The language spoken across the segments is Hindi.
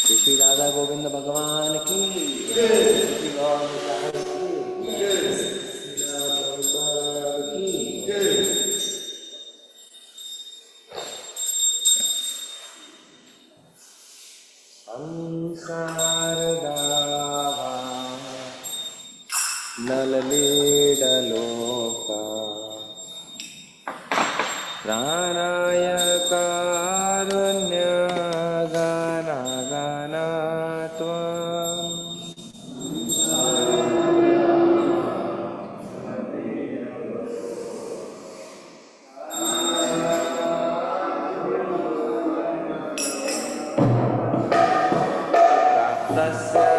श्री राधा गोविंद भगवान की श्री गौर की संसारदा नललीडलोका प्राणाय कारुण्य गाना गाना त्वं प्राप्तस्य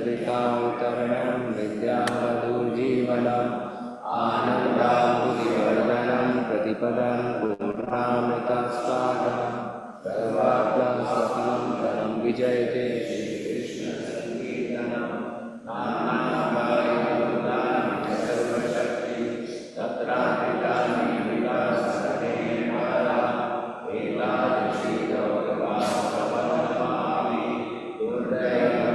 चंद्रिकावतरणं विद्यावधूजीवनम् आनन्दाभुतिवर्धनं प्रतिपदं पूर्णामृतस्वादनं सर्वात्मसफलं परं विजयते श्रीकृष्णसङ्कीर्तनं नानाभायभूतानि सर्वशक्ति तत्रान्वितानि विकासने माला एतादृशी गौरवासवनमामि दुर्दयं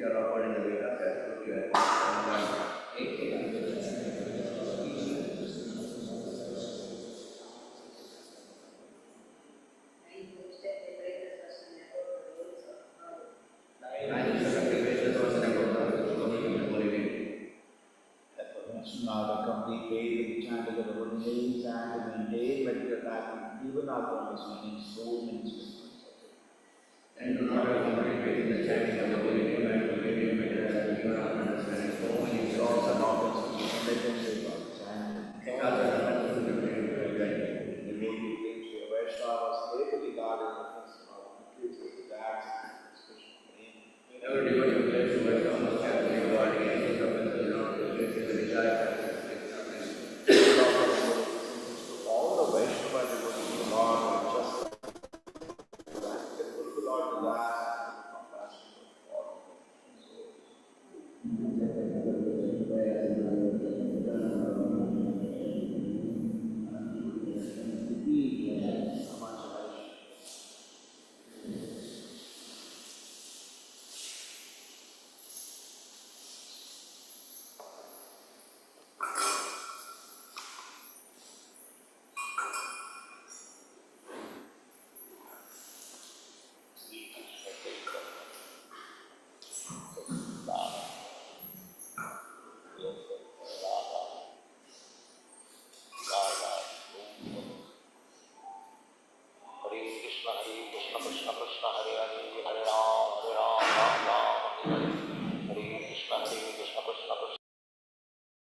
वृक्षारोपण बेटा now the complete way we chant together for days and maintain medical practice, even after listening so many statements. And do not have complete faith in the chanting of the holy name and to maintain medical practice, even after understanding so many songs and novels. Let them say once and Because of the the devotee claims to a Vaishnava carefully guarded the first of the kids with the bags and special name. every devotee claims to Vaishnava must carefully guard against the province of the Lord, to place the desire. All the Vaishnava devotees of the Lord are just can put the Lord to last and compassion for all.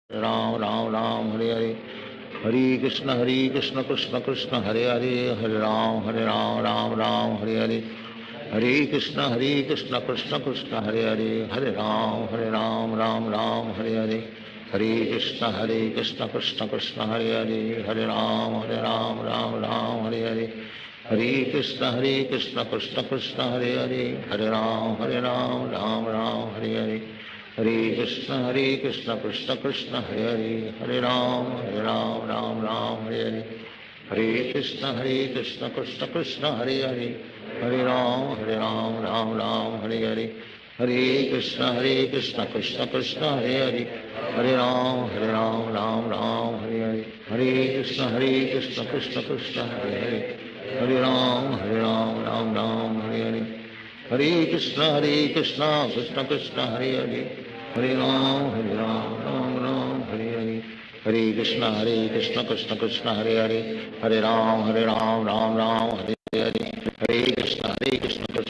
Ram Ram Ram Hare Hare Hare Krishna Krishna Krishna Hare Hare Hare Ram Ram Ram Hare Hare Hare Krishna Krishna Krishna Hare Hare Hare Ram Ram Hare Hare Hare Krishna Krishna Krishna Hare Hare Hare Ram Ram Hare Hare Hare Krishna Krishna Krishna Hare Hare Hare Ram Ram Hare Hare Hare Krishna Krishna Krishna Hare Hare Hare Ram Ram Hare Hare Hare Krishna Krishna Krishna Hare Hare Hare Ram Ram Hare Hare Hare Krishna Krishna Krishna Hare Hare Hare Ram Ram Hare Hare Hare Krishna Krishna Krishna Hare Hare Hare Ram Ram Hare Hare Hare Krishna Krishna Krishna Hare Hare Hare Ram Hare Hare Hare Krishna Krishna Krishna Hare Hare Hare Ram Ram Hare Hare Hare Krishna Krishna Krishna Hare Hare Hare Ram Ram Hare Hare Hare Krishna Krishna Krishna Hare Hare Hare Ram Hare Hare Hare Krishna Krishna Krishna Hare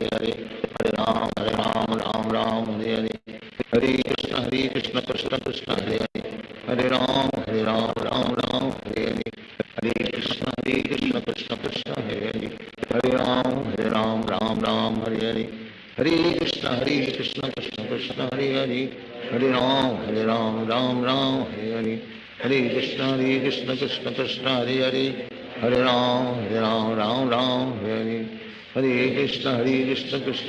Hare Hare Ram Hare Hare Hare Krishna Krishna Krishna Hare Hare Hare Ram Hare Hare Hare Krishna Krishna Krishna Hare Hare Hare Ram Hare Hare Hare Krishna Krishna Krishna Hare Hare Hare Ram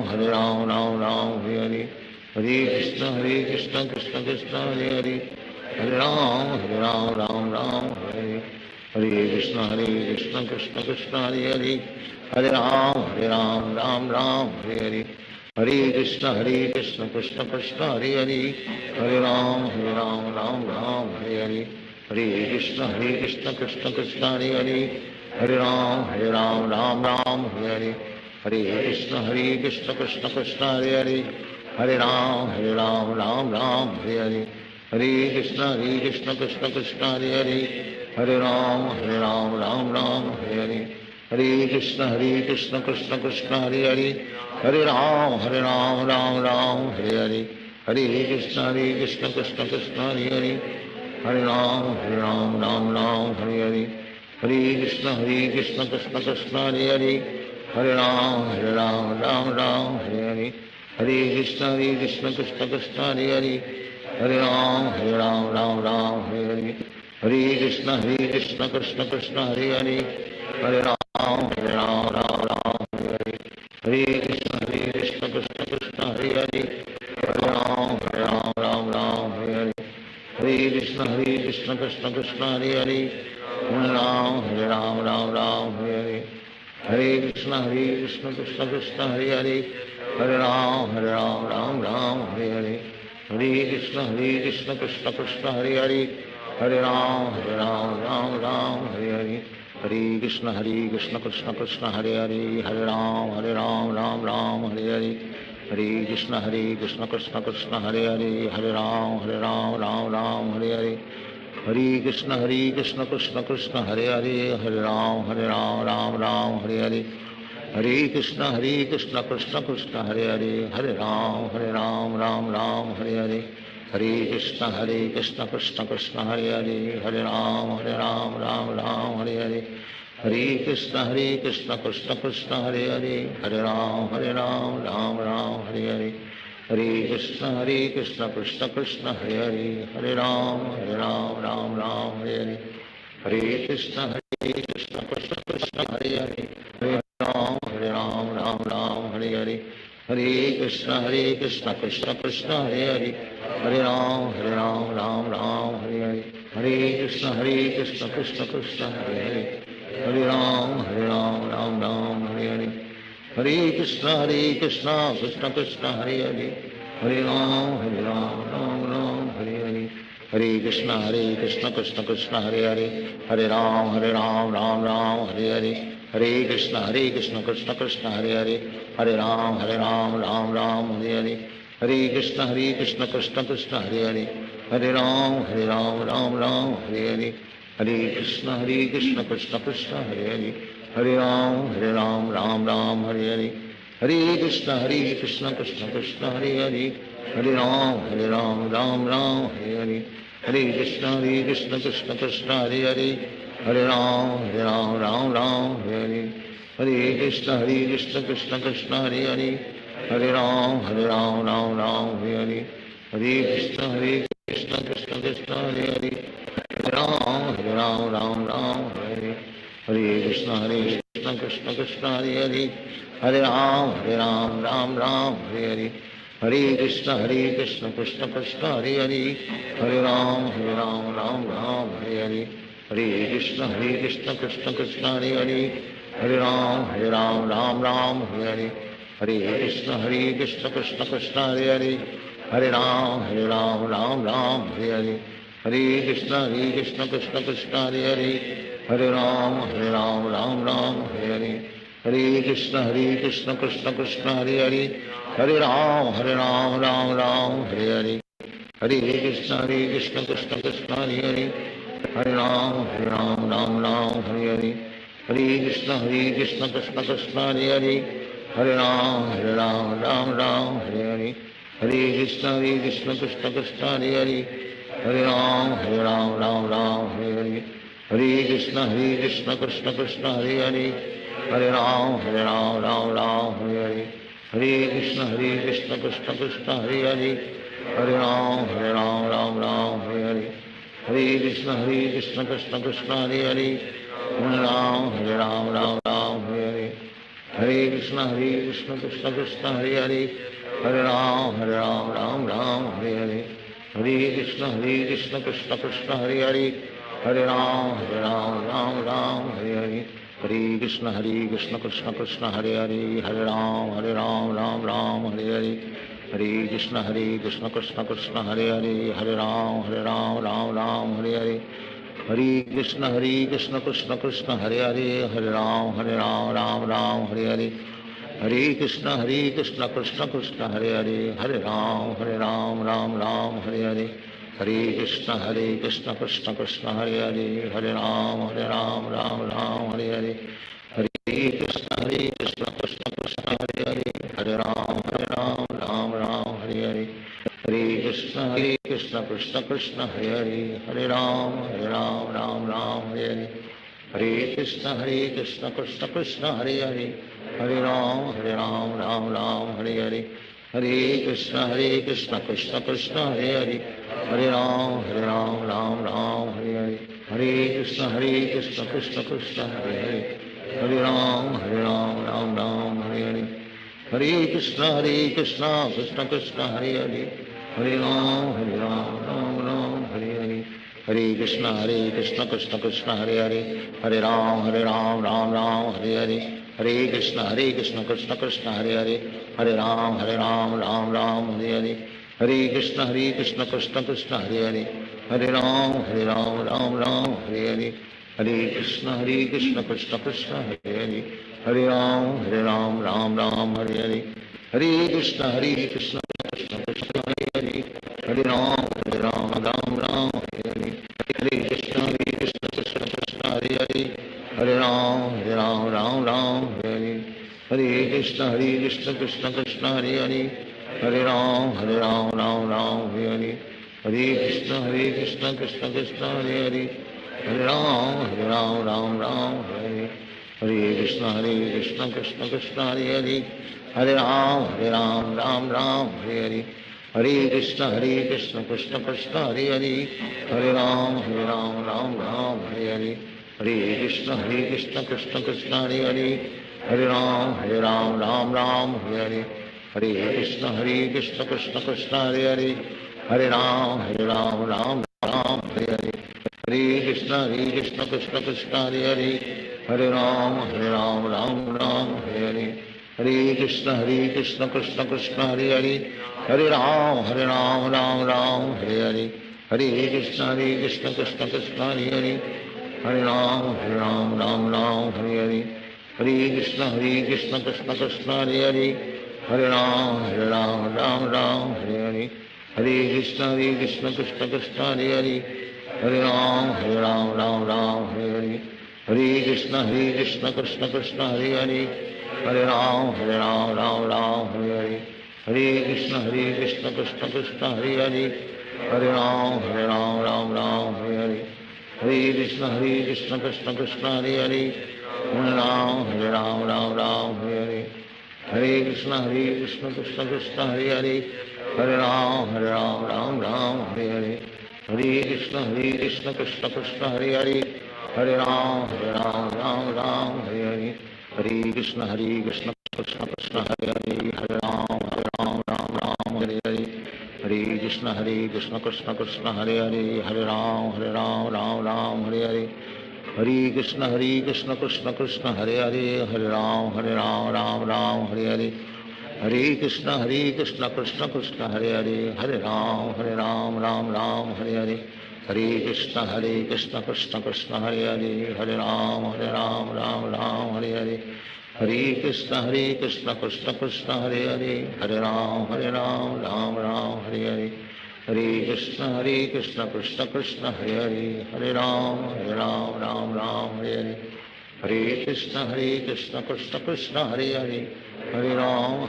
Hare Hare Hare Krishna Krishna Krishna Hare Hare Hare Ram Hare Hare Hare Krishna Krishna Krishna Hare Hare Hare Ram Hare Hare Hare Krishna Krishna Krishna Hare Hare Hare Ram Hare Hare Hare Krishna Krishna Krishna Hare Hare Hare Ram Hare Hare Hare Krishna Krishna Krishna Hare Hare Hare Ram Hare Hare Hare Krishna Krishna Krishna Hare Hare Hare Ram Hare Hare Hare Krishna Krishna Krishna Hare Hare Hare Ram Hare Hare Hare Krishna Krishna Krishna Hare Hare Hare Ram Hare Hare Hare Krishna Krishna Krishna Hare Hare Hare Ram Hare Hare Hare Krishna Krishna Krishna Hare Hare Hare Ram Hare Hare Hare Krishna Krishna Krishna Hare Hare Hare Ram Hare Hare Hare Krishna Krishna Krishna Hare Hare Hare Ram Hare Hare Hare Krishna Krishna Krishna Hare Hare Hare Ram Hare Hare Hare Krishna Krishna Krishna Hare Hare, Hare Ram Ram Ram Hare Hare, Hare Krishna Krishna Krishna Hare Hare, Hare Ram Ram Ram Hare Hare, Hare Krishna Krishna Krishna Hare Hare, Hare Ram Ram Ram Hare Hare, Hare Krishna Krishna Krishna Hare Hare, Hare Ram Ram Ram Hare Hare, Hare Krishna Krishna Krishna Hare Hare, Hare Ram Ram Hare Hare, Hare Krishna Krishna Krishna Hare Hare, Hare Ram Ram Hare Hare, Hare Krishna Krishna Krishna Hare Hare, Hare Ram Ram Hare Hare, Hare Krishna Krishna Krishna Hare Hare, Hare Ram Ram Hare Hare, Hare Krishna Krishna Krishna Hare Hare, Hare Ram Ram Hare Hare, Hare Krishna Krishna Krishna Hare Hare, Hare Ram Ram Hare Hare, Hare Krishna Krishna Krishna Hare Hare, Hare Ram Ram Hare Hare, Hare Krishna Krishna Krishna Hare Hare, Hare Ram Ram Hare Hare, Hare Krishna Krishna Krishna Hare Hare, Hare Ram Hare Hare, Hare Krishna Krishna Krishna Hare Hare, Hare Ram Ram Hare Hare, Hare Krishna Krishna Krishna Hare Hare, Hare Ram Ram Hare Hare, Hare Krishna Krishna Krishna Hare Hare, Hare Ram Ram Hare Hare, Hare Krishna Krishna Krishna Hare Hare, Hare Ram Ram Hare Hare, Hare Krishna Krishna Krishna Hare Hare, Hare Ram Ram Hare Hare, Hare Krishna Krishna Krishna Hare Hare, Hare Ram Ram Hare Hare, Hare Krishna Krishna Krishna Hare Hare, Hare Ram Ram Hare Hare, Hare Krishna Krishna Krishna Hare Hare, Hare Ram Ram Hare Hare, Hare Krishna Krishna Krishna Hare Hare, Hare Ram Ram Hare Hare, Hare Krishna Krishna Krishna Hare Hare, Hare Ram Ram Hare Hare, Hare Krishna Krishna Krishna Hare Hare, Hare Ram Ram Hare Hare, Hare Krishna Krishna Krishna Hare Hare, Hare Ram Ram Hare Hare, Hare Krishna Krishna Krishna Hare Hare, Hare Ram Ram Hare Hare, Hare Krishna Krishna Krishna Hare Hare, Hare Ram Ram Hare Hare, Hare Krishna Krishna Krishna Hare Hare, Hare Ram Ram Hare Hare, Hare Krishna Krishna Krishna Hare Hare, Hare Ram Ram Hare Hare, Hare Krishna Krishna Krishna Hare Hare, Hare Ram Ram Hare Hare, Hare Krishna Krishna Krishna Hare Hare, Hare Ram Ram Hare Hare, Hare Krishna Krishna Krishna Hare Hare, Hare Ram Ram Hare Hare, Hare Krishna Krishna Krishna Hare Hare, Hare Ram Ram Hare Hare, Hare Krishna Krishna Krishna Hare Hare, Hare Ram Ram Hare Hare, Hare Krishna Krishna Krishna Hare Hare, Hare Ram Ram Hare Hare, Hare Krishna Krishna Krishna Hare Hare, Hare Ram Ram Hare Hare, Hare Krishna Krishna Krishna Hare Hare, Hare Ram Ram Hare Hare, Hare Krishna Krishna Krishna Hare Hare, Hare Ram Ram Hare Hare, Hare Krishna Krishna Krishna Hare Hare, Hare Ram Ram Hare Hare, Hare Krishna Krishna Krishna Hare Hare, Hare Ram Ram Hare Hare, Hare Krishna Krishna Krishna Hare Hare, Hare Ram Ram Hare Hare, Hare Krishna Krishna Krishna Hare Hare, Hare Ram Ram Hare Hare, Hare Krishna Krishna Krishna Hare Hare, Hare Ram Hare Hare, Hare Krishna Krishna Krishna Hare Hare, Hare Ram Hare Hare, Hare Krishna Krishna Krishna Hare Hare, Hare Ram Hare Hare, Hare Krishna Krishna Krishna Hare Hare, Hare Ram Hare Hare, Hare Krishna Krishna Krishna Hare Hare, Hare Ram Ram Hare Hare Hare Krishna Krishna Krishna Hare Hare Hare Ram Ram Ram Hare Hare Hare Krishna Krishna Krishna Hare Hare Hare Ram Ram Ram Hare Hare Hare Krishna Krishna Krishna Hare Hare Hare Ram Ram Ram Hare Hare Hare Krishna Krishna Krishna Krishna Hare Hare Hare Ram Ram Ram Hare Hare Hare Krishna Krishna Krishna Hare Hare Hare Ram Ram Ram Hare Hare Hare Krishna Krishna Krishna Hare Hare Hare Ram Ram Ram Hare Hare Hare Krishna Krishna Krishna Hare Hare Hare Ram Ram Ram Hare Hare Hare Krishna Krishna Krishna Hare Hare Hare Ram Ram Ram Hare Hare Hare Krishna Krishna Krishna Hare Hare Hare Ram Ram Ram Hare Hare Hare Krishna Krishna Krishna Hare Hare Hare Ram Ram Ram Hare Hare Hare Krishna Krishna Krishna Hare Hare Hare Ram Ram Ram Hare Hare Hare Krishna Krishna Krishna Hare Hare Hare Ram Ram Ram Hare Hare Hare Krishna Krishna Krishna Hare Hare Hare Ram Ram Ram Hare Hare Hare Krishna Krishna Krishna Hare Hare Hare Ram Ram Ram Hare Hare Hare Krishna Krishna Krishna Hare Hare Hare Ram Ram Ram Hare Hare Hare Krishna Krishna Krishna Hare Hare Hare Ram Ram Ram Hare Hare Hare Krishna Krishna Krishna Hare Hare Hare Ram Ram Ram Hare Hare Hare Krishna Krishna Krishna Hare Hare Hare Ram Ram Ram Hare Hare Hare Krishna Krishna Krishna Hare Hare Hare Ram Ram Ram Hare Hare Hare Krishna Krishna Krishna Hare Hare Hare Ram Ram Ram Hare Hare Hare Krishna Krishna Krishna Hare Hare Hare Ram Ram Ram Hare Hare Hare Krishna Krishna Krishna Hare Hare Hare Ram Ram Ram Hare Hare Hare Krishna Krishna Krishna Hare Hare Hare Ram Ram Hare Hare Hare Krishna Krishna Krishna Hare Hare Hare Ram Ram Ram Hare Hare Hare Krishna Krishna Krishna Hare Hare Hare Ram Ram Ram Hare Hare Hare Krishna Krishna Krishna Hare Hare Hare Ram Ram Ram Hare Hare Hare Krishna Krishna Krishna Hare Hare Hare Ram Ram Ram Hare Hare Hare Krishna Krishna Krishna Hare Hare Hare Ram Ram Ram Hare Hare Hare Krishna Krishna Krishna Hare Hare Hare Ram Ram Ram Hare Hare Hare Krishna Krishna Krishna Hare Hare Hare Ram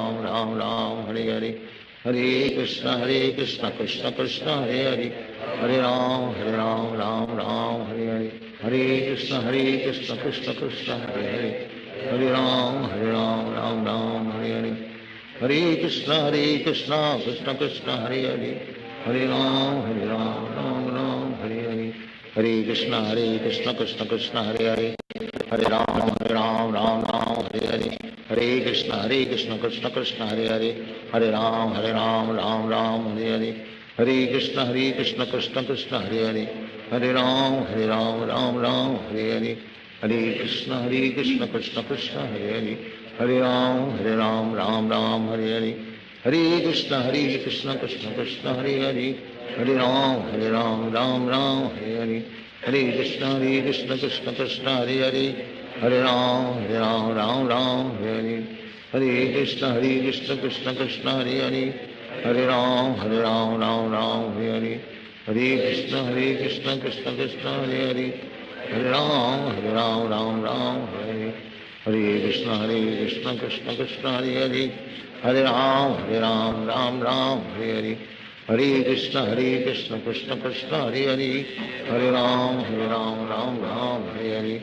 Ram Ram Hare Hare Hare Krishna Krishna Krishna Hare Hare Hare Ram Ram Ram Hare Hare Hare Krishna Krishna Krishna Hare Hare Hare Ram Ram Ram Hare Hare Hare Krishna Krishna Krishna Hare Hare Hare Ram Ram Ram Hare Hare Hare Krishna Krishna Krishna Hare Hare Hare Ram Ram Ram Hare Hare Hare Krishna Krishna Krishna Hare Hare Hare Ram Ram Ram Hare Hare Hare Krishna Krishna Krishna Hare Hare Hare Ram Ram Ram Hare Hare Hare Krishna Krishna Krishna Hare Hare Hare Ram Ram Ram Hare Hare Hare Krishna Krishna Krishna Hare Hare Hare Ram Ram Ram Hare Hare Hare Krishna Krishna Krishna Hare Hare Hare Ram Ram Ram Hare Hare Hare Krishna Krishna Krishna Hare Hare Hare Ram Ram Ram Hare Hare Hare Krishna Krishna Krishna Hare Hare Hare Ram Ram Ram Hare Hare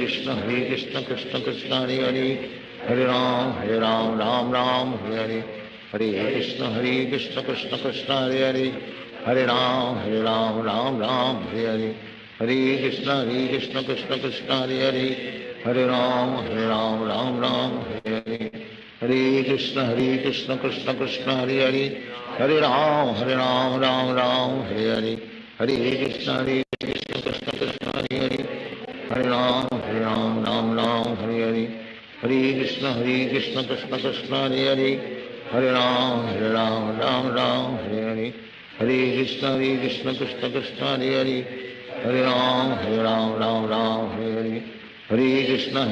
Hare Krishna Krishna Krishna Hare Hare Hare Ram Ram Ram Hare Hare Hare Krishna Krishna Krishna Hare Hare Hare Ram Ram Ram Hare Hare Hare Krishna Krishna Krishna Hare Hare Hare Ram Ram Ram Hare Hare Hare Krishna Krishna Krishna Hare Hare Hare Ram Ram Ram Hare Hare Hare Krishna Krishna Krishna Hare Hare Hare Ram Ram Ram Hare Hare Hare Krishna Krishna Krishna Hare Hare Hare Ram Ram Ram Hare Hare Krishna Krishna Krishna Hare Hare Hare Ram Ram Ram Hare Hare Hare Krishna Krishna Krishna Hare Hare Hare Ram Ram Ram Hare Hare Hare Krishna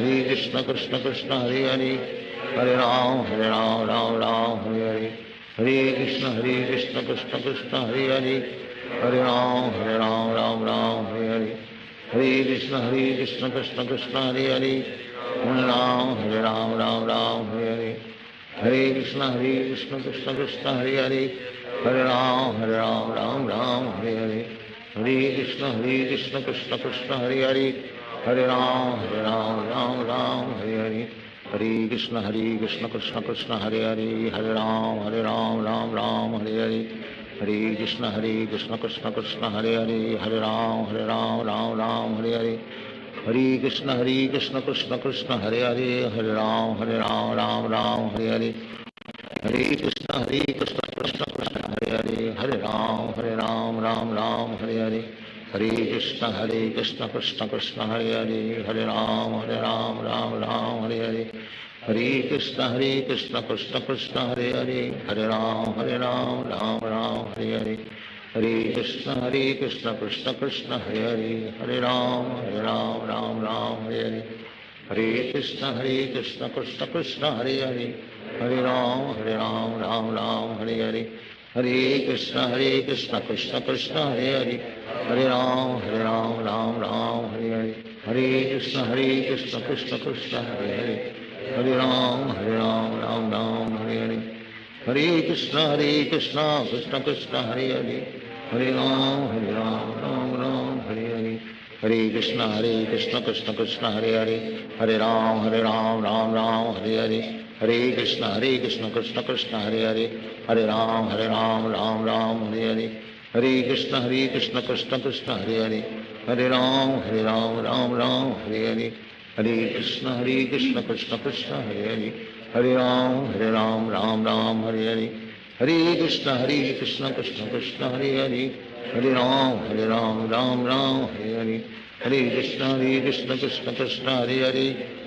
Krishna Krishna Hare Hare Hare Ram Ram Ram Hare Hare Hare Krishna Krishna Krishna Hare Hare Hare Ram Ram Ram Hare Hare Hare Krishna Krishna Krishna Hare Hare Hare Ram Ram Hare Hare Hare Krishna Krishna Krishna Hare Hare Hare Ram Ram Hare Hare Hare Krishna Krishna Krishna Hare Hare Hare Ram Ram Hare Hare Hare Krishna Krishna Krishna Hare Hare Hare Ram Ram Hare Hare Hare Krishna Krishna Krishna Hare Hare Hare Ram Ram Hare Hare Hare Krishna Krishna Krishna Hare Hare Hare Ram Ram Hare Hare Hare Krishna Krishna Krishna Hare Hare Hare Ram Ram Hare Hare Hare Krishna Krishna Krishna Hare Hare Hare Ram Ram Hare Hare Hare Krishna Krishna Krishna Hare Hare Hare Ram Ram Hare Hare Hare Krishna Krishna Krishna Hare Hare Hare Ram Ram Hare Hare Hare Krishna Krishna Krishna Hare Hare Hare Ram Ram Hare Hare Hare Krishna Krishna Krishna Hare Hare Hare Ram Ram Hare Hare Hare Krishna Krishna Krishna Hare Hare Hare Ram Ram Hare Hare Hare Krishna Krishna Krishna Hare Hare Hare Ram Ram Hare Hare Hare Krishna Krishna Krishna Hare Hare Hare Ram Ram Hare Hare Hare Krishna Krishna Krishna Hare Hare Hare Ram Ram Hare Hare Hare Krishna Krishna Krishna Hare Hare Hare Ram Ram Hare Hare Hare Krishna Krishna Krishna Hare Hare Hare Ram Ram Hare Hare Hare Krishna Krishna Krishna Hare Hare Hare Ram Ram Hare Hare Hare Krishna Krishna Krishna Hare Hare Hare Ram Ram Hare Hare Hare Krishna Krishna Krishna Hare Hare Hare Ram Ram Hare Hare Hare Krishna Krishna Krishna Hare Hare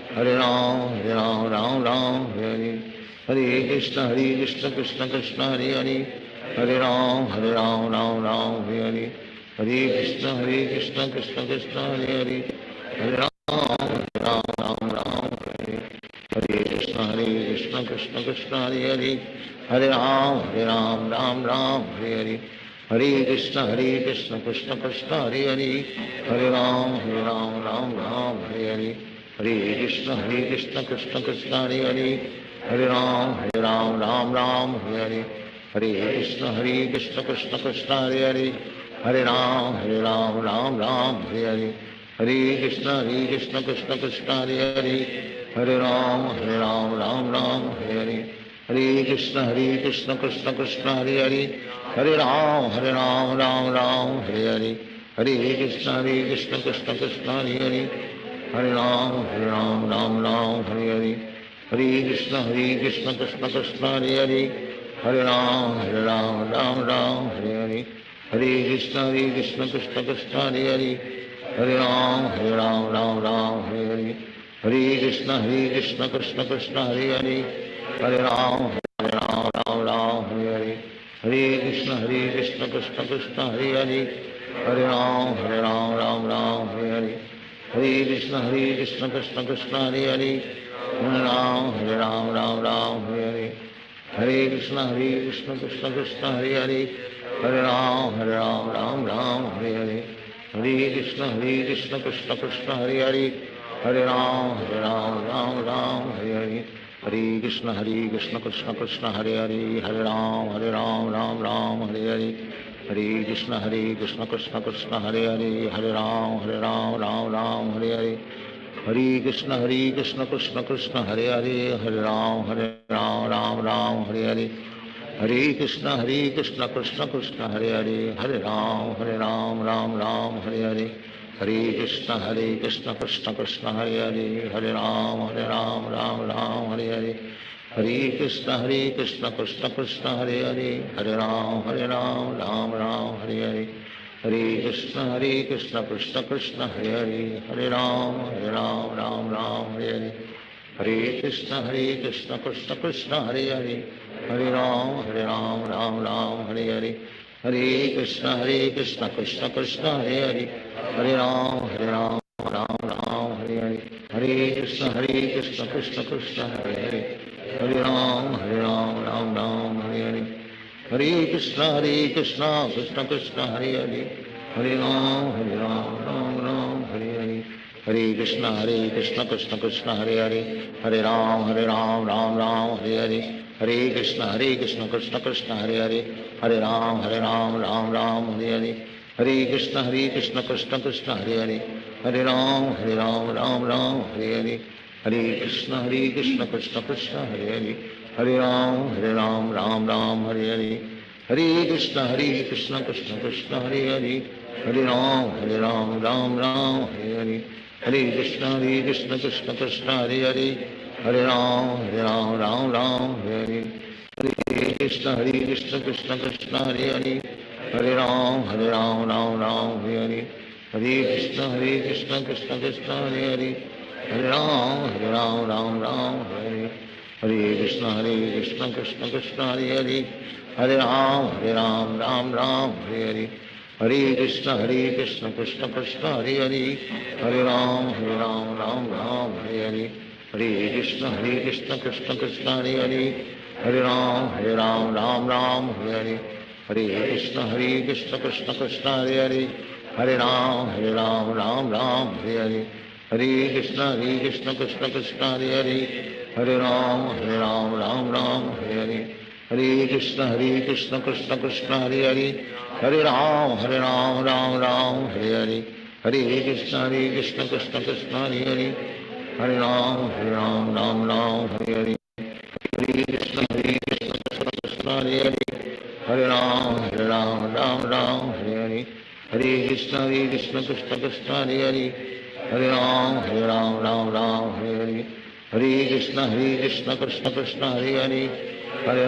Hare Ram Ram Hare Hare Krishna Krishna Krishna Hare Hare Hare Ram Ram Hare Hare Hare Krishna Krishna Krishna Hare Hare Hare Ram Ram Hare Hare Hare Krishna Krishna Krishna Hare Hare Hare Ram Ram Hare Hare Hare Krishna Krishna Krishna Hare Hare Hare Ram Ram Hare Hare Hare Krishna Krishna Krishna Hare Hare Hare Ram Ram Hare Hare Hare Krishna Krishna Krishna Hare Hare Hare Ram Ram Hare Hare Hare Krishna Krishna Krishna Hare Hare Hare Ram Ram Hare Hare Hare Krishna Krishna Krishna Hare Hare Hare Ram Ram Hare Hare Hare Krishna Krishna Krishna Hare Hare Hare Ram Ram Hare Hare Hare Krishna Krishna Krishna Hare Hare Hare Ram Ram Hare Hare Hare Krishna Krishna Krishna Hare Hare Hare Ram Ram Hare Hare Hare Krishna Krishna Krishna Hare Hare Hare Ram Ram Hare Hare Hare Krishna Krishna Krishna Hare Hare Hare Ram Ram Hare Hare Hare Krishna Krishna Krishna Hare Hare Hare Ram Ram Hare Hare Hare Krishna Krishna Krishna Hare Hare Hare Ram Ram Hare Hare Hare Krishna Krishna Krishna Hare Hare Hare Ram Ram Hare Hare Hare Krishna Krishna Krishna Hare Hare Hare Ram Ram Hare Hare Hare Krishna Krishna Krishna Hare Hare Hare Ram Ram Hare Hare Hare Krishna Krishna Krishna Hare Hare Hare Ram Ram Hare Hare Hare Krishna Krishna Krishna Krishna Hare Hare Hare Ram Ram Hare Hare Hare Krishna Krishna Krishna Hare Hare, Hare Ram Ram Ram Hare Hare, Hare Krishna Krishna Krishna Hare Hare, Hare Ram Ram Ram Hare Hare, Hare Krishna Krishna Krishna Hare Hare, Hare Ram Ram Ram Hare Hare, Hare Krishna Krishna Krishna Hare Hare, Hare Ram Ram Ram Hare Hare, Hare Krishna Krishna Krishna Hare Hare, Hare Ram Ram Ram Hare Hare, Hare Krishna Krishna Krishna Hare Hare, Hare Ram Ram Ram Hare Hare, Hare Krishna Krishna Krishna Hare Hare, Hare Ram Ram Ram Hare Hare, Hare Krishna Krishna Krishna Hare Hare, Hare Ram Ram Ram Hare Hare, Hare Krishna Krishna Krishna Hare Hare, Hare Ram Ram Ram Hare Hare, Hare Krishna Krishna Krishna Hare Hare, Hare Ram Ram Ram Hare Hare, Hare Krishna Krishna Krishna Hare Hare, Hare Ram Ram Ram Hare Hare, Hare Krishna Krishna Krishna Hare Hare, Hare Ram Ram Ram Hare Hare, Hare Krishna Krishna Krishna Hare Hare, Hare Ram Ram Ram Hare Hare, Hare Krishna Krishna Krishna Hare Hare, Hare Ram Ram Ram Hare Hare, Hare Krishna Krishna Krishna Hare Hare, Hare Ram Ram Ram Hare Hare, Hare Krishna Krishna Krishna Hare Hare, Hare Ram Ram Ram Hare Hare, Hare Krishna Krishna Krishna Hare Hare, Hare Ram Ram Ram Hare Hare, Hare Krishna Krishna Krishna Hare Hare, Hare Ram Ram Ram Hare Hare, Hare Krishna Krishna Krishna Hare Hare, Hare Ram Ram Ram Hare Hare, Hare Krishna Krishna Krishna Hare Hare, Hare Ram Ram Ram Hare Hare, Hare Krishna Krishna Krishna Hare Hare, Hare Ram Ram Ram Hare Hare, Hare Krishna Krishna Krishna Hare Hare, Hare Ram Ram Ram Hare Hare, Hare Krishna Krishna Krishna Hare Hare, Hare Ram Ram Ram Hare Hare, Hare Krishna Krishna Krishna Hare Hare, Hare Ram Ram Ram Hare Hare, Hare Krishna Krishna Krishna Hare Hare, Hare Ram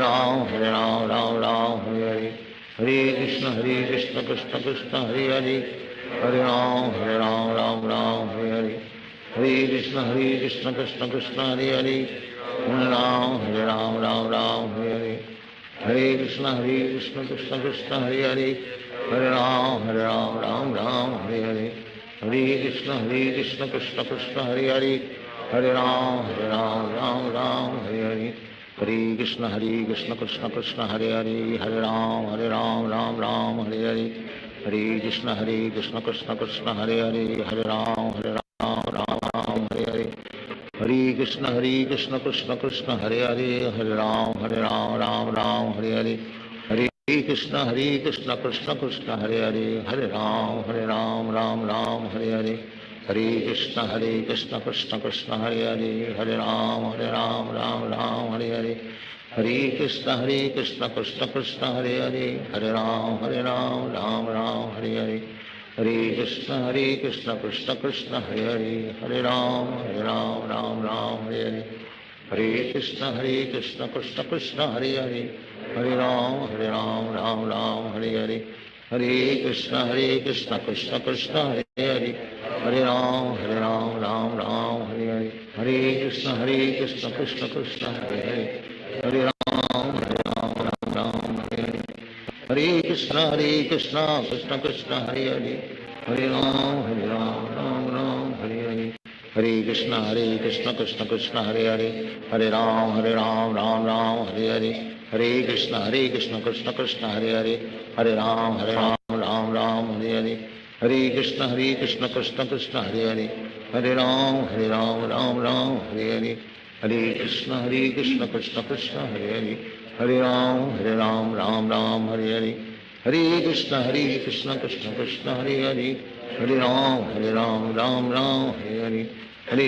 Ram Hare Hare, Hare Krishna Krishna Krishna Hare Hare, Hare Ram Ram Ram Hare Hare, Hare Krishna Krishna Krishna Hare Hare, Hare Ram Ram Ram Hare Hare, Hare Krishna Krishna Krishna Hare Hare, Hare Ram Ram Ram Hare Hare, Hare Krishna Krishna Krishna Hare Hare, Hare Ram Ram Hare Hare, Hare Krishna Krishna Krishna Hare Hare, Hare Ram Ram Ram Hare Hare, Hare Krishna Krishna Krishna Hare Hare, Hare Ram Ram Ram Hare Hare, Hare Krishna Krishna Krishna Hare Hare, Hare Ram Ram Ram Hare Hare, Hare Krishna Krishna Krishna Hare Hare, Hare Ram Ram Ram Hare Hare, Hare Krishna Krishna Krishna Hare Hare, Hare Ram Ram Ram Hare Hare, Hare Krishna Krishna Krishna Hare Hare, Hare Ram Ram Ram Hare Hare, Hare Krishna Krishna Krishna Hare Hare, Hare Ram Ram Ram Hare Hare, Hare Krishna Krishna Krishna Hare Hare, Hare Ram Ram Hare Hare, Hare Krishna Krishna Krishna Hare Hare, Hare Ram Ram Hare Hare, Hare Krishna Krishna Krishna Hare Hare, Hare Ram Ram Ram Hare Hare, Hare Krishna Krishna Krishna Hare Hare, Hare Ram Ram Ram Hare Hare, Hare Krishna Krishna Krishna Hare Hare, Hare Ram Ram Ram Hare Hare, Hare Krishna Krishna Krishna Hare Hare, Hare Ram Ram Ram Hare Hare, Hare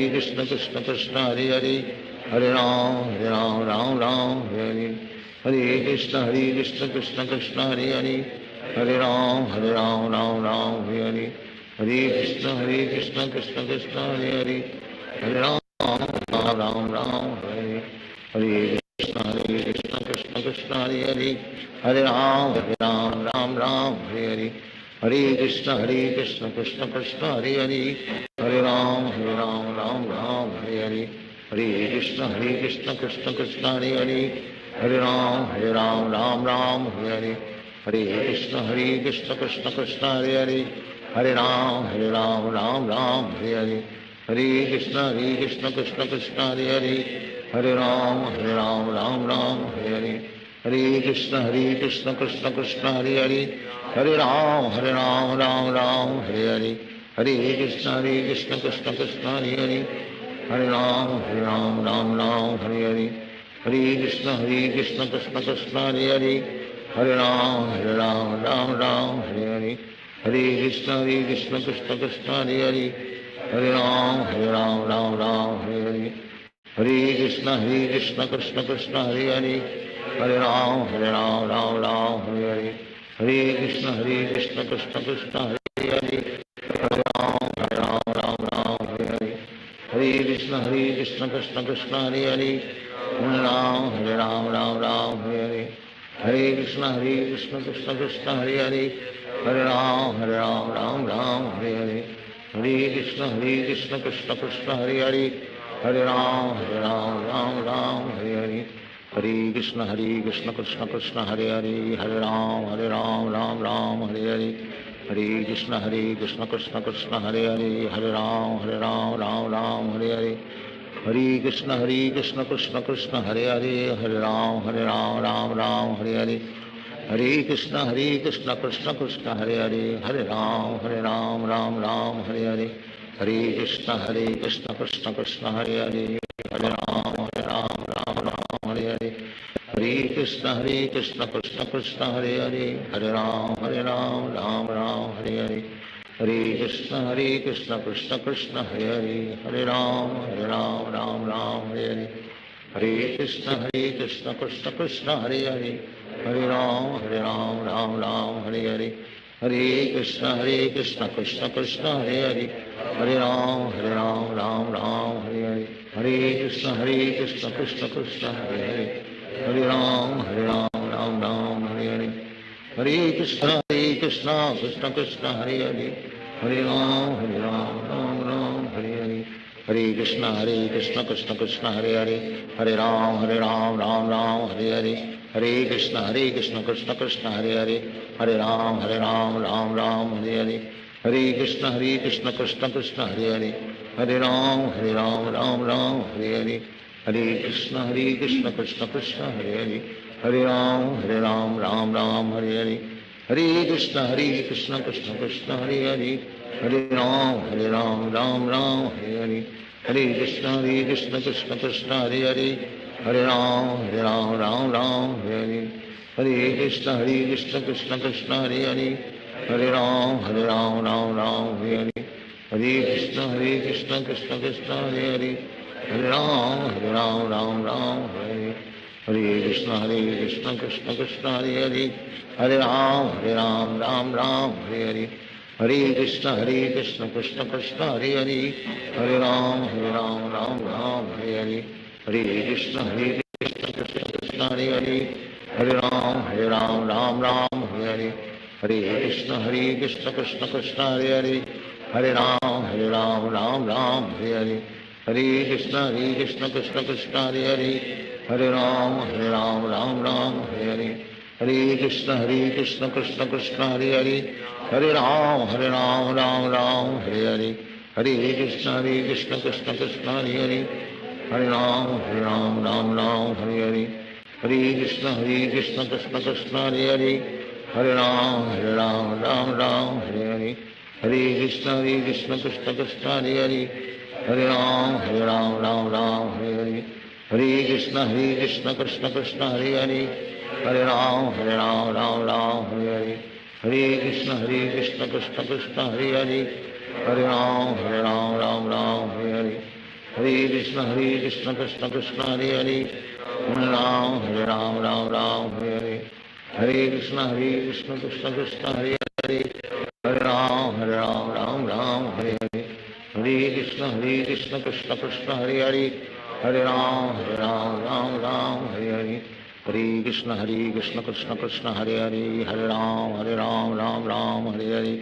Krishna Krishna Krishna Hare Hare, Hare Ram Ram Ram Hare Hare, Hare Krishna Krishna Krishna Hare Hare, Hare Ram Ram Ram Hare Hare, Hare Krishna Krishna Krishna Hare Hare, Hare Ram Ram Ram Hare Hare, Hare Krishna Krishna Krishna Hare Hare, Hare Ram Ram Ram Hare Hare, Hare Krishna Krishna Krishna Hare Hare, Hare Ram Ram Ram Ram Hare Hare, Hare Krishna Krishna Krishna Hare Hare, Hare Ram Ram Ram Hare Hare, Hare Krishna Krishna Krishna Hare Hare, Hare Ram Ram Ram Hare Hare, Hare Krishna Krishna Krishna Hare Hare, Hare Ram Ram Ram Hare Hare, Hare Krishna Krishna Krishna Hare Hare, Hare Ram Ram Ram Hare Hare, Hare Krishna Krishna Krishna Hare Hare, Hare Ram Ram Ram Hare Hare, Hare Krishna Krishna Krishna Hare Hare, Hare Ram Ram Ram Hare Hare, Hare Krishna Krishna Krishna Hare Hare, Hare Ram Ram Ram Hare Hare, Hare Krishna Krishna Krishna Hare Hare, Hare Ram Ram Ram Hare Hare, Hare Krishna Krishna Krishna Hare Hare, Hare Ram Ram Ram Hare Hare, Hare Krishna Krishna Krishna Hare Hare, Hare Ram Ram Ram Hare Hare, Hare Krishna Krishna Krishna Hare Hare, Hare Ram Ram Ram Hare Hare, Hare Krishna Krishna Krishna Hare Hare, Hare Ram Ram Ram Hare Hare, Hare Krishna Krishna Krishna Hare Hare, Hare Ram Ram Ram Hare Hare, Hare Krishna Krishna Krishna Hare Hare, Hare Ram Ram Ram Hare Hare, Hare Krishna Krishna Krishna Hare Hare, Hare Ram Ram Ram Hare Hare, Hare Krishna Krishna Krishna Hare Hare, Hare Ram Ram Ram Hare Hare, Hare Krishna Krishna Krishna Hare Hare, Hare Ram Ram Ram Hare Hare, Hare Krishna Krishna Krishna Hare Hare, Hare Ram Ram Ram Hare Hare, Hare Krishna Krishna Krishna Hare Hare, Hare Ram Ram Ram Hare Hare, Hare Krishna Krishna Krishna Hare Hare, Hare Ram Ram Ram Hare Hare, Hare Krishna Krishna Krishna Hare Hare, Hare Ram Ram Ram Hare Hare, Hare Krishna Krishna Krishna Hare Hare, Hare Ram Ram Ram Hare Hare, Hare Krishna Krishna Krishna Hare Hare, Hare Ram Ram Ram Hare Hare, Hare Krishna Krishna Krishna Hare Hare, Hare Ram Ram Ram Hare Hare, Hare Krishna Krishna Krishna Hare Hare, Hare Ram Ram Ram Hare Hare, Hare Krishna Krishna Krishna Hare Hare, Hare Ram Ram Ram Hare Hare, Hare Krishna Krishna Krishna Hare Hare, Hare Ram Ram Ram Hare Hare, Hare Krishna Krishna Krishna Hare Hare, Hare Ram Ram Ram Hare Hare, Hare Krishna Krishna Krishna Hare Hare, Hare Ram Ram Ram Hare Hare, Hare Krishna Krishna Krishna Hare Hare, Hare Ram Ram Ram Hare Hare, Hare Krishna Krishna Krishna Hare Hare, Hare Ram Ram Ram Hare Hare, Hare Krishna Krishna Krishna Hare Hare, Hare Ram Ram Ram Hare Hare, Hare Krishna Krishna Krishna Hare Hare, Hare Ram Ram Ram Hare Hare, Hare Krishna Krishna Krishna Hare Hare, Hare Ram Ram Ram Hare Hare, Hare Krishna Krishna Krishna Hare Hare, Hare Ram Ram Ram Hare Hare, Hare Krishna Krishna Krishna Hare Hare, Hare Ram Ram Ram Hare Hare, Hare Krishna Krishna Krishna Hare Hare, Hare Ram Ram Ram Hare Hare, Hare Krishna Krishna Krishna Hare Hare, Hare Ram Ram Ram Hare Hare, Hare Krishna Krishna Krishna Hare Hare, Hare Ram Ram Ram Hare Hare, Hare Krishna Krishna Krishna Hare Hare, Hare Ram Ram Ram Hare Hare, Hare Krishna Krishna Krishna Hare Hare, Hare Ram Ram Ram Hare Hare, Hare Krishna Krishna Krishna Hare Hare, Hare Ram Ram Ram Hare Hare, Hare Krishna Krishna Krishna Hare Hare, Hare Ram Ram Ram Hare Hare, Hare Krishna Krishna Krishna Hare Hare, Hare Ram Ram Ram Hare Hare, Hare Krishna Krishna Krishna Hare Hare, Hare Ram Ram Ram Hare Hare, Hare Krishna Krishna Krishna Hare Hare, Hare Ram Ram Ram Hare Hare, Hare Krishna Krishna Krishna Hare Hare, Hare Ram Ram Ram Hare Hare,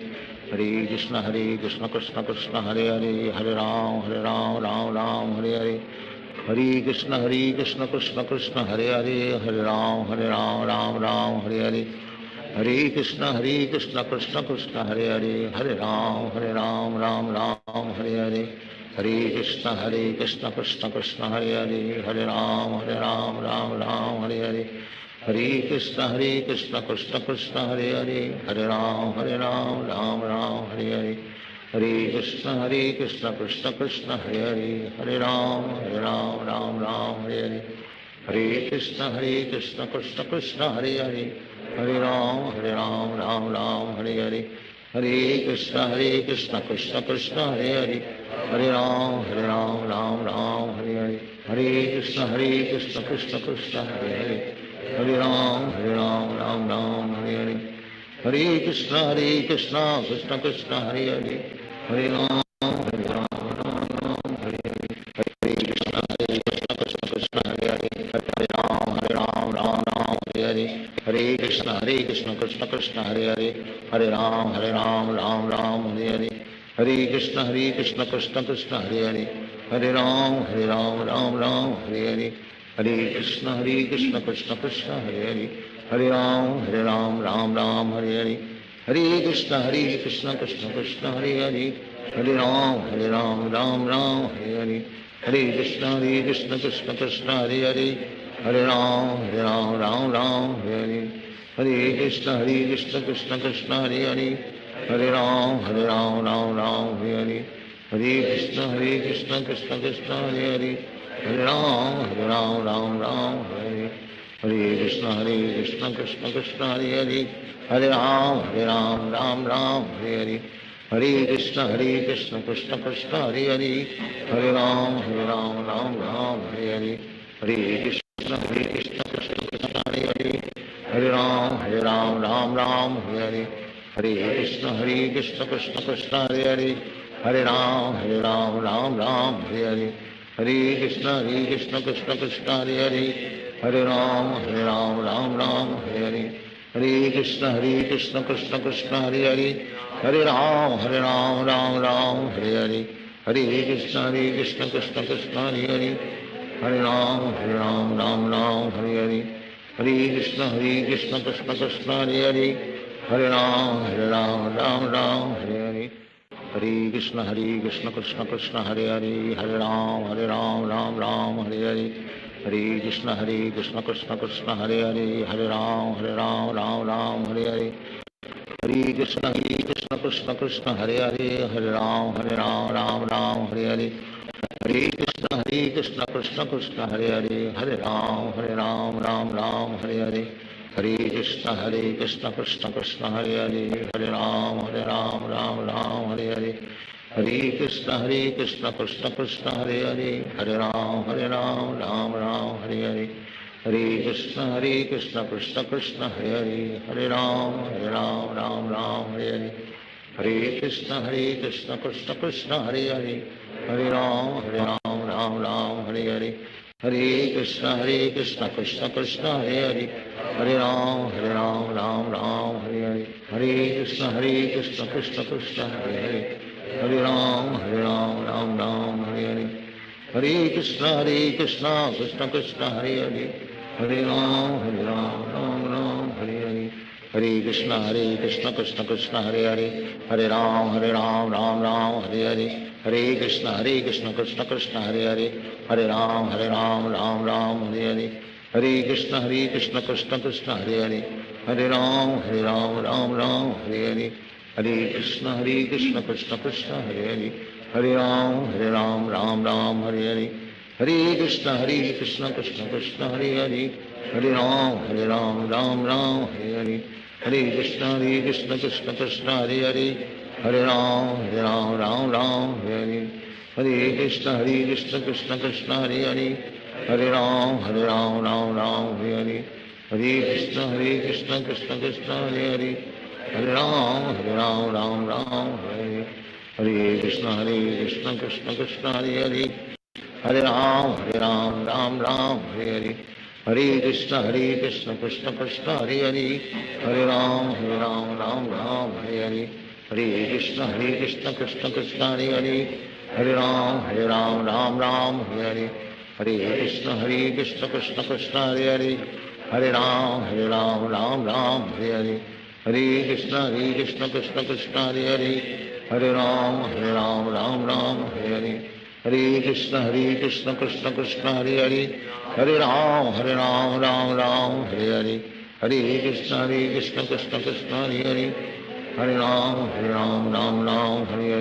Hare Krishna Krishna Krishna Hare Hare, Hare Ram Ram Ram Hare Hare, Hare Krishna Krishna Krishna Hare Hare, Hare Ram Ram Ram Hare Hare, Hare Krishna Krishna Krishna Hare Hare, Hare Ram Ram Ram Hare Hare, Hare Krishna Krishna Krishna Hare Hare, Hare Ram Ram Ram Hare Hare, Hare Krishna Krishna Krishna Hare Hare, Hare Ram Ram Ram Hare Hare, Hare Krishna Krishna Krishna Hare Hare, Hare Ram Ram Ram Hare Hare, Hare Krishna Krishna Krishna Hare Hare, Hare Ram Ram Ram Hare Hare, Hare Krishna Krishna Krishna Hare Hare, Hare Ram Ram Ram Hare Hare, Hare Krishna Krishna Krishna Hare Hare, Hare Ram Ram Ram Hare Hare, Hare Krishna Krishna Krishna Hare Hare, Hare Ram Ram Hare Hare, Hare Krishna Krishna Krishna Hare Hare, Hare Ram Ram Hare Hare, Hare Krishna Krishna Krishna Hare Hare, Hare Ram Ram Hare Hare, Hare Krishna Krishna Krishna Hare Hare, Hare Ram Ram Hare Hare, Hare Krishna Krishna Krishna Hare Hare, Hare Ram Ram Hare Hare, Hare Krishna Krishna Krishna Hare Hare, Hare Ram Ram Hare Hare, Hare Krishna Krishna Krishna Hare Hare, Hare Ram Ram Hare Hare, Hare Krishna Krishna Krishna Hare Hare, Hare Ram Ram Hare Hare, Hare Krishna Krishna Krishna Hare Hare, Hare Ram Ram Hare Hare, Hare Krishna Krishna Krishna Hare Hare, Hare Ram Ram Hare Hare, Hare Krishna Krishna Krishna Hare Hare, Hare Ram Ram Hare Hare, Hare Krishna Krishna Krishna Hare Hare, Hare Ram Ram Hare Hare, Hare Krishna Krishna Krishna Hare Hare, Hare Ram Ram Hare Hare, Hare Krishna Krishna Krishna Hare Hare, Hare Ram Ram Hare Hare, Hare Krishna Krishna Krishna Hare Hare, Hare Ram Ram Hare Hare, Hare Krishna Krishna Krishna Hare Hare, Hare Ram Ram Hare Hare, Hare Krishna Krishna Krishna Hare Hare, Hare Ram Ram Hare Hare, Hare Krishna Krishna Krishna Hare Hare, Hare Ram Ram Hare Hare, Hare Krishna Krishna Krishna Hare Hare, Hare Ram Ram Hare Hare, Hare Krishna Krishna Krishna Hare Hare, Hare Ram Ram Hare Hare, Hare Krishna Krishna Krishna Hare Hare, Hare Ram Ram Hare Hare, Hare Krishna Krishna Krishna Hare Hare, Hare Ram Ram Hare Hare, Hare Krishna Krishna Krishna Hare Hare, Hare Ram Ram Hare Hare, Hare Krishna Krishna Krishna Hare Hare, Hare Ram Ram Hare Hare, Hare Krishna Krishna Krishna Hare Hare, Hare Ram Ram Hare Hare, Hare Krishna Krishna Krishna Hare Hare, Hare Ram Ram Hare Hare, Hare Krishna Krishna Krishna Hare Hare, Hare Ram Ram Hare Hare, Hare Krishna Krishna Krishna Hare Hare, Hare Ram Ram Hare Hare, Hare Krishna Krishna Krishna Hare Hare, Hare Ram Ram Hare Hare, Hare Krishna Krishna Krishna Hare Hare, Hare Ram Ram Hare Hare, Hare Krishna Krishna Krishna Hare Hare, Hare Ram Ram Hare Hare, Hare Krishna Krishna Krishna Hare Hare, Hare Ram Ram Hare Hare, Hare Krishna Krishna Krishna Hare Hare, Hare Ram Ram Hare Hare, Hare Krishna Krishna Krishna Hare Hare, Hare Ram Ram Hare Hare, Hare Krishna Krishna Krishna Hare Hare, Hare Ram Ram Hare Hare, Hare Krishna Krishna Krishna Hare Hare, Hare Ram Ram Hare Hare, Hare Krishna Krishna Krishna Hare Hare, Hare Ram Ram Hare Hare, Hare Krishna Krishna Krishna Hare Hare, Hare Ram Ram Ram Hare Hare, Hare Krishna Krishna Krishna Hare Hare, Hare Ram Ram Hare Hare, Hare Krishna Krishna Krishna Hare Hare, Hare Ram Ram Hare Hare, Hare Krishna Krishna Krishna Hare Hare, Hare Ram Ram Hare Hare, Hare Krishna Krishna Krishna Hare Hare, Hare Ram Ram Hare Hare, Hare Krishna Krishna Krishna Hare Hare, Hare Ram Ram Hare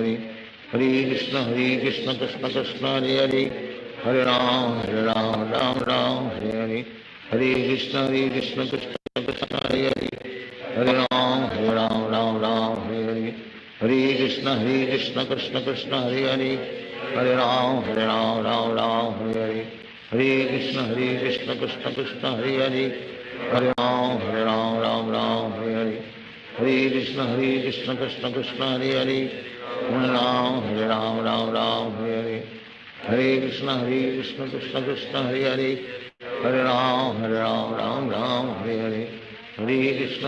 Hare, Hare Krishna Krishna Krishna Hare Hare, Hare Ram Ram Hare Hare, Hare Krishna Krishna Krishna Hare Hare, Hare Ram Ram Hare Hare, Hare Krishna Krishna Krishna Hare Hare, Hare Ram Ram Hare Hare, Hare Krishna Krishna Krishna Hare Hare, Hare Ram Ram Hare Hare, Hare Krishna Krishna Krishna Hare Hare, Hare Ram Hare Hare, Hare Krishna Krishna Krishna Hare Hare, Hare Ram Ram Hare Hare, Hare Krishna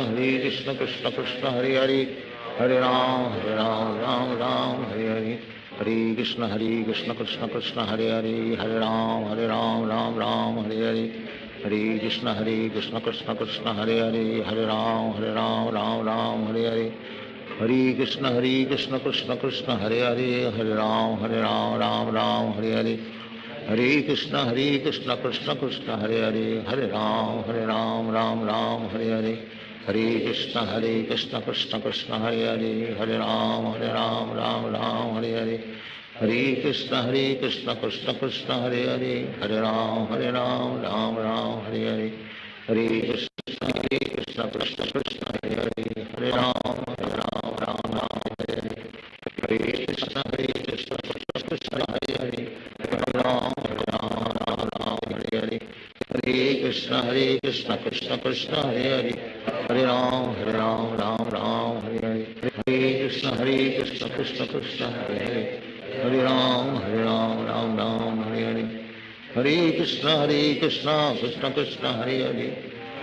Krishna Krishna Hare Hare, Hare Ram Ram Hare Hare, Hare Krishna Krishna Krishna Hare Hare, Hare Ram Ram Hare Hare, Hare Krishna Krishna Krishna Hare Hare, Hare Ram Ram Hare Hare, Hare Krishna Krishna Krishna Hare Hare, Hare Ram Ram Hare Hare, Hare Krishna Krishna Krishna Hare Hare, Hare Ram Ram Hare Hare, Hare Krishna Krishna Krishna Hare Hare, Hare Ram Ram Hare Hare, Hare Krishna Krishna Krishna Hare Hare, Hare Ram Ram Hare Hare, Hare Krishna Krishna Krishna Hare Hare, Hare Ram Ram Hare Hare, Hare Krishna Krishna Krishna Hare Hare, Hare Ram Hare Hare, Hare Krishna Krishna Krishna Hare Hare, Hare Ram Hare Hare, Hare Krishna Krishna Krishna Hare Hare, Hare Ram Hare Hare, Hare Krishna Krishna Krishna Hare Hare, Hare Ram Hare Hare, Hare Krishna Krishna Krishna Hare Hare, Hare Ram Ram Hare Hare, Hare Krishna Krishna Krishna Hare Hare,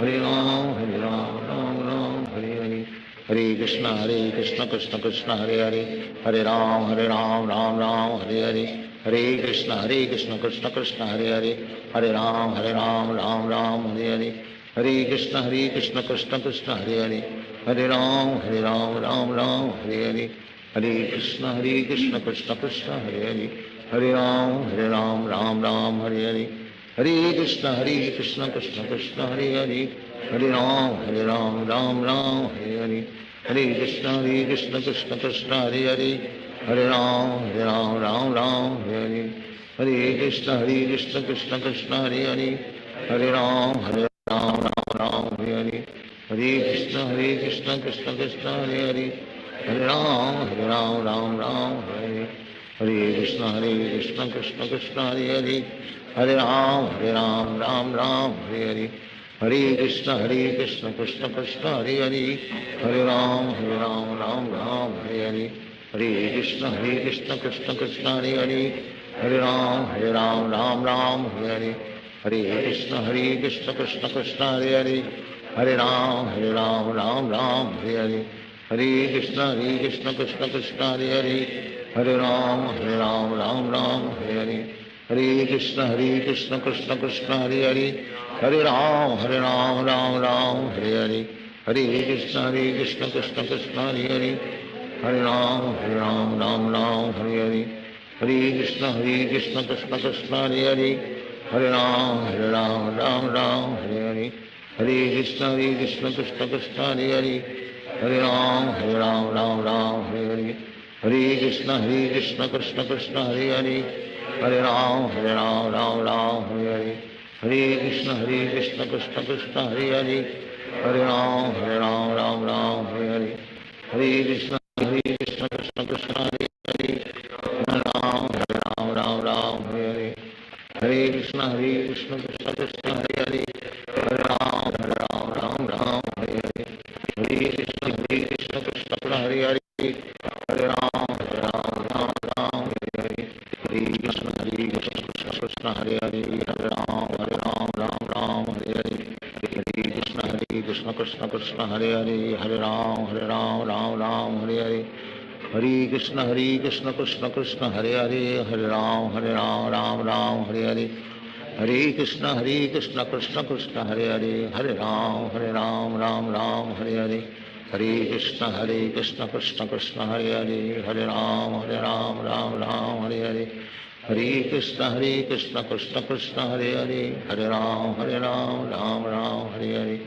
Hare Ram Ram Hare Hare, Hare Krishna Krishna Krishna Hare Hare, Hare Ram Ram Hare Hare, Hare Krishna Krishna Krishna Hare Hare, Hare Ram Ram Hare Hare, Hare Krishna Krishna Krishna Hare Hare, Hare Ram Ram Hare Hare, Hare Krishna Krishna Krishna Hare Hare, Hare Ram Ram Hare Hare, Hare Krishna Krishna Krishna Hare Hare, Hare Ram Ram Hare Hare, Hare Krishna Krishna Krishna Hare Hare, Hare Ram Ram Hare Hare, Hare Krishna Krishna Krishna Hare Hare, Hare Ram Ram Hare Hare, Hare Krishna Krishna Krishna Hare Hare, Hare Ram Ram Hare Hare, Hare Krishna Krishna Krishna Hare Hare, Hare Ram Ram Hare Hare, Hare Krishna Krishna Krishna Hare Hare, Hare Ram Ram Hare Hare, Hare Krishna Krishna Krishna Hare Hare, Hare Ram Ram Hare Hare, Hare Krishna Krishna Krishna Hare Hare, Hare Ram Ram Hare Hare, Hare Krishna Krishna Krishna Hare Hare, Hare Ram Ram Hare Hare, Hare Krishna Krishna Krishna Hare Hare, Hare Ram Hare Hare, Hare Krishna Krishna Krishna Hare Hare, Hare Ram Hare Hare, Hare Krishna Krishna Krishna Hare Hare, Hare Ram Hare Hare, Hare Krishna Krishna Krishna Hare Hare, Hare Ram Hare Hare, Hare Krishna Krishna Krishna Hare Hare, Hare Ram Hare Hare, Hare Krishna Krishna Krishna Hare Hare, Hare Ram Hare Hare, Hare Krishna Krishna Krishna Hare Hare, Hare Ram Hare Hare, Hare Krishna Krishna Krishna Hare Hare, Hare Ram Ram Hare Krishna Krishna Krishna Hare Hare, Hare Ram Ram Ram Hare Hare, Hare Krishna Krishna Krishna Hare Hare, Hare Ram Ram Ram Hare Hare, Hare Krishna Krishna Krishna Hare Hare, Hare Ram Ram Ram Hare Hare, Hare Krishna Krishna Krishna Hare Hare, Hare Ram Ram Ram Hare Hare, Hare Krishna Krishna Krishna Hare Hare, Hare Ram Ram Ram Hare Hare,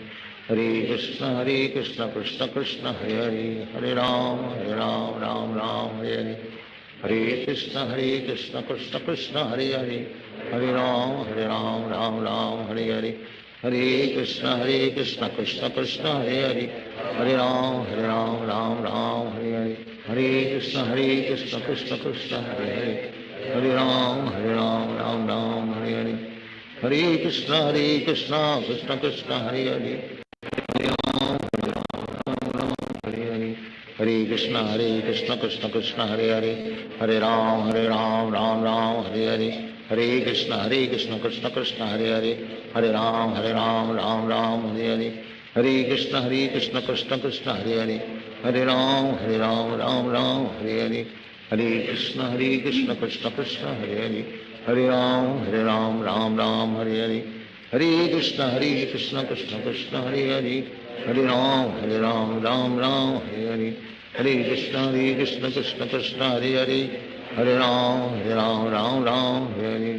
Hare Krishna Krishna Krishna Hare Hare, Hare Ram Ram Ram Hare Hare, Hare Krishna Krishna Krishna Hare Hare, Hare Ram Ram Hare Hare, Hare Krishna Krishna Krishna Hare Hare, Hare Ram Ram Hare Hare, Hare Krishna Krishna Krishna Hare Hare, Hare Ram Ram Hare Hare, Hare Krishna Krishna Krishna Hare Hare, Hare Hare, Hare Krishna Krishna Krishna Hare Hare, Hare Ram Ram Ram Hare Hare, Hare Krishna Krishna Krishna Hare Hare, Hare Ram Ram Ram Hare Hare, Hare Krishna Krishna Krishna Hare Hare, Hare Ram Ram Hare Hare, Hare Krishna Krishna Krishna Hare Hare, Hare Ram Ram Hare Hare, Hare Krishna Krishna Krishna Hare Hare, Hare Ram Ram Hare Hare, Hare Krishna Krishna Krishna Hare Hare, Hare Ram Ram Hare Hare, Hare Krishna Krishna Krishna Hare Hare, Hare Ram Ram Hare Hare,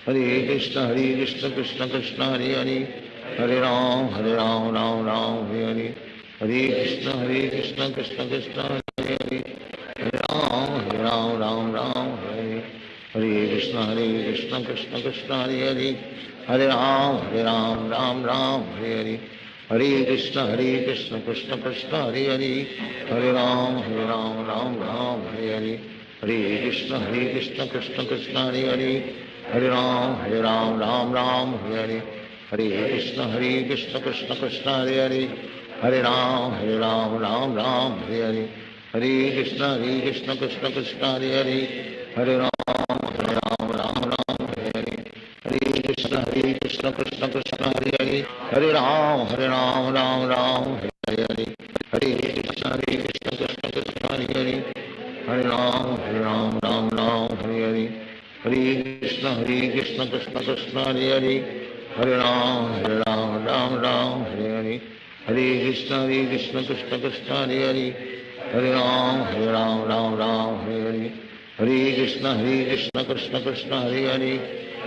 Hare Krishna Krishna Krishna Hare Hare, Hare Ram Ram Hare Hare, Hare Krishna Krishna Krishna Hare Hare, Hare Ram Ram Hare Hare, Hare Krishna Krishna Krishna Hare Hare, Hare Ram Ram Hare Hare, Hare Krishna Krishna Krishna Hare Hare, Hare Ram Ram Hare Hare, Hare Krishna Krishna Krishna Hare Hare, Hare Ram Ram Hare Hare, Hare Krishna Krishna Krishna Hare Hare, Hare Ram Ram Hare Hare, Hare Krishna Krishna Krishna Hare Hare, Hare Ram Ram Hare Hare, Hare Krishna Krishna Krishna Hare Hare, Hare Ram Ram Hare Hare, Hare Krishna Krishna Krishna Hare Hare, Hare Ram Ram Hare Hare, Hare Krishna Krishna Krishna Hare Hare, Hare Ram Ram Hare Hare, Hare Krishna Krishna Krishna Hare Hare, Hare Ram Ram Hare Hare, Hare Krishna Krishna Krishna Hare Hare, Hare Ram Ram Hare Hare, Hare Krishna Krishna Krishna Hare Hare, Hare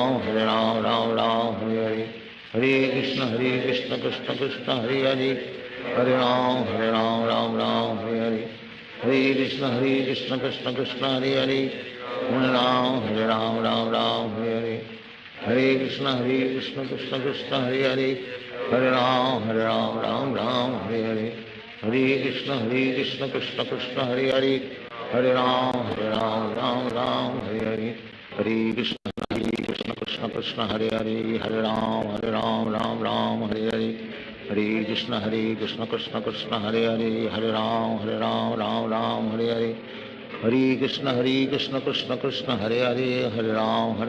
Ram Ram Hare Hare, Hare Krishna Krishna Krishna Hare Hare, Hare Ram Ram Hare Hare, Hare Krishna Krishna Krishna Hare Hare, Hare Ram Ram Hare Hare, Hare Krishna Krishna Krishna Hare Hare, Hare Ram Ram Hare Hare, Hare Krishna Krishna Krishna Hare Hare, Hare Ram Ram Hare Hare, Hare Krishna Krishna Krishna Hare Hare, Hare Ram Ram Hare Hare, Hare Krishna Krishna Krishna Hare Hare, Hare Ram Ram Hare Hare, Hare Krishna Krishna Krishna Hare Hare, Hare Ram Ram Hare Hare, Hare Krishna Krishna Krishna Hare Hare, Hare Ram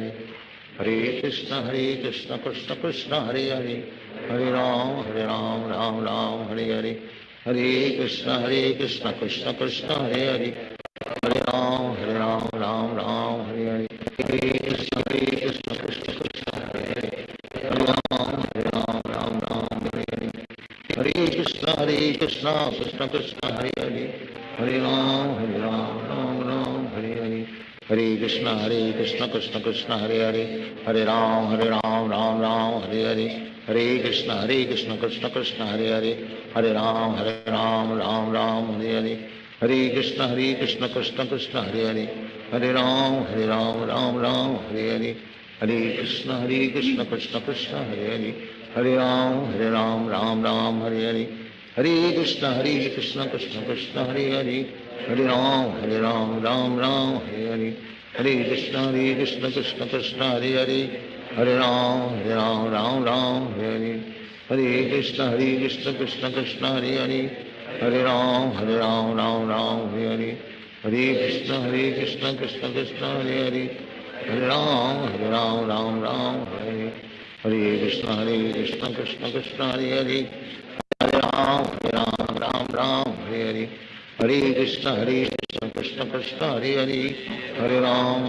Ram Hare Hare, Hare Krishna Krishna Krishna Hare Hare, Hare Ram Ram Hare Hare, Hare Krishna Krishna Krishna Hare Hare, Hare Ram Ram Hare Hare, Hare Krishna Krishna Krishna Hare Hare, Hare Ram Hare Hare, Hare Krishna Krishna Krishna Hare Hare, Hare Ram Hare Hare, Hare Krishna Krishna Krishna Hare Hare, Hare Ram Hare Hare, Hare Krishna Krishna Krishna Hare Hare, Hare Ram Ram Hare Hare, Hare Krishna Krishna Krishna Hare Hare, Hare Ram Ram Hare Hare, Hare Krishna Krishna Krishna Hare Hare, Hare Ram Hare Hare, Hare Krishna Krishna Krishna Hare Hare, Hare Ram Ram Hare Hare, Hare Krishna Krishna Krishna Hare Hare, Hare Ram Ram Ram Hare Hare, Hare Krishna Krishna Krishna Hare Hare, Hare Ram Ram Ram Hare Hare, Hare Krishna Krishna Krishna Hare Hare, Hare Ram Ram Ram Hare Hare, Hare Krishna Krishna Krishna Hare Hare, Hare Ram Ram Hare Hare, Hare Krishna Krishna Krishna Hare Hare, Hare Ram Hare Hare, Hare Krishna Krishna Krishna Hare Hare, Hare Ram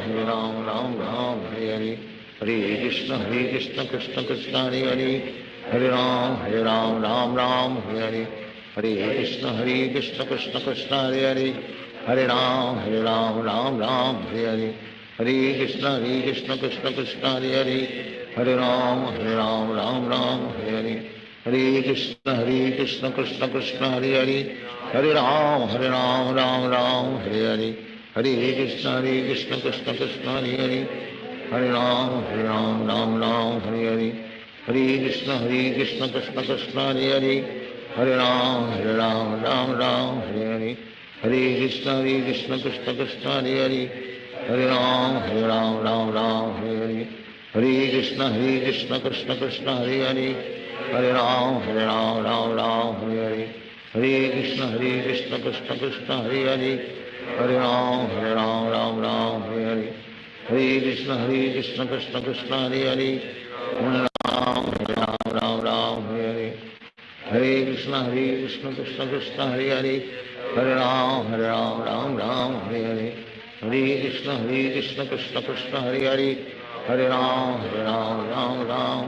Ram Hare Hare, Hare Krishna Krishna Krishna Hare Hare, Hare Ram Ram Hare Hare, Hare Krishna Krishna Krishna Hare Hare, Hare Ram Ram Hare Hare, Hare Krishna Krishna Krishna Hare Hare, Hare Ram Ram Hare Hare, Hare Krishna Krishna Krishna Hare Hare, Hare Ram Ram Hare Hare, Hare Krishna Krishna Krishna Hare Hare, Hare Ram Ram Hare Hare, Hare Krishna Krishna Krishna Hare Hare, Hare Ram Ram Hare Hare, Hare Krishna Krishna Krishna Hare Hare, Hare Ram Ram Hare Hare, Hare Krishna Krishna Krishna Hare Hare, Hare Ram Ram Hare Hare, Hare Krishna Krishna Krishna Hare Hare, Hare Ram Ram Hare Hare, Hare Krishna Krishna Krishna Hare Hare, Hare Ram Hare Hare, Hare Krishna Krishna Krishna Hare Hare, Hare Ram Ram Hare Hare, Hare Krishna Krishna Krishna Hare Hare, Hare Ram Ram Hare Hare, Hare Krishna Krishna Krishna Hare Hare, Hare Ram Ram Hare Hare, Hare Krishna Krishna Krishna Hare Hare, Hare Ram Ram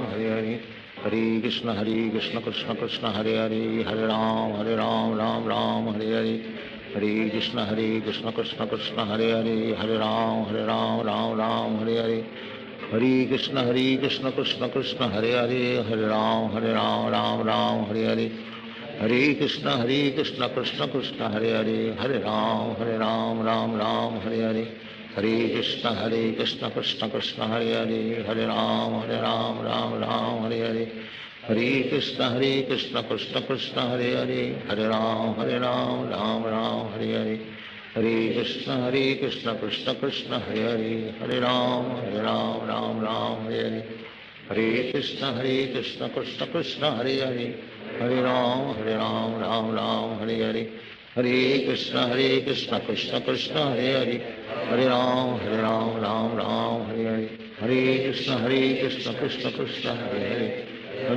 Hare Hare, Hare Krishna Krishna Krishna Hare Hare, Hare Ram Ram Hare Hare, Hare Krishna Krishna Krishna Hare Hare, Hare Ram Ram Hare Hare, Hare Krishna Krishna Krishna Hare Hare, Hare Ram Ram Hare Hare, Hare Krishna Krishna Krishna Hare Hare, Hare Ram Ram Hare Hare, Hare Krishna Krishna Krishna Hare Hare, Hare Ram Ram Hare Hare, Hare Krishna Krishna Krishna Hare Hare, Hare Ram Ram Hare Hare, Hare Krishna Krishna Krishna Hare Hare, Hare Ram Ram Hare Hare, Hare Krishna Krishna Krishna Hare Hare, Hare Ram Ram Hare Hare, Hare Krishna Krishna Krishna Hare Hare, Hare Ram Ram Hare Hare, Hare Krishna Krishna Krishna Hare Hare,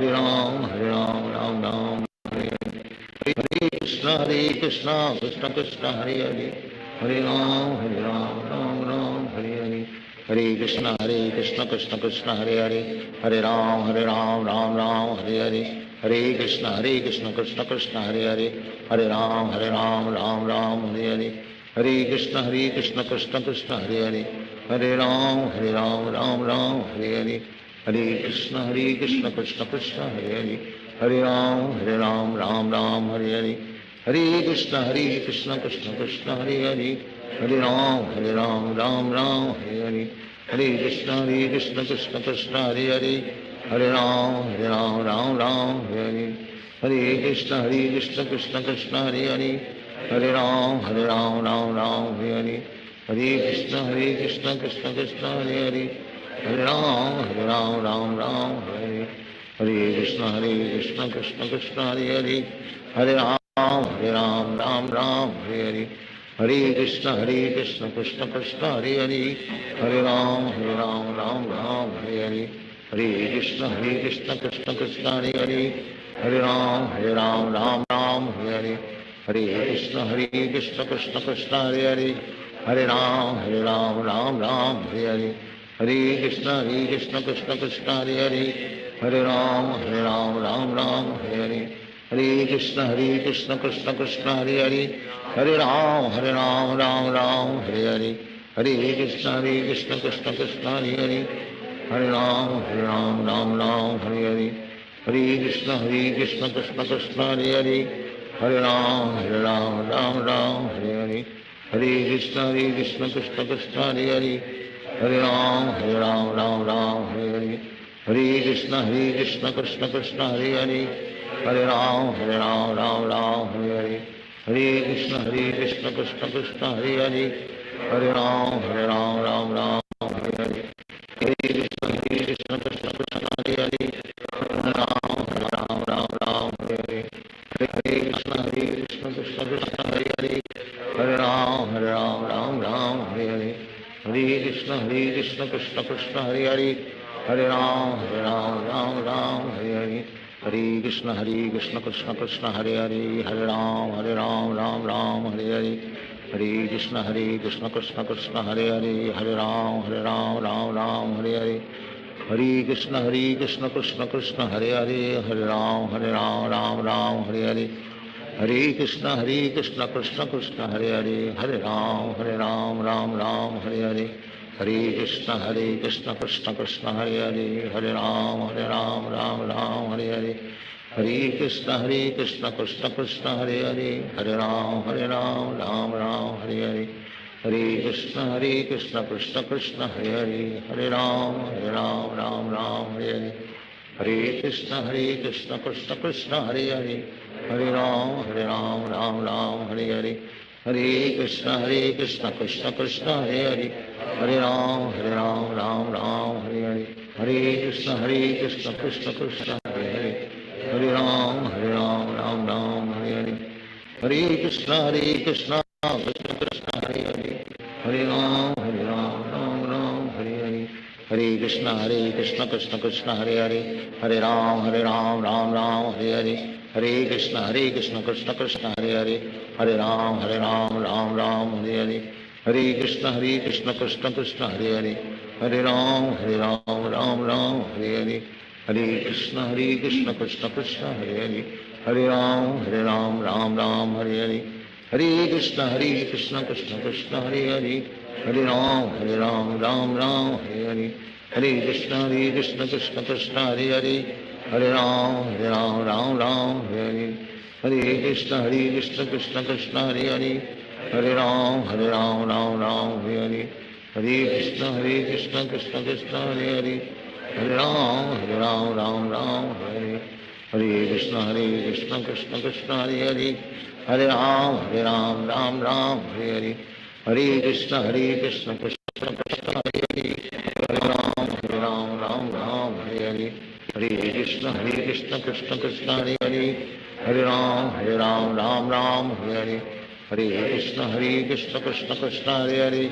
Hare Ram Ram Hare Hare, Hare Krishna Krishna Krishna Hare Hare, Hare Ram Ram Hare Hare, Hare Krishna Krishna Krishna Hare Hare, Hare Ram Ram Hare Hare, Hare Krishna Krishna Krishna Hare Hare, Hare Ram Ram Hare Hare, Hare Krishna Krishna Krishna Hare Hare, Hare Ram Ram Hare Hare, Hare Krishna Krishna Krishna Hare Hare, Hare Ram Ram Hare Hare, Hare Krishna Krishna Krishna Hare Hare, Hare Ram Ram Hare Hare, Hare Krishna Krishna Krishna Hare Hare, Hare Ram Ram Hare Hare, Hare Krishna Krishna Krishna Hare Hare, Hare Ram Ram Hare Hare, Hare Krishna Krishna Krishna Hare Hare, Hare Ram Ram Hare Hare, Hare Krishna Krishna Krishna Hare Hare, Hare Ram Ram Hare Hare, Hare Krishna Krishna Krishna Hare Hare, Hare Ram Ram Hare Hare, Hare Krishna Krishna Krishna Hare Hare, Hare Ram Ram Hare Hare, Hare Krishna Krishna Krishna Hare Hare, Hare Ram Ram Hare Hare, Hare Krishna Krishna Krishna Hare Hare, Hare Ram Ram Hare Hare, Hare Krishna Krishna Krishna Hare Hare, Hare Ram Ram Hare Hare, Hare Krishna Krishna Krishna Hare Hare, Hare Ram Ram Hare Hare, Hare Krishna Krishna Krishna Hare Hare, Hare Ram Ram Ram Hare Hare, Hare Krishna Krishna Krishna Hare Hare, Hare Ram Ram Ram Hare Hare, Hare Krishna Krishna Krishna Hare Hare, Hare Ram Ram Hare Hare, Hare Krishna Krishna Krishna Hare Hare, Hare Ram Ram Hare Hare, Hare Krishna Krishna Krishna Hare Hare, Hare Ram Ram Hare Hare, Hare Krishna Krishna Krishna Hare Hare, Hare Ram Ram Hare Hare, Hare Krishna Krishna Krishna Hare Hare, Hare Ram Ram Hare Hare, Hare Krishna Krishna Krishna Hare Hare, Hare Ram Ram Hare Hare, Hare Krishna Krishna Krishna Hare Hare, Hare Ram Ram Hare Hare, Hare Krishna Krishna Krishna Hare Hare, Hare Ram Ram Hare Hare, Hare Krishna Krishna Krishna Hare Hare, Hare Ram Ram Hare Hare, Hare Krishna Krishna Krishna Hare Hare, Hare Ram Ram Hare Hare, Hare Krishna Krishna Krishna Hare Hare, Hare Ram Ram Hare Hare, Hare Krishna Krishna Krishna Hare Hare, Hare Ram Ram Hare Hare, Hare Krishna Krishna Krishna Hare Hare, Hare Ram Ram Hare Hare, Hare Krishna Krishna Krishna Hare Hare, Hare Ram Ram Hare Hare, Hare Krishna Krishna Krishna Hare Hare, Hare Ram Ram Hare Hare, Hare Krishna Krishna Krishna Hare Hare, Hare Ram Ram Hare Hare, Hare Krishna Krishna Krishna Hare Hare, Hare Ram Ram Hare Hare, Hare Krishna Krishna Krishna Hare Hare, Hare Ram Ram Hare Hare, Hare Krishna Krishna Krishna Hare Hare, Hare Ram Ram Hare Hare, Hare Krishna Krishna Krishna Hare Hare, Hare Ram Ram Hare Hare, Hare Krishna Krishna Krishna Hare Hare, Hare Ram Ram Hare Hare, Hare Krishna Krishna Krishna Hare Hare, Hare Ram Ram Hare Hare, Hare Krishna Krishna Krishna Hare Hare, Hare Ram Ram Hare Hare, Hare Krishna Krishna Krishna Krishna Hare Hare, Hare Ram Ram Hare Hare, Hare Krishna Krishna Krishna Hare Hare, Hare Ram Ram Hare Hare, Hare Krishna Krishna Krishna Hare Hare, Hare Ram Ram Hare Hare, Hare Krishna Krishna Krishna Hare Hare,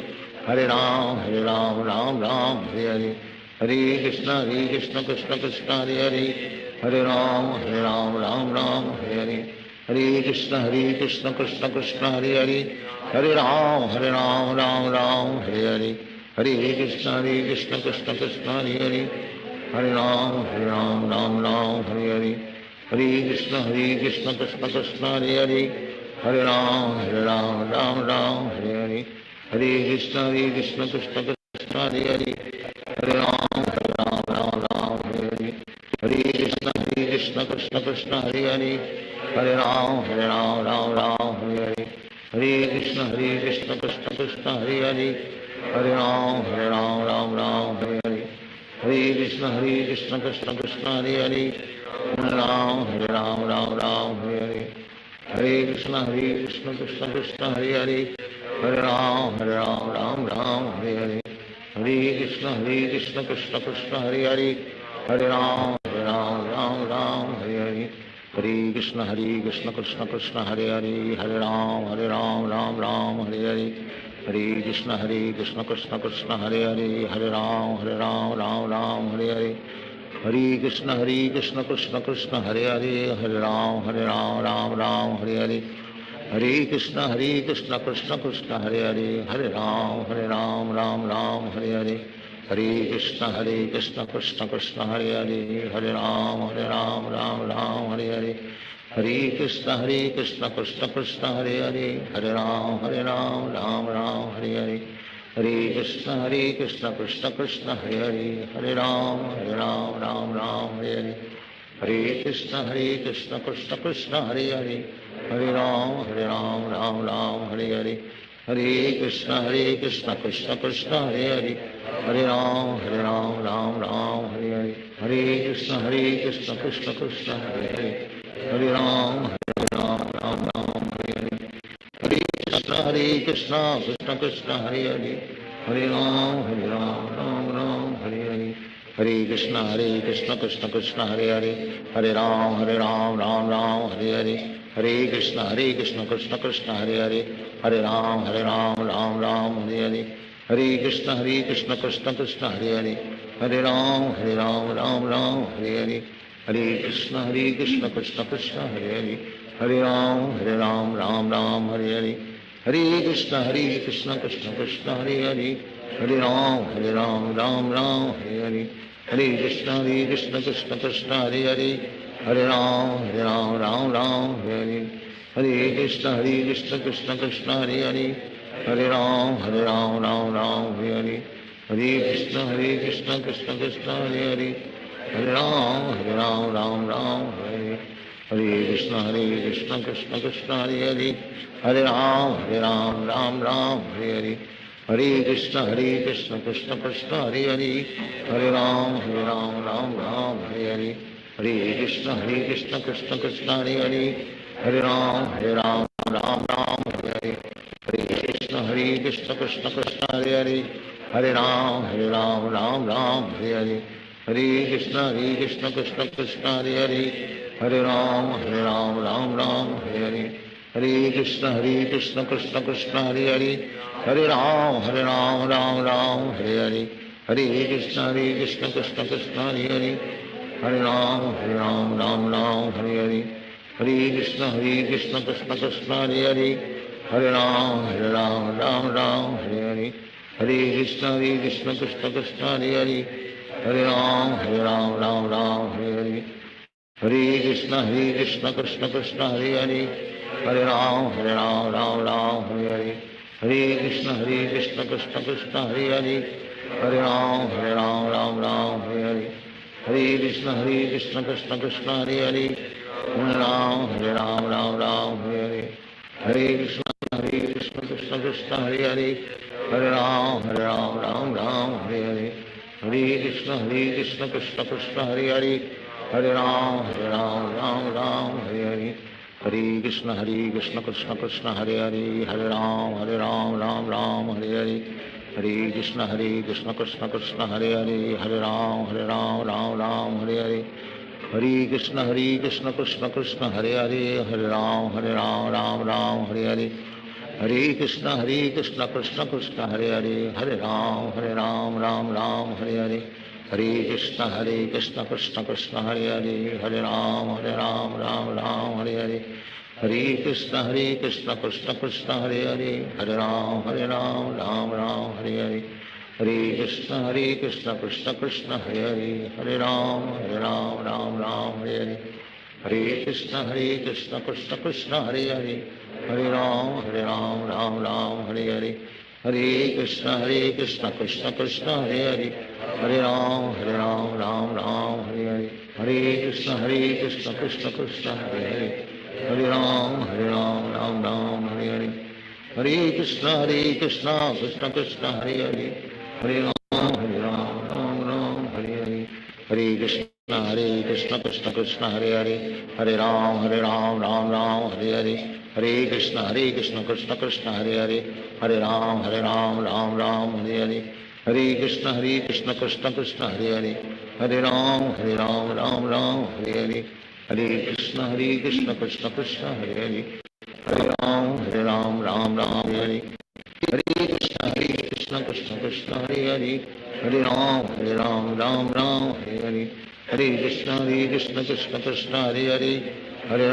Hare Ram Ram Hare Hare, Hare Krishna Krishna Krishna Hare Hare, Hare Ram Ram Hare Hare, Hare Krishna Krishna Krishna Hare Hare, Hare Ram Ram Hare Hare, Hare Krishna Krishna Krishna Hare Hare, Hare Ram Ram Hare Hare, Hare Krishna Krishna Krishna Hare Hare, Hare Ram Ram Hare Hare, Hare Krishna Krishna Krishna Hare Hare, Hare Ram Ram Hare Hare, Hare Krishna Krishna Krishna Hare Hare, Hare Ram Ram Hare Hare, Hare Krishna Krishna Krishna Hare Hare, Hare Ram Ram Hare Hare, Hare Krishna Krishna Krishna Hare Hare, Hare Ram Ram Hare Hare, Hare Krishna Krishna Krishna Hare Hare, Hare Ram Ram Hare Hare, Hare Krishna Krishna Krishna Hare Hare, Hare Ram Ram Hare Hare, Hare Krishna Krishna Krishna Hare Hare, Hare Ram Ram Hare Hare, Hare Krishna Krishna Krishna Hare Hare, Hare Ram Ram Hare Hare, Hare Krishna Krishna Krishna Hare Hare, Hare Ram Ram Hare Hare, Hare Krishna Krishna Krishna Hare Hare, Hare Ram Ram Hare Hare, Hare Krishna Krishna Krishna Hare Hare, Hare Ram Ram Hare Hare, Hare Krishna Krishna Krishna Hare Hare, Hare Ram Ram Hare Hare, Hare Krishna Krishna Krishna Hare Hare, Hare Ram Ram Hare Hare, Hare Krishna Krishna Krishna Hare Hare, Hare Ram Ram Hare Hare, Hare Krishna Krishna Krishna Hare Hare, Hare Ram, Ram Ram, Hare Hare. Hare Krishna, Krishna Krishna, Hare Hare. Hare Ram, Ram Ram, Hare Hare. Hare Krishna, Krishna Krishna, Hare Hare. Hare Ram, Ram Ram, Hare Hare. Hare Krishna, Krishna Krishna, Hare Hare. Hare Ram, Ram Ram, Hare Hare. Hare Krishna, Krishna Krishna, Hare Hare. Hare Ram, Ram Ram, Hare Hare. Hare Krishna, Krishna Krishna, Hare Hare. Hare Ram, Ram Ram, Hare Hare. Hare Krishna, Krishna Krishna, Hare Hare. Hare Ram, Ram Ram, Hare Hare. Hare Krishna, Krishna Krishna, Hare Hare. Hare Ram, Ram Ram, Hare Hare. Hare Krishna, Krishna Krishna, Hare Hare. Hare Ram, Ram Ram, Hare Hare. Hare Krishna, Krishna Krishna, Hare Hare. Hare Ram, Ram Ram, Hare Hare. Hare Krishna, Krishna Krishna, Hare Hare. Hare Ram, Ram Ram, Hare Hare. Hare Krishna, Krishna Krishna, Hare Hare. Hare Ram, Ram Ram, Hare Hare. Hare Krishna, Krishna Krishna, Hare Hare. Hare Ram, Ram Ram, Hare Hare. Hare Krishna, Krishna Krishna, Hare Hare. Hare Ram, Ram Ram, Hare Hare. Hare Krishna, Krishna Krishna, Hare Hare. Hare Ram, Ram Ram, Hare Hare. Hare Krishna, Krishna Krishna, Hare Hare. Hare Ram, Ram Ram, Hare Hare. Hare Krishna, Krishna Krishna, Hare Hare. Hare Ram, Ram Ram, Hare Hare. Hare Krishna, Krishna Krishna, Hare Hare. Hare Ram, Ram Ram, Hare Hare. Hare Krishna, Krishna Krishna, Hare Hare. Hare Ram, Ram Ram, Hare Hare. Hare Krishna, Krishna Krishna, Hare Hare. Hare Ram, Ram Ram, Hare Hare. Hare Krishna, Krishna Krishna, Hare Hare. Hare Ram, Ram Ram, Hare Hare. Hare Krishna, Krishna Krishna, Hare Hare. Hare Ram, Ram Ram, Hare Hare. Hare Krishna, Krishna Krishna, Hare Hare. Hare Ram, Ram Ram, Hare Hare. Hare Krishna, Krishna Krishna, Hare Hare. Hare Ram, Ram Ram, Hare Hare. Hare Krishna, Krishna Krishna, Hare Hare. Hare Ram, Ram Ram, Hare Hare. Hare Krishna, Krishna Krishna, Hare Hare. Hare Ram, Ram Hare Hare. Hare Krishna, Krishna Krishna, Hare Hare. Hare Ram, Ram Hare Hare. Hare Krishna, Krishna Krishna, Hare Hare. Hare Ram, Ram Hare Hare. Hare Krishna, Krishna Krishna, Hare Hare. Hare Ram, Ram Hare Hare. Hare Krishna, Krishna Krishna, Hare Hare. Hare Ram, Ram Hare Hare. Hare Krishna, Krishna Krishna, Hare Hare. Hare Ram, Ram Hare Hare. Hare Krishna, Krishna Krishna, Hare Hare. Hare Ram, Ram Hare Hare. Hare Krishna, Krishna Krishna, Hare Hare. Hare Ram, Ram Hare Hare. Hare Krishna, Krishna Krishna, Hare Hare. Hare Ram, Ram Hare Hare. Hare Krishna, Krishna Krishna, Hare Hare. Hare Ram, Ram Hare Hare. Hare Krishna, Krishna Krishna, Hare Hare. Hare Ram, Ram Hare Hare. Hare Krishna, Krishna Krishna, Hare Hare. Hare Ram, Ram Hare Hare. Hare Krishna, Krishna Krishna, Hare Hare. Hare Ram, Ram Hare Hare. Hare Krishna, Krishna Krishna, Hare Hare. Hare Ram, Ram Hare Hare. Hare Krishna, Krishna Krishna, Hare Hare. Hare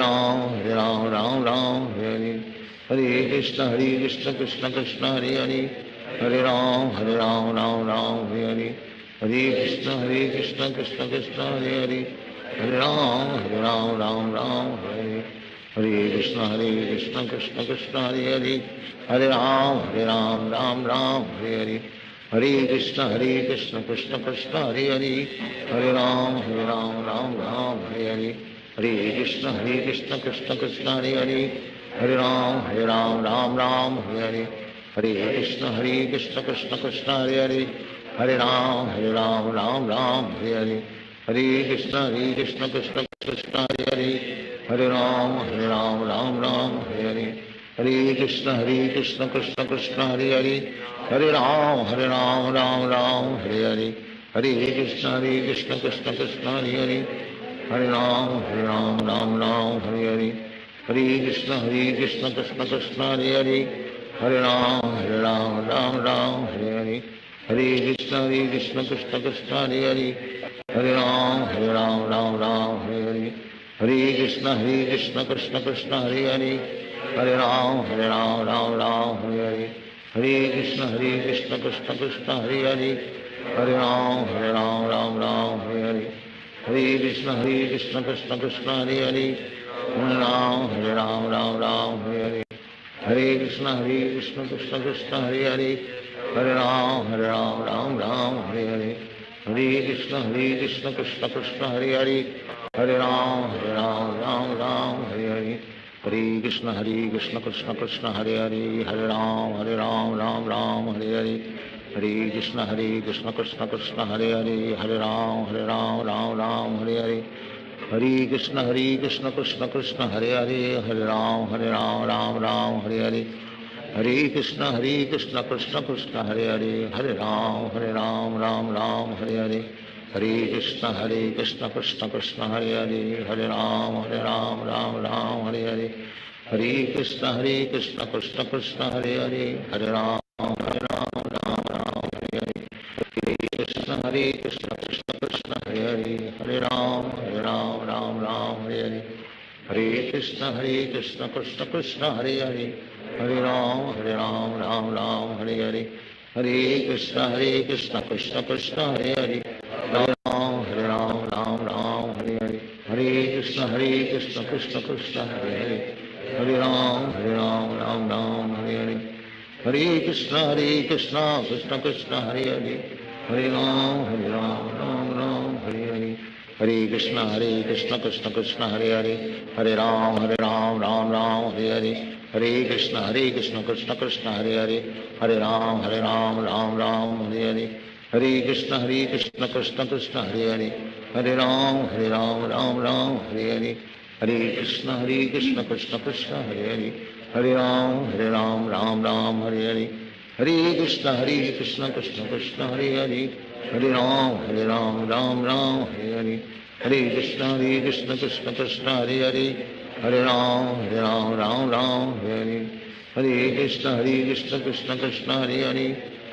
Ram, Ram Hare Hare. Hare Krishna, Krishna Krishna, Hare Hare. Hare Ram, Ram Hare Hare. Hare Krishna, Krishna Krishna, Hare Hare. Hare Ram, Ram Hare Hare. Hare Krishna, Krishna Krishna, Hare Hare. Hare Ram, Ram Hare Hare. Hare Krishna, Krishna Krishna, Hare Hare. Hare Ram, Ram Hare Hare. Hare Krishna, Krishna Krishna, Hare Hare. Hare Ram, Ram Hare Hare. Hare Krishna, Krishna Krishna, Hare Hare. Hare Ram, Ram Hare Hare. Hare Krishna, Krishna Krishna, Hare Hare. Hare Ram, Ram Hare Hare. Hare Krishna, Krishna Krishna, Hare Hare. Hare Ram, Ram Ram, Hare Hare. Hare Krishna, Krishna Krishna, Hare Hare. Hare Ram, Ram Ram, Hare Hare. Hare Krishna, Krishna Krishna, Hare Hare. Hare Ram, Ram Ram, Hare Hare. Hare Krishna, Krishna Krishna, Hare Hare. Hare Ram, Ram Ram, Hare Hare. Hare Krishna, Krishna Krishna, Hare Hare. Hare Ram, Ram Ram, Hare Hare. Hare Krishna, Krishna Krishna, Hare Hare. Hare Ram, Ram Ram, Hare Hare. Hare Krishna, Krishna Krishna, Hare Hare. Hare Ram, Ram Ram, Hare Hare. Hare Krishna, Krishna Krishna, Hare Hare. Hare Ram, Ram Ram, Hare Hare. Hare Krishna, Krishna Krishna, Hare Hare. Hare Ram, Ram Ram, Hare Hare. Hare Krishna, Krishna Krishna, Hare Hare. Hare Ram, Ram Ram, Hare Hare. Hare Krishna, Krishna Krishna, Hare Hare. Hare Ram, Ram Ram, Hare Hare. Hare Krishna, Krishna Krishna, Hare Hare. Hare Ram, Ram Hare Hare. Hare Krishna, Krishna Krishna, Hare Hare. Hare Ram, Ram Hare Hare. Hare Krishna, Krishna Krishna, Hare Hare. Hare Ram, Ram Hare Hare. Hare Krishna, Krishna Krishna, Hare Hare. Hare Ram, Ram Hare Hare. Hare Krishna, Krishna Krishna, Hare Hare. Hare Ram, Ram Hare Hare. Hare Krishna, Krishna Krishna, Hare Hare. Hare Ram, Ram Hare Hare. Hare Krishna, Krishna Krishna, Hare Hare. Hare Ram, Ram Hare Hare. Hare Krishna, Krishna Krishna, Hare Hare. Hare Ram, Ram Hare Hare. Hare Krishna, Krishna Krishna, Hare Hare. Hare Ram, Ram Hare Hare. Hare Krishna, Krishna Krishna, Hare Hare. Hare Ram, Ram Hare Hare. Hare Krishna, Krishna Krishna, Hare Hare. Hare Ram, Ram Hare Hare. Hare Krishna, Krishna Krishna, Hare Hare. Hare Ram, Ram Hare Hare. Hare Krishna, Krishna Krishna, Hare Hare. Hare Ram, Ram Hare Hare. Hare Krishna, Krishna Krishna, Hare Hare. Hare Ram, Ram Hare Hare. Hare Krishna, Krishna Krishna, Hare Hare. Hare Ram, Ram Hare Hare. Hare Krishna, Krishna Krishna, Hare Hare. Hare Ram, Ram Hare Hare. Hare Krishna, Krishna Krishna, Hare Hare.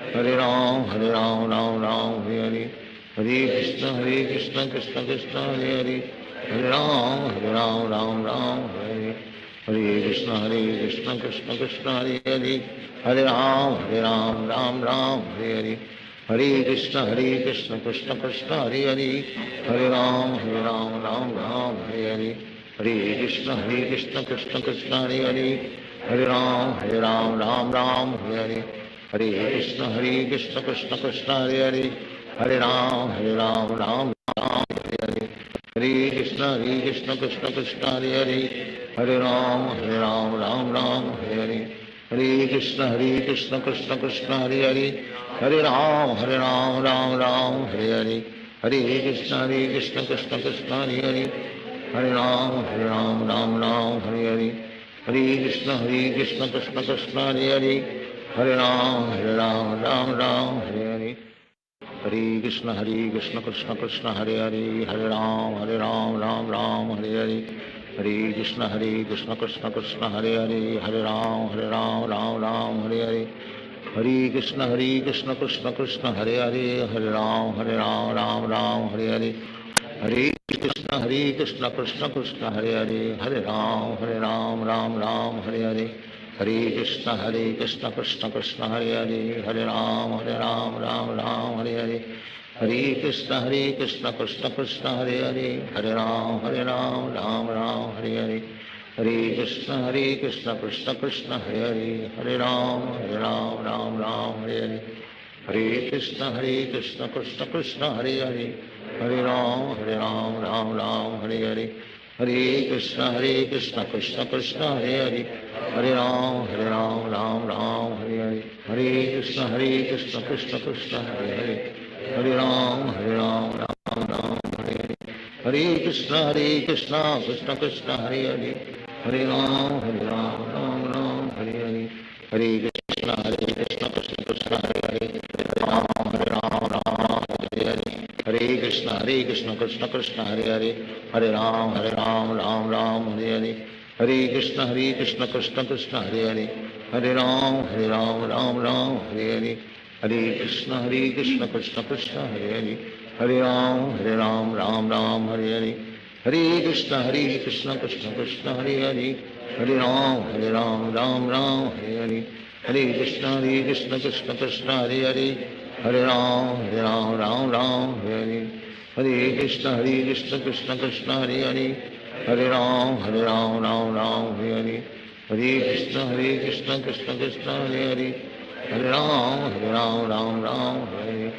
Hare Ram, Ram Hare Hare. Hare Krishna, Krishna Krishna, Hare Hare. Hare Ram, Ram Hare Hare. Hare Krishna, Krishna Krishna, Hare Hare. Hare Ram, Ram Hare Hare. Hare Krishna, Krishna Krishna, Hare Hare. Hare Ram, Ram Hare Hare. Hare Krishna, Krishna Krishna, Hare Hare. Hare Ram, Ram Hare Hare. Hare Krishna, Krishna Krishna, Hare Hare. Hare Ram, Ram Hare Hare. Hare Krishna, Krishna Krishna, Hare Hare. Hare Ram, Ram Hare Hare. Hare Krishna, Krishna Krishna, Hare Hare. Hare Ram, Ram Hare Hare. Hare Krishna, Krishna Krishna, Hare Hare. Hare Ram, Ram Hare Hare. Hare Krishna, Krishna Krishna, Hare Hare. Hare Ram, Ram Hare Hare. Hare Krishna, Krishna Krishna, Hare Hare. Hare Ram, Ram Hare Hare. Hare Krishna, Krishna Krishna, Hare Hare. Hare Ram, Ram Hare Hare. Hare Krishna, Krishna Krishna, Hare Hare. Hare Ram, Ram Hare Hare. Hare Krishna, Krishna Krishna, Hare Hare. Hare Ram, Ram Hare Hare. Hare Krishna, Krishna Krishna, Hare Hare. Hare Ram, Ram Hare Hare. Hare Krishna, Krishna Krishna, Hare Hare. Hare Ram, Ram Hare Hare. Hare Krishna, Krishna Krishna, Hare Hare. Hare Ram, Ram Hare Hare. Hare Krishna, Krishna Krishna, Hare Hare. Hare Ram, Ram Hare Hare. Hare Krishna, Krishna Krishna, Hare Hare. Hare Ram, Ram Hare Hare. Hare Krishna, Krishna Krishna, Hare Hare. Hare Ram, Ram Hare Hare. Hare Krishna Krishna Krishna Hare Hare Hare Ram Ram Ram Hare Hare Hare Krishna Krishna Krishna Hare Hare Hare Ram Ram Hare Hare Hare Krishna Krishna Krishna Hare Hare Hare Ram Ram Ram Hare Hare Hare Krishna Krishna Krishna Hare Hare Hare Ram Ram Ram Hare Hare Hare Krishna Krishna Krishna Hare Hare Hare Ram Ram Ram Hare Hare Hare Krishna Krishna Krishna Hare Hare Hare Ram Ram Ram Hare Hare Hare Krishna Krishna Krishna Hare Hare Hare Ram Ram Ram Hare Hare Hare Krishna Krishna Krishna Hare Hare Hare Ram Ram Ram Hare Hare Hare Krishna Krishna Krishna Hare Hare Hare Ram Ram Ram Hare Hare Krishna Krishna Krishna Hare Hare Hare Ram Ram Ram Hare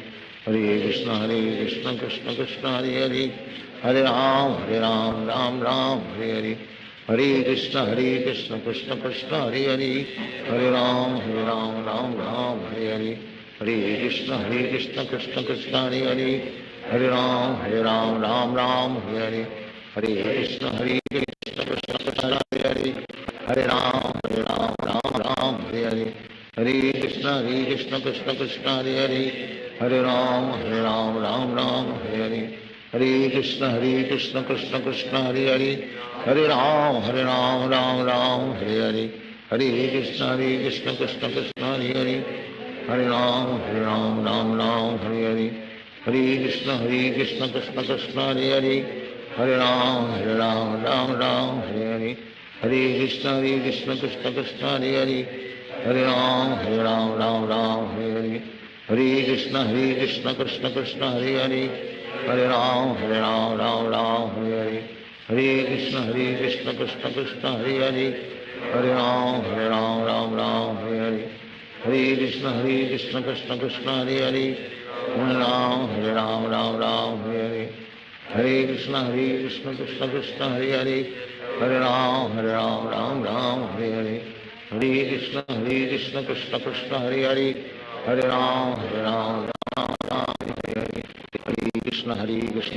Hare Hare Krishna Krishna Krishna Hare Hare Hare Ram Ram Ram Hare Hare Hare Krishna Krishna Krishna Hare Hare Hare Ram Ram Ram Hare Hare Hare Krishna Krishna Krishna Hare Hare Hare Ram Ram Ram Hare Hare Hare Krishna Krishna Krishna Hare Hare Hare Ram Ram Ram Hare Hare Hare Krishna Krishna Krishna Hare Hare Hare Ram Ram Ram Hare Hare Hare Krishna Krishna Krishna Hare Hare Hare Ram Ram Ram Hare Hare Hare Krishna Krishna Krishna Hare Hare Hare Ram Ram Ram Hare Hare Hare Krishna Krishna Krishna Hare Hare Hare Ram Ram Ram Hare Hare Hare Krishna Krishna Krishna Hare Hare Hare Ram Ram Ram Hare Hare Hare Krishna Krishna Krishna Hare Hare Hare Ram Ram Ram Hare Hare Hare Krishna Krishna Krishna Hare Hare Hare Ram Ram Ram Hare Hare Hare Krishna Krishna Krishna Hare Hare Hare Ram Ram Ram Hare Hare Hare Krishna Krishna Krishna Hare Hare Hare Ram Ram Ram Hare Hare Hare Krishna Krishna Krishna Hare Hare Hare Ram Ram Ram Hare Hare Hare Krishna Krishna Krishna Hare Hare Hare Ram Ram Ram Hare Hare Hare Krishna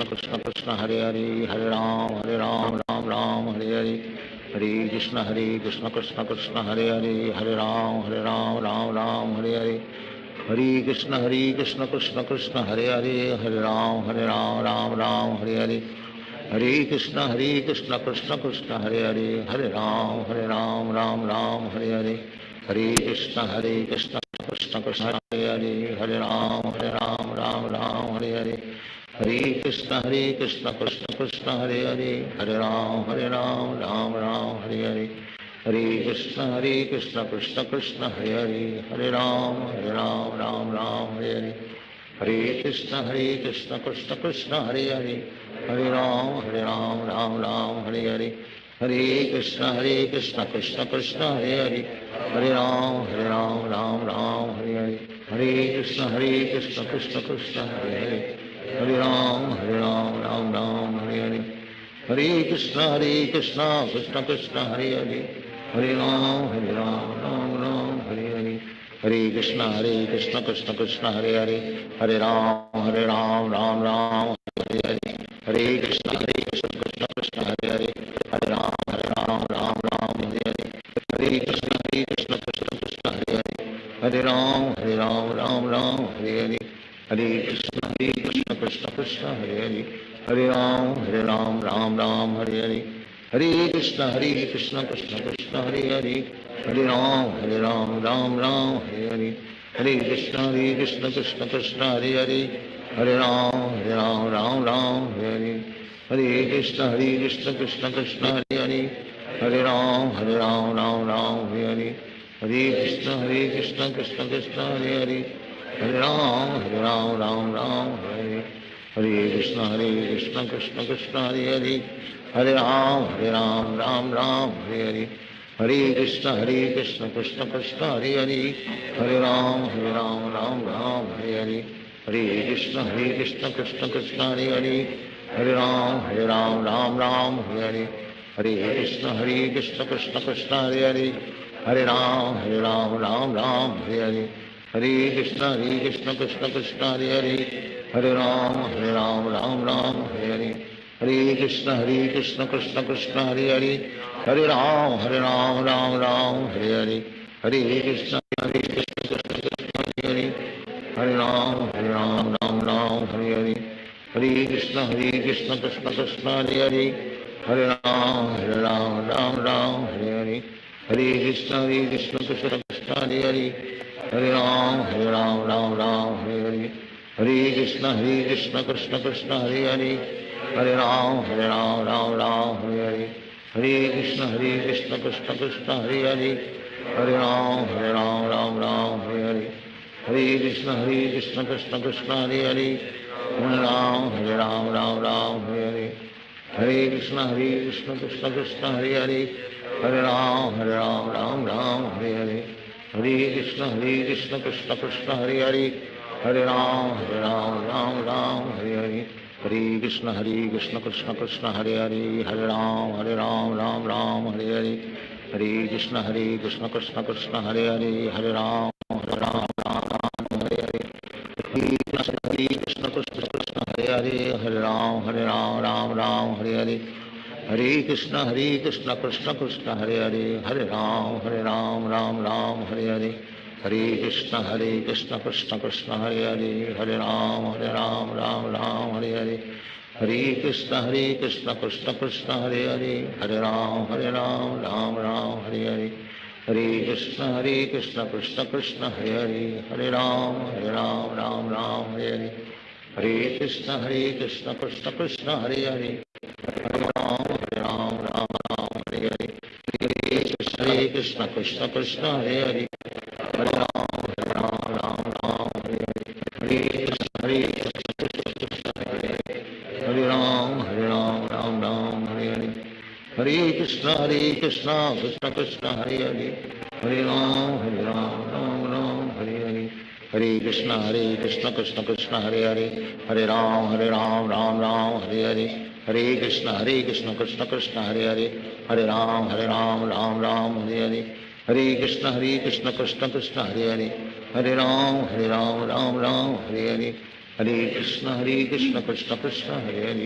Krishna Krishna Hare Hare Hare Ram Ram Ram Hare Hare Hare Krishna Krishna Krishna Hare Hare Hare Ram Ram Ram Hare Hare Hare Krishna Krishna Krishna Hare Hare Hare Ram Ram Ram Hare Hare Hare Krishna Krishna Krishna Hare Hare Hare Ram Ram Ram Hare Hare Hare Krishna Krishna Krishna Hare Hare Hare Ram Ram Ram Hare Hare Hare Krishna Krishna Krishna Hare Hare Hare Ram Ram Ram Hare Hare Hare Krishna Krishna Krishna Hare Hare Hare Ram Ram Ram Hare Hare Hare Krishna Krishna Krishna Hare Hare Hare Ram Ram Ram Hare Hare Hare Krishna Krishna Krishna Hare Hare Hare Ram Ram Ram Hare Hare Hare Krishna Krishna Krishna Hare Hare Hare Ram Ram Ram Hare Hare Hare Krishna Krishna Krishna Hare Hare Hare Ram Ram Ram Hare Hare Hare Krishna Krishna Krishna Hare Hare Hare Ram Ram Ram Hare Hare Hare Krishna Krishna Krishna Hare Hare Hare Ram Ram Ram Hare Hare Hare Krishna Krishna Krishna Hare Hare Hare Ram Ram Ram Hare Hare Hare Krishna Krishna Krishna Hare Hare Hare Ram Ram Ram Hare Hare Hare Krishna Krishna Krishna Hare Hare Hare Ram Ram Ram Hare Hare Hare Krishna Krishna Krishna Hare Hare Hare Ram Ram Ram Hare Hare Hare Krishna Krishna Krishna Hare Hare Hare Ram Ram Ram Hare Hare Hare Krishna Krishna Krishna Hare Hare Hare Ram Ram Ram Hare Hare Hare Krishna Krishna Krishna Hare Hare Hare Ram Ram Ram Hare Hare Hare Krishna Krishna Krishna Hare Hare Hare Ram Ram Ram Hare Hare Hare Krishna Krishna Krishna Hare Hare Hare Ram Ram Ram Hare Hare Hare Krishna Krishna Krishna Hare Hare Hare Ram Ram Ram Hare Hare Hare Krishna Krishna Krishna Hare Hare Hare Ram Ram Ram Hare Hare Hare Krishna Krishna Krishna Hare Hare Hare Ram Ram Ram Hare Hare Hare Krishna Krishna Krishna Hare Hare Hare Ram Ram Ram Hare Hare Hare Krishna Krishna Krishna Hare Hare Hare Ram Ram Ram Hare Hare Hare Krishna Krishna Krishna Hare Hare Hare Ram Ram Ram Hare Hare Hare Krishna Krishna Krishna Hare Hare Hare Ram Ram Hare Hare Hare Krishna Krishna Krishna Hare Hare Hare Ram Ram Hare Hare Hare Krishna Krishna Krishna Hare Hare Hare Ram Ram Hare Hare Hare Krishna Krishna Krishna Hare Hare Hare Ram Ram Hare Hare Hare Krishna Krishna Krishna Hare Hare Hare Ram Ram Hare Hare Hare Krishna Krishna Hare Hare Hare Ram Ram Hare Hare Hare Krishna Krishna Krishna Hare Hare Hare Ram Ram Hare Hare Hare Krishna Krishna Krishna Hare Hare Hare Ram Ram Hare Hare Hare Krishna Krishna Krishna Hare Hare Hare Ram Ram Hare Hare Hare Krishna Krishna Krishna Hare Hare Hare Ram Ram Hare Hare Hare Krishna Krishna Krishna Hare Hare Hare Ram Ram Hare Hare Hare Krishna Krishna Krishna Hare Hare Hare Ram Ram Hare Hare Hare Krishna Krishna Hare Hare Ram Ram Hare Hare Hare Krishna Krishna Krishna Hare Hare Hare Ram Ram Hare Hare Hare Krishna Krishna Krishna Hare Hare Hare Ram Ram Hare Hare Hare Krishna Krishna Krishna Hare Hare Hare Ram Ram Hare Hare Hare Krishna Krishna Krishna Hare Hare Hare Ram Ram Hare Hare Hare Krishna Krishna Krishna Hare Hare Hare Ram Ram Hare Hare Hare Krishna Krishna Krishna Hare Hare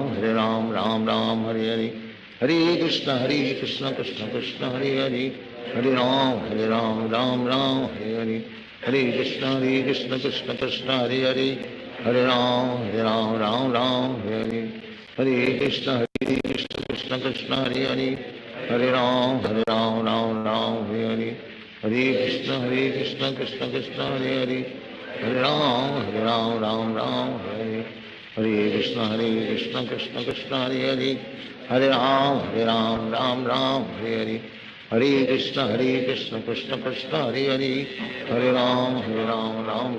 Hare Ram Ram Hare Hare Hare Krishna Krishna Krishna Hare Hare Hare Ram Ram Hare Hare Hare Krishna Krishna Krishna Hare Hare Hare Ram Ram Hare Hare Hare Krishna Krishna Krishna Hare Hare Hare Ram Ram Hare Hare Hare Krishna Krishna Krishna Hare Hare Hare Ram Ram Hare Hare Hare Krishna Krishna Krishna Hare Hare Hare Ram Ram Hare Hare Hare Krishna Krishna Krishna Hare Hare Hare Ram Ram Hare Hare Hare Krishna Krishna Krishna Hare Hare Hare Ram Ram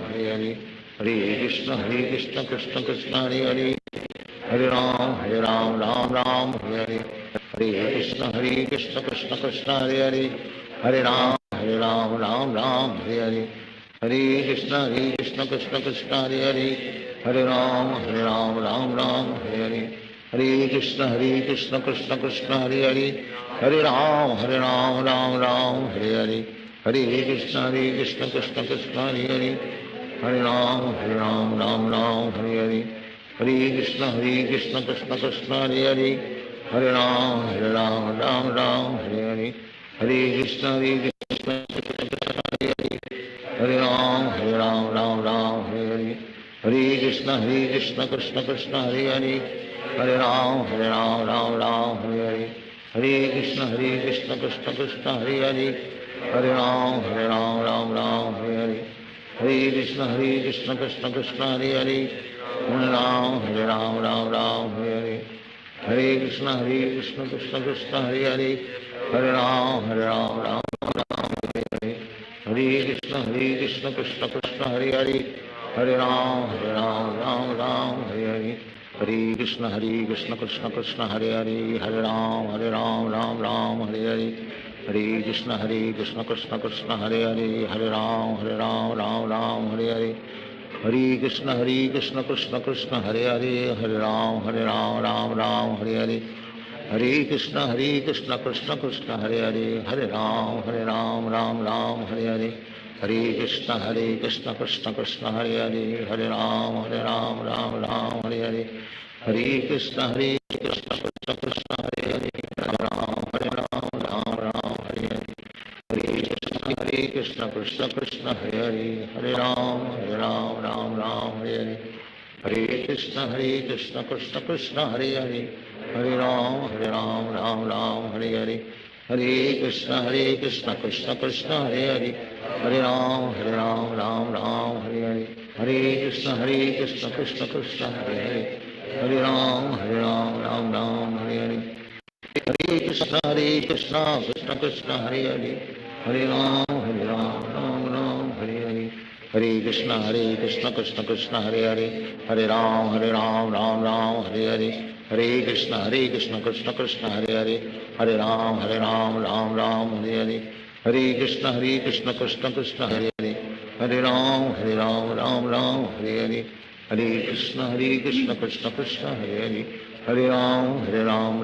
Hare Hare Hare Krishna Krishna Krishna Hare Hare Hare Ram Ram Hare Hare Hare Krishna Krishna Krishna Hare Hare Hare Ram Ram Hare Hare Hare Krishna Krishna Krishna Hare Hare Hare Ram Ram Hare Hare Hare Krishna Krishna Krishna Hare Hare Hare Ram Ram Hare Hare Hare Krishna Krishna Krishna Hare Hare Hare Ram Ram Hare Hare Hare Krishna Krishna Krishna Hare Hare Hare Ram Ram Hare Hare Hare Krishna Krishna Krishna Hare Hare Hare Ram Ram Hare Hare Hare Krishna Krishna Krishna Hare Hare Hare Ram Ram Hare Hare Hare Krishna Krishna Krishna Hare Hare Hare Ram Ram Hare Hare Hare Krishna Krishna Krishna Hare Hare Hare Ram Ram Hare Hare Hare Krishna Krishna Krishna Hare Hare Hare Ram Ram Hare Hare Hare Krishna Krishna Krishna Hare Hare Hare Ram Ram Hare Hare Hare Krishna Krishna Krishna Hare Hare Hare Ram Ram Hare Hare Hare Krishna Krishna Krishna Hare Hare Hare Ram Ram Hare Hare Hare Krishna Krishna Krishna Hare Hare Hare Ram Ram Hare Hare Hare Krishna Krishna Krishna Hare Hare Hare Ram Ram Ram Hare Hare Hare Krishna Krishna Krishna Hare Hare Hare Ram Ram Ram Hare Hare Hare Krishna Krishna Krishna Krishna Hare Hare Hare Ram Ram Ram Hare Hare Hare Krishna Krishna Krishna Hare Hare Hare Ram Ram Ram Hare Hare Hare Krishna Krishna Krishna Hare Hare Hare Ram Ram Ram Hare Hare Hare Krishna Krishna Krishna Hare Hare Hare Ram Ram Ram Hare Hare Hare Krishna Krishna Krishna Hare Hare Hare Ram Ram Ram Hare Hare Hare Krishna Krishna Krishna Hare Hare Hare Ram Ram Ram Hare Hare Hare Krishna Krishna Krishna Hare Hare Hare Ram Ram Ram Hare Hare Hare Krishna Krishna Krishna Hare Hare Hare Ram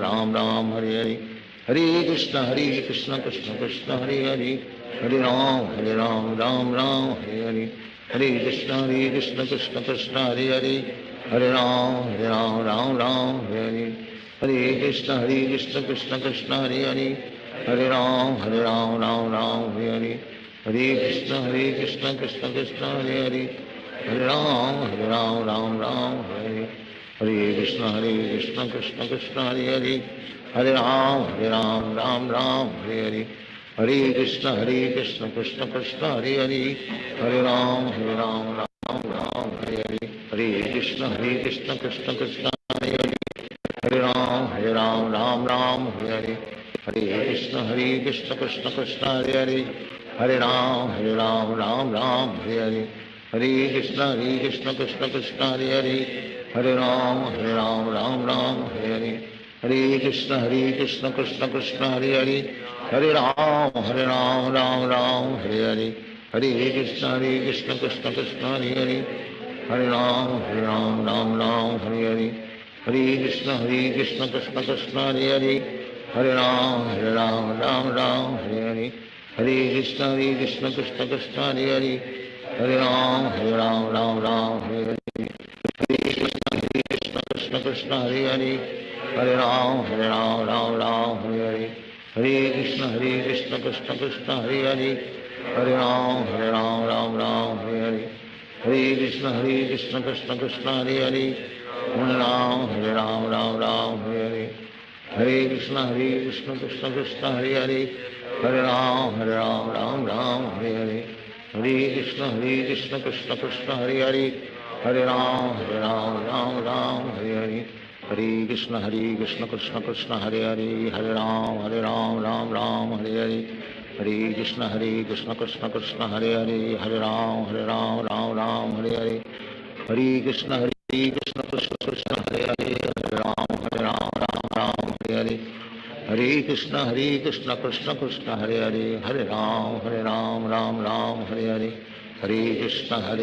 Ram Ram Hare Hare Hare Krishna Krishna Krishna Hare Hare Hare Ram Ram Ram Hare Hare Hare Krishna Krishna Krishna Hare Hare Hare Ram Ram Ram Hare Hare Hare Krishna Krishna Krishna Hare Hare Hare Ram Ram Ram Hare Hare Hare Krishna Krishna Krishna Hare Hare Hare Ram Ram Ram Hare Hare Krishna Krishna Krishna Hare Hare Hare Ram Ram Ram Hare Hare Hare Krishna Krishna Krishna Hare Hare Hare Ram Ram Ram Hare Hare Hare Krishna Krishna Krishna Hare Hare Hare Ram Ram Ram Hare Hare Hare Krishna Krishna Krishna Hare Hare Hare Ram Ram Ram Hare Hare Hare Krishna Krishna Krishna Hare Hare Hare Ram Ram Ram Hare Hare Hare Krishna Krishna Krishna Hare Hare Hare Ram Ram Ram Hare Hare Hare Krishna Krishna Krishna Hare Hare Hare Ram Ram Ram Hare Hare Hare Krishna Krishna Krishna Hare Hare Hare Ram Ram Ram Hare Hare Hare Krishna Krishna Krishna Hare Hare Hare Ram Ram Ram Hare Hare Hare Krishna Krishna Krishna Hare Hare Hare Ram Ram Ram Hare Hare Hare Krishna Krishna Krishna Hare Hare Hare Ram Ram Ram Hare Hare Hare Krishna Krishna Krishna Hare Hare Hare Ram Ram Hare Hare Hare Krishna Krishna Krishna Hare Hare Hare Ram Ram Hare Hare Hare Krishna Krishna Krishna Hare Hare Hare Ram Ram Hare Hare Hare Krishna Krishna Krishna Hare Hare Hare Ram Ram Ram Hare Hare Hare Krishna Krishna Krishna Hare Hare Hare Ram Ram Hare Hare Hare Krishna Krishna Krishna Hare Hare Hare Ram Ram Hare Hare Hare Krishna Krishna Krishna Hare Hare Hare Ram Ram Ram Hare Hare Hare Krishna Krishna Krishna Hare Hare Hare Ram Ram Ram Hare Hare Hare Krishna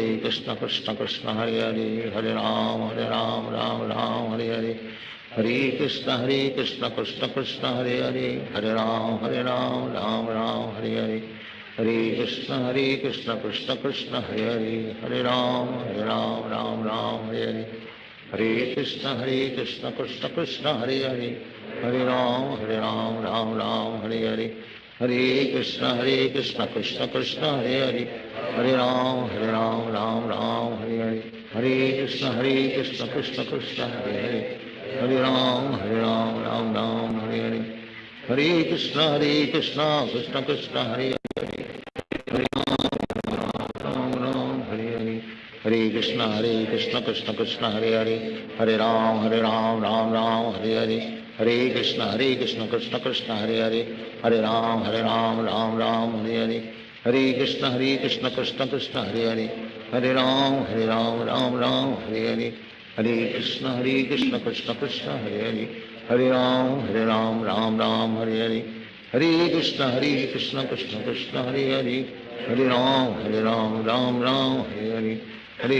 Krishna Krishna Hare Hare Hare Ram Ram Ram Hare Hare Hare Krishna Krishna Krishna Hare Hare Hare Ram Ram Ram Hare Hare Hare Krishna Krishna Krishna Hare Hare Hare Ram Ram Ram Hare Hare Hare Krishna Krishna Krishna Hare Hare Hare Ram Ram Ram Hare Hare Hare Krishna Krishna Krishna Hare Hare Hare Ram Ram Ram Hare Hare Hare Krishna Krishna Krishna Hare Hare Hare Ram Ram Hare Hare Hare Krishna Krishna Krishna Hare Hare Hare Ram Ram Ram Hare Hare Hare Krishna Krishna Krishna Hare Hare Hare Ram Ram Ram Hare Hare Hare Krishna Krishna Krishna Hare Hare Hare Ram Ram Hare Hare Hare Krishna Krishna Krishna Hare Hare Hare Ram Ram Ram Hare Hare Hare Krishna Krishna Krishna Hare Hare Hare Ram Ram Ram Hare Hare Hare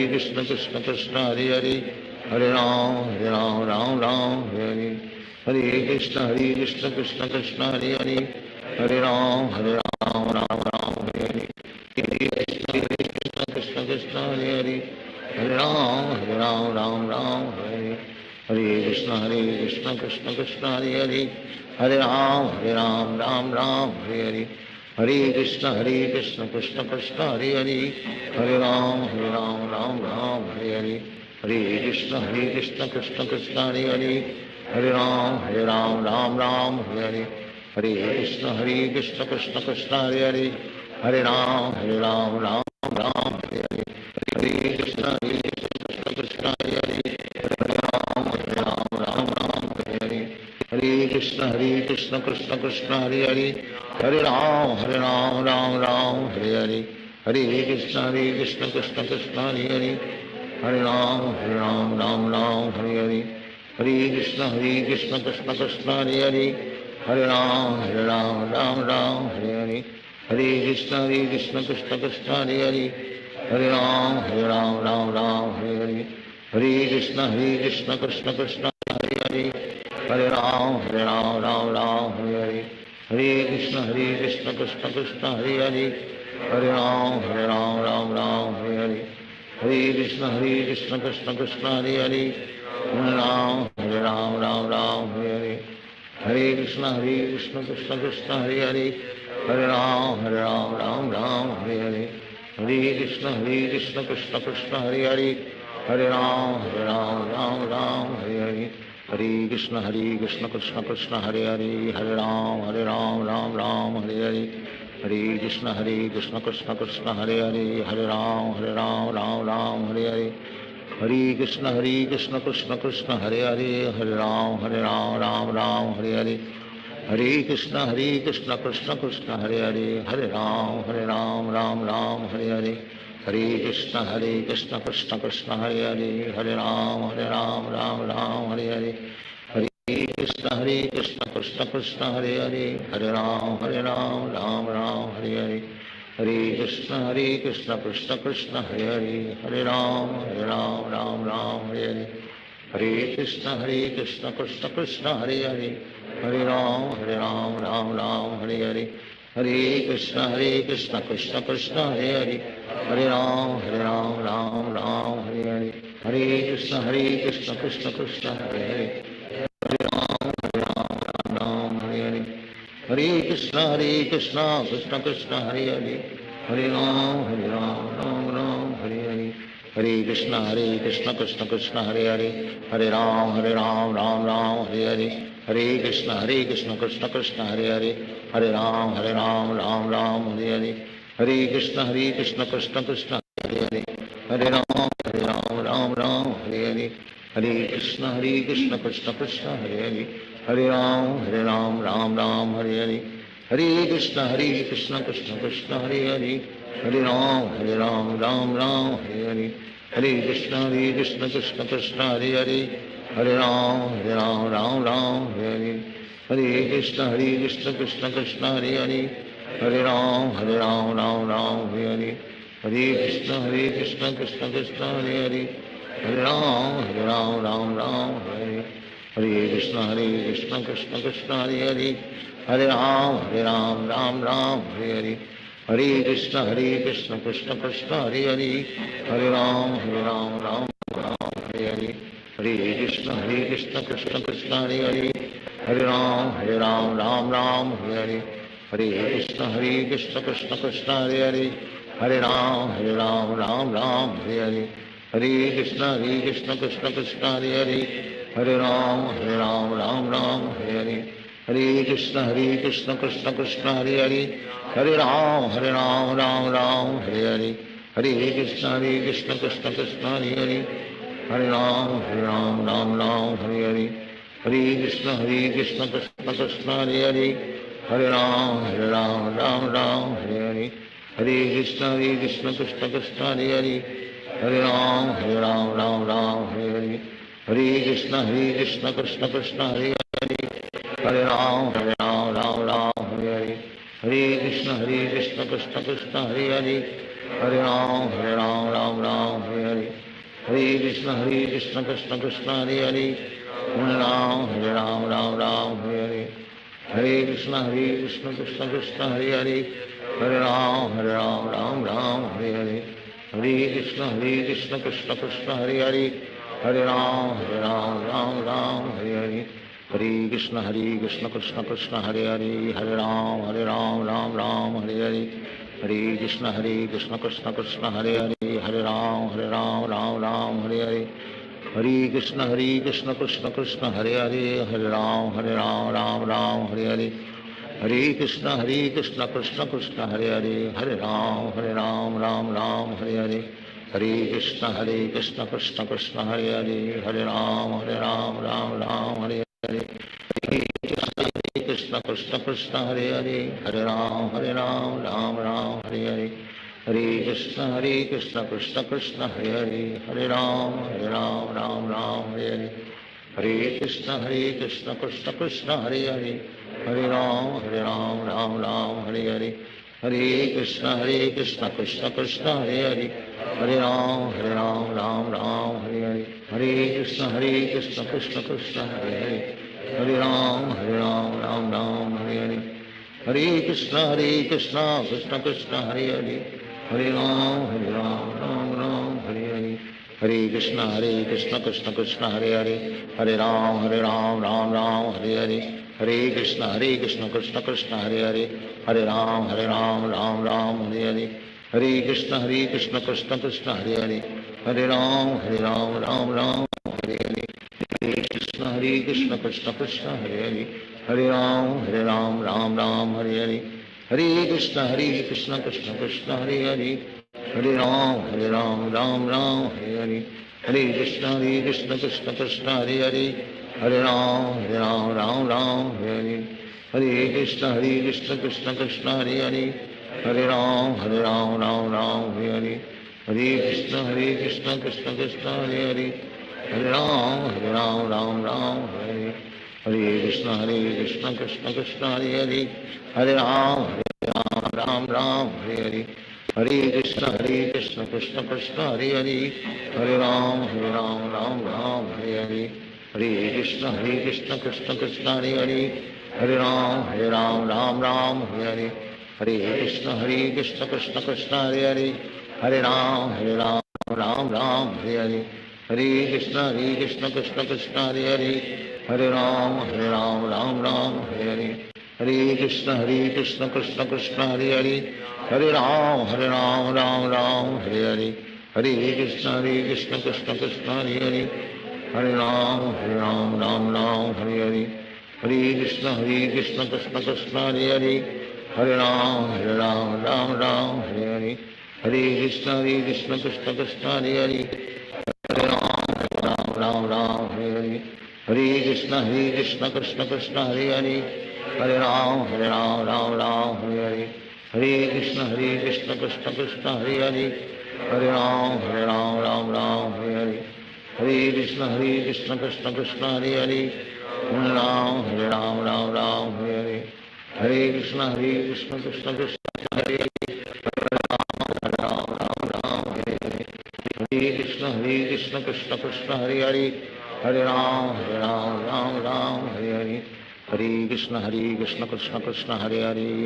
Krishna Krishna Krishna Hare Hare Hare Ram Ram Ram Hare Hare Hare Krishna Krishna Krishna Hare Hare Hare Ram Ram Hare Hare Hare Krishna Krishna Krishna Hare Hare Hare Ram Ram Ram Hare Hare Krishna Krishna Krishna Hare Hare Hare Ram Ram Ram Hare Hare Hare Krishna Krishna Krishna Hare Hare Hare Ram Ram Ram Hare Hare Hare Krishna Krishna Krishna Hare Hare Hare Ram Ram Hare Hare Hare Krishna Krishna Krishna Hare Hare Hare Ram Ram Ram Hare Hare Hare Krishna Krishna Hare Hare Hare Ram Ram Hare Hare Hare Krishna Krishna Krishna Hare Hare Hare Ram Ram Hare Hare Hare Krishna Krishna Krishna Hare Hare Hare Ram Ram Hare Hare Hare Krishna Krishna Krishna Hare Hare Hare Ram Ram Hare Hare Hare Krishna Krishna Krishna Hare Hare Hare Ram Ram Hare Hare Hare Krishna Krishna Krishna Hare Hare Hare Ram Ram Hare Hare Hare Krishna Krishna Krishna Hare Hare Hare Ram Ram Hare Hare Hare Krishna Krishna Krishna Hare Hare Hare Ram Hare Hare Hare Krishna Krishna Krishna Hare Hare Hare Ram Ram Hare Hare Hare Krishna Krishna Krishna Hare Hare Hare Ram Ram Hare Hare Hare Krishna Krishna Krishna Hare Hare Hare Ram Ram Hare Hare Hare Krishna Krishna Krishna Hare Hare Hare Ram Ram Hare Hare Hare Krishna Krishna Krishna Hare Hare Hare Ram Ram Hare Hare Hare Krishna Krishna Krishna Hare Hare Hare Ram Ram Hare Hare Hare Krishna Krishna Krishna Hare Hare Hare Ram Ram Hare Hare Hare Krishna Krishna Krishna Hare Hare Hare Ram Ram Hare Hare Hare Krishna Krishna Krishna Hare Hare Hare Ram Ram Hare Hare Hare Krishna Krishna Krishna Hare Hare Hare Ram Ram Hare Hare Hare Krishna Krishna Krishna Hare Hare Hare Ram Ram Hare Hare Hare Krishna Krishna Krishna Hare Hare Hare Ram Hare Hare Hare Krishna Krishna Krishna Hare Hare Hare Ram Hare Hare Hare Krishna Krishna Krishna Hare Hare Hare Ram Ram Hare Hare Hare Krishna Krishna Krishna Hare Hare Hare Ram Ram Hare Hare Hare Krishna Krishna Krishna Hare Hare Hare Ram Ram Hare Hare Hare Krishna Krishna Krishna Hare Hare Hare Ram Ram Hare Hare Hare Krishna Krishna Krishna Hare Hare Hare Ram Ram Hare Hare Hare Krishna Krishna Krishna Hare Hare Hare Ram Ram Hare Hare Hare Krishna Krishna Krishna Hare Hare Hare Ram Ram Hare Hare Hare Krishna Krishna Krishna Hare Hare Hare Ram Ram Hare Hare Hare Krishna Krishna Krishna Hare Hare Hare Ram Ram Hare Hare Hare Krishna Krishna Krishna Hare Hare Hare Ram Ram Hare Hare Hare Krishna Krishna Krishna Hare Hare Hare Ram Ram Hare Hare Hare Krishna Krishna Krishna Hare Hare Hare Ram Ram Hare Hare Hare Krishna Krishna Krishna Hare Hare Hare Ram Ram Hare Hare Hare Krishna Krishna Krishna Hare Hare Hare Ram Ram Hare Hare Hare Krishna Krishna Krishna Hare Hare Hare Ram Ram Hare Hare Hare Krishna Krishna Krishna Hare Hare Hare Ram Hare Hare Hare Krishna Krishna Krishna Hare Hare Hare Ram Hare Hare Hare Krishna Krishna Krishna Hare Hare Hare Ram Hare Hare Hare Krishna Krishna Krishna Hare Hare Hare Ram Hare Hare Hare Krishna Krishna Krishna Hare Hare Hare Ram Hare Hare Hare Krishna Krishna Krishna Hare Hare Hare Ram Hare Hare Hare Krishna Krishna Krishna Hare Hare Hare Ram Ram Hare Hare Hare Krishna Krishna Krishna Hare Hare, Hare Ram Ram Ram Hare Hare, Hare Krishna Krishna Krishna Hare Hare, Hare Ram Ram Ram Hare Hare, Hare Krishna Krishna Krishna Hare Hare, Hare Ram Ram Ram Hare Hare, Hare Krishna Krishna Krishna Hare Hare, Hare Ram Ram Ram Hare Hare, Hare Krishna Krishna Krishna Hare Hare, Hare Ram Ram Ram Hare Hare, Hare Krishna Krishna Hare Hare, Hare Ram Ram Ram Hare Hare, Hare Krishna Krishna Krishna Hare Hare, Hare Ram Ram Ram Hare Hare, Hare Krishna Krishna Krishna Hare Hare, Hare Ram Ram Hare Hare, Hare Krishna Krishna Krishna Hare Hare, Hare Ram Ram Hare Hare, Hare Krishna Krishna Krishna Hare Hare, Hare Ram Ram Hare Hare, Hare Krishna Krishna Krishna Hare Hare, Hare Ram Ram Hare Hare, Hare Krishna Krishna Krishna Hare Hare, Hare Ram Ram Ram Hare Hare, Hare Krishna Krishna Krishna Hare Hare, Hare Ram Ram Ram Hare Hare, Hare Krishna Krishna Krishna Hare Hare, Hare Ram Ram Hare Hare, Hare Krishna Krishna Krishna Hare Hare, Hare Ram Ram Hare Hare, Hare Krishna Krishna Krishna Hare Hare, Hare Ram Ram Hare Hare, Hare Krishna Krishna Krishna Hare Hare, Hare Ram Ram Hare Hare, Hare Krishna Krishna Krishna Hare Hare, Hare Ram Ram Hare Hare, Hare Krishna Krishna Krishna Hare Hare, Hare Ram Ram Hare Hare, Hare Krishna Krishna Krishna Hare Hare, Hare Ram Hare Hare, Hare Krishna Krishna Krishna Hare Hare, Hare Ram Ram Hare Hare, Hare Krishna Krishna Krishna Hare Hare, Hare Ram Ram Hare Hare, Hare Krishna Krishna Krishna Hare Hare, Hare Ram Ram Hare Hare, Hare Krishna Krishna Krishna Hare Hare, Hare Ram Ram Hare Hare, Hare Krishna Krishna Krishna Hare Hare, Hare Ram Ram Hare Hare, Hare Krishna Krishna Krishna Hare Hare, Hare Ram Ram Hare Hare, Hare Krishna Krishna Krishna Hare Hare, Hare Ram Ram Hare Hare, Hare Krishna Krishna Krishna Hare Hare, Hare Ram Hare Hare, Hare Krishna Krishna Krishna Hare Hare, Hare Ram Ram Hare Hare, Hare Krishna Krishna Krishna Hare Hare, Hare Ram Ram Hare Hare, Hare Krishna Krishna Krishna Hare Hare, Hare Ram Ram Hare Hare, Hare Krishna Krishna Krishna Hare Hare, Hare Ram Hare Hare, Hare Krishna Krishna Krishna Hare Hare, Hare Ram Ram Hare Hare, Hare Krishna Krishna Krishna Hare Hare, Hare Ram Ram Hare Hare, Hare Krishna Krishna Krishna Hare Hare, Hare Ram Ram Hare Hare, Hare Krishna Krishna Krishna Hare Hare, Hare Ram Ram Hare Hare, Hare Krishna Krishna Krishna Hare Hare,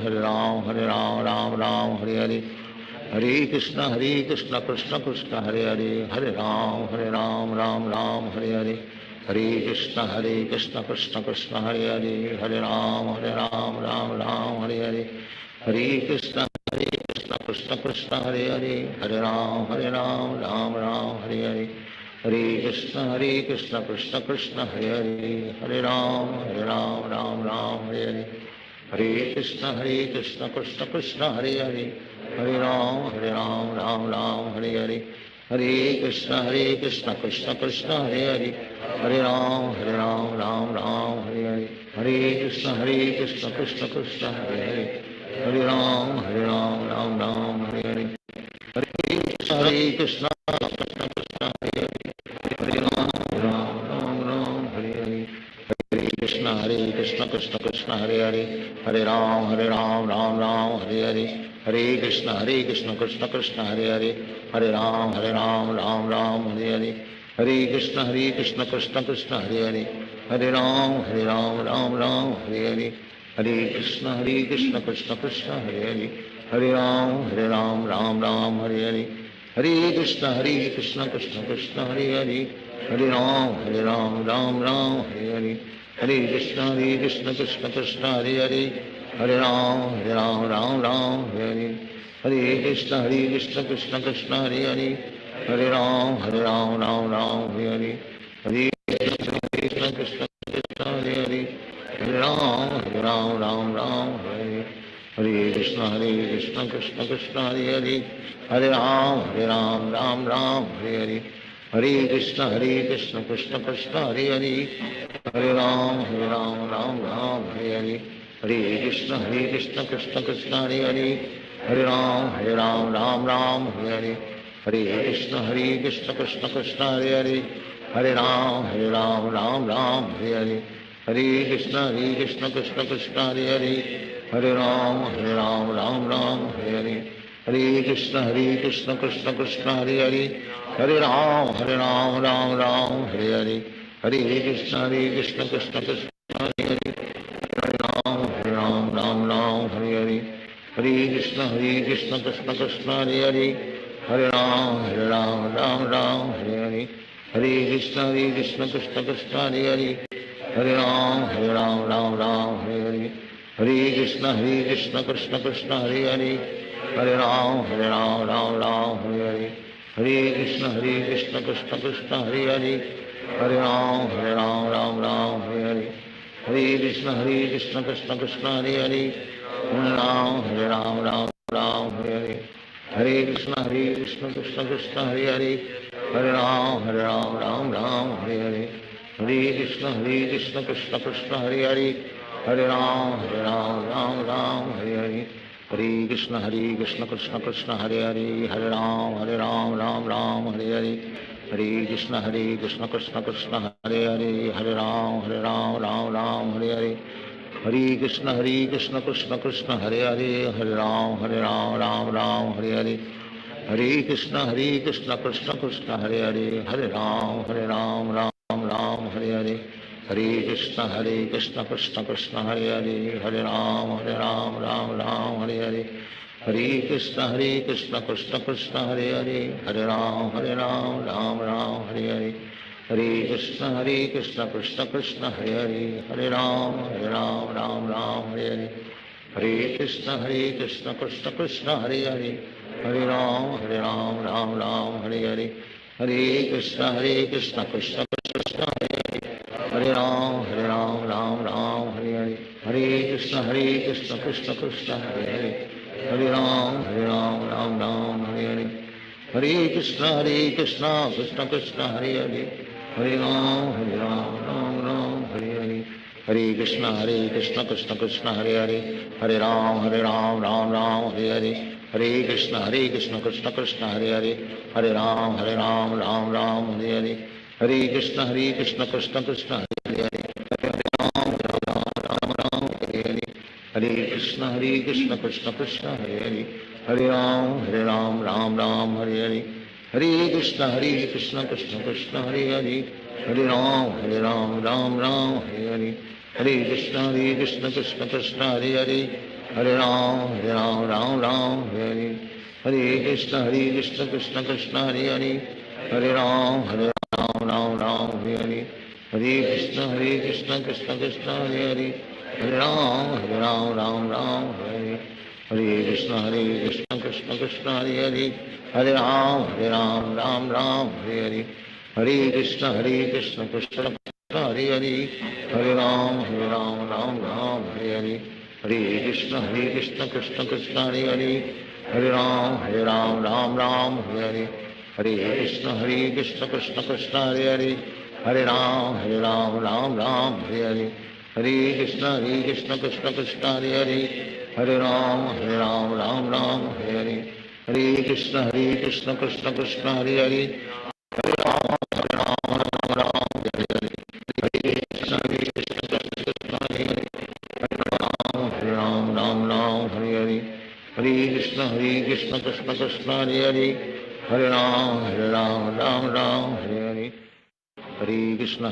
Hare Ram Ram Hare Hare, Hare Krishna Krishna Krishna Hare Hare, Hare Ram Ram Hare Hare, Hare Krishna Krishna Krishna Hare Hare, Hare Ram Ram Hare Hare, Hare Krishna Krishna Krishna Hare Hare, Hare Ram Ram Hare Hare, Hare Krishna Krishna Krishna Hare Hare, Hare Ram Ram Hare Hare, Hare Krishna Krishna Krishna Hare Hare, Hare Ram Ram Hare Hare, Hare Krishna Krishna Krishna Hare Hare, Hare Ram Ram Hare Hare, Hare Krishna Krishna Krishna Hare Hare, Hare Ram Hare Hare, Hare Krishna Krishna Krishna Hare Hare, Hare Ram Ram Hare Hare, Hare Krishna Krishna Krishna Hare Hare, Hare Ram Ram Hare Hare, Hare Krishna Krishna Krishna Hare Hare, Hare Ram Ram Hare Hare, Hare Krishna Krishna Krishna Hare Hare Ram Ram Hare Hare Krishna Krishna Krishna Hare Ram Ram Hare Hare Krishna Krishna Krishna Hare Ram Ram Hare Krishna Krishna Krishna Hare Ram Ram Hare Krishna Krishna Krishna Hare Ram Hare Krishna Krishna Krishna Hare Ram Hare Krishna Krishna Krishna Hare Ram Hare Krishna Krishna Krishna Hare Ram Hare Krishna Krishna Krishna Hare Ram Hare Krishna Krishna Krishna Hare Ram Hare Krishna Krishna Krishna Hare Ram Hare Krishna Krishna Krishna Ram Hare Krishna Krishna Krishna Hare Ram Hare Krishna Krishna Krishna Hare Ram Hare Krishna Krishna Krishna Hare Ram Hare Krishna Krishna Krishna Hare Ram Hare Krishna Krishna Krishna Hare Ram Hare Krishna Krishna Krishna Hare Ram Hare Krishna Krishna Krishna Hare Ram Hare Krishna Krishna Krishna Hare Ram Hare Krishna Krishna Krishna Hare Ram Hare Krishna Krishna Krishna Hare Ram Hare Krishna Krishna Krishna Hare Ram Hare Krishna Krishna Krishna Hare Ram Hare Krishna Krishna Krishna Hare Ram Hare Krishna Krishna Krishna Hare Ram Hare Krishna Krishna Krishna Hare Ram Hare Krishna Krishna Krishna Hare Ram Hare Krishna Krishna Krishna Hare Ram Hare Krishna Krishna Krishna Hare Ram Hare Krishna Krishna Krishna Hare Ram Ram Hare Krishna Krishna Krishna Hare Ram Hare Krishna Krishna Krishna Hare Krishna Krishna Krishna Hare Ram Ram Hare Krishna Krishna Krishna Hare Ram Ram Hare Krishna Krishna Krishna Hare Ram Hare Krishna Krishna Krishna Hare Ram Hare Krishna Krishna Krishna Hare Ram Hare Krishna Krishna Krishna Hare Ram Hare Krishna Krishna Krishna Hare Ram Hare Krishna Krishna Krishna Hare Ram Hare Krishna Krishna Krishna Hare Ram Hare Krishna Krishna Krishna Hare Ram Hare Krishna Krishna Krishna Hare Ram Hare Krishna Krishna Krishna Hare Ram Ram Hare Hare Krishna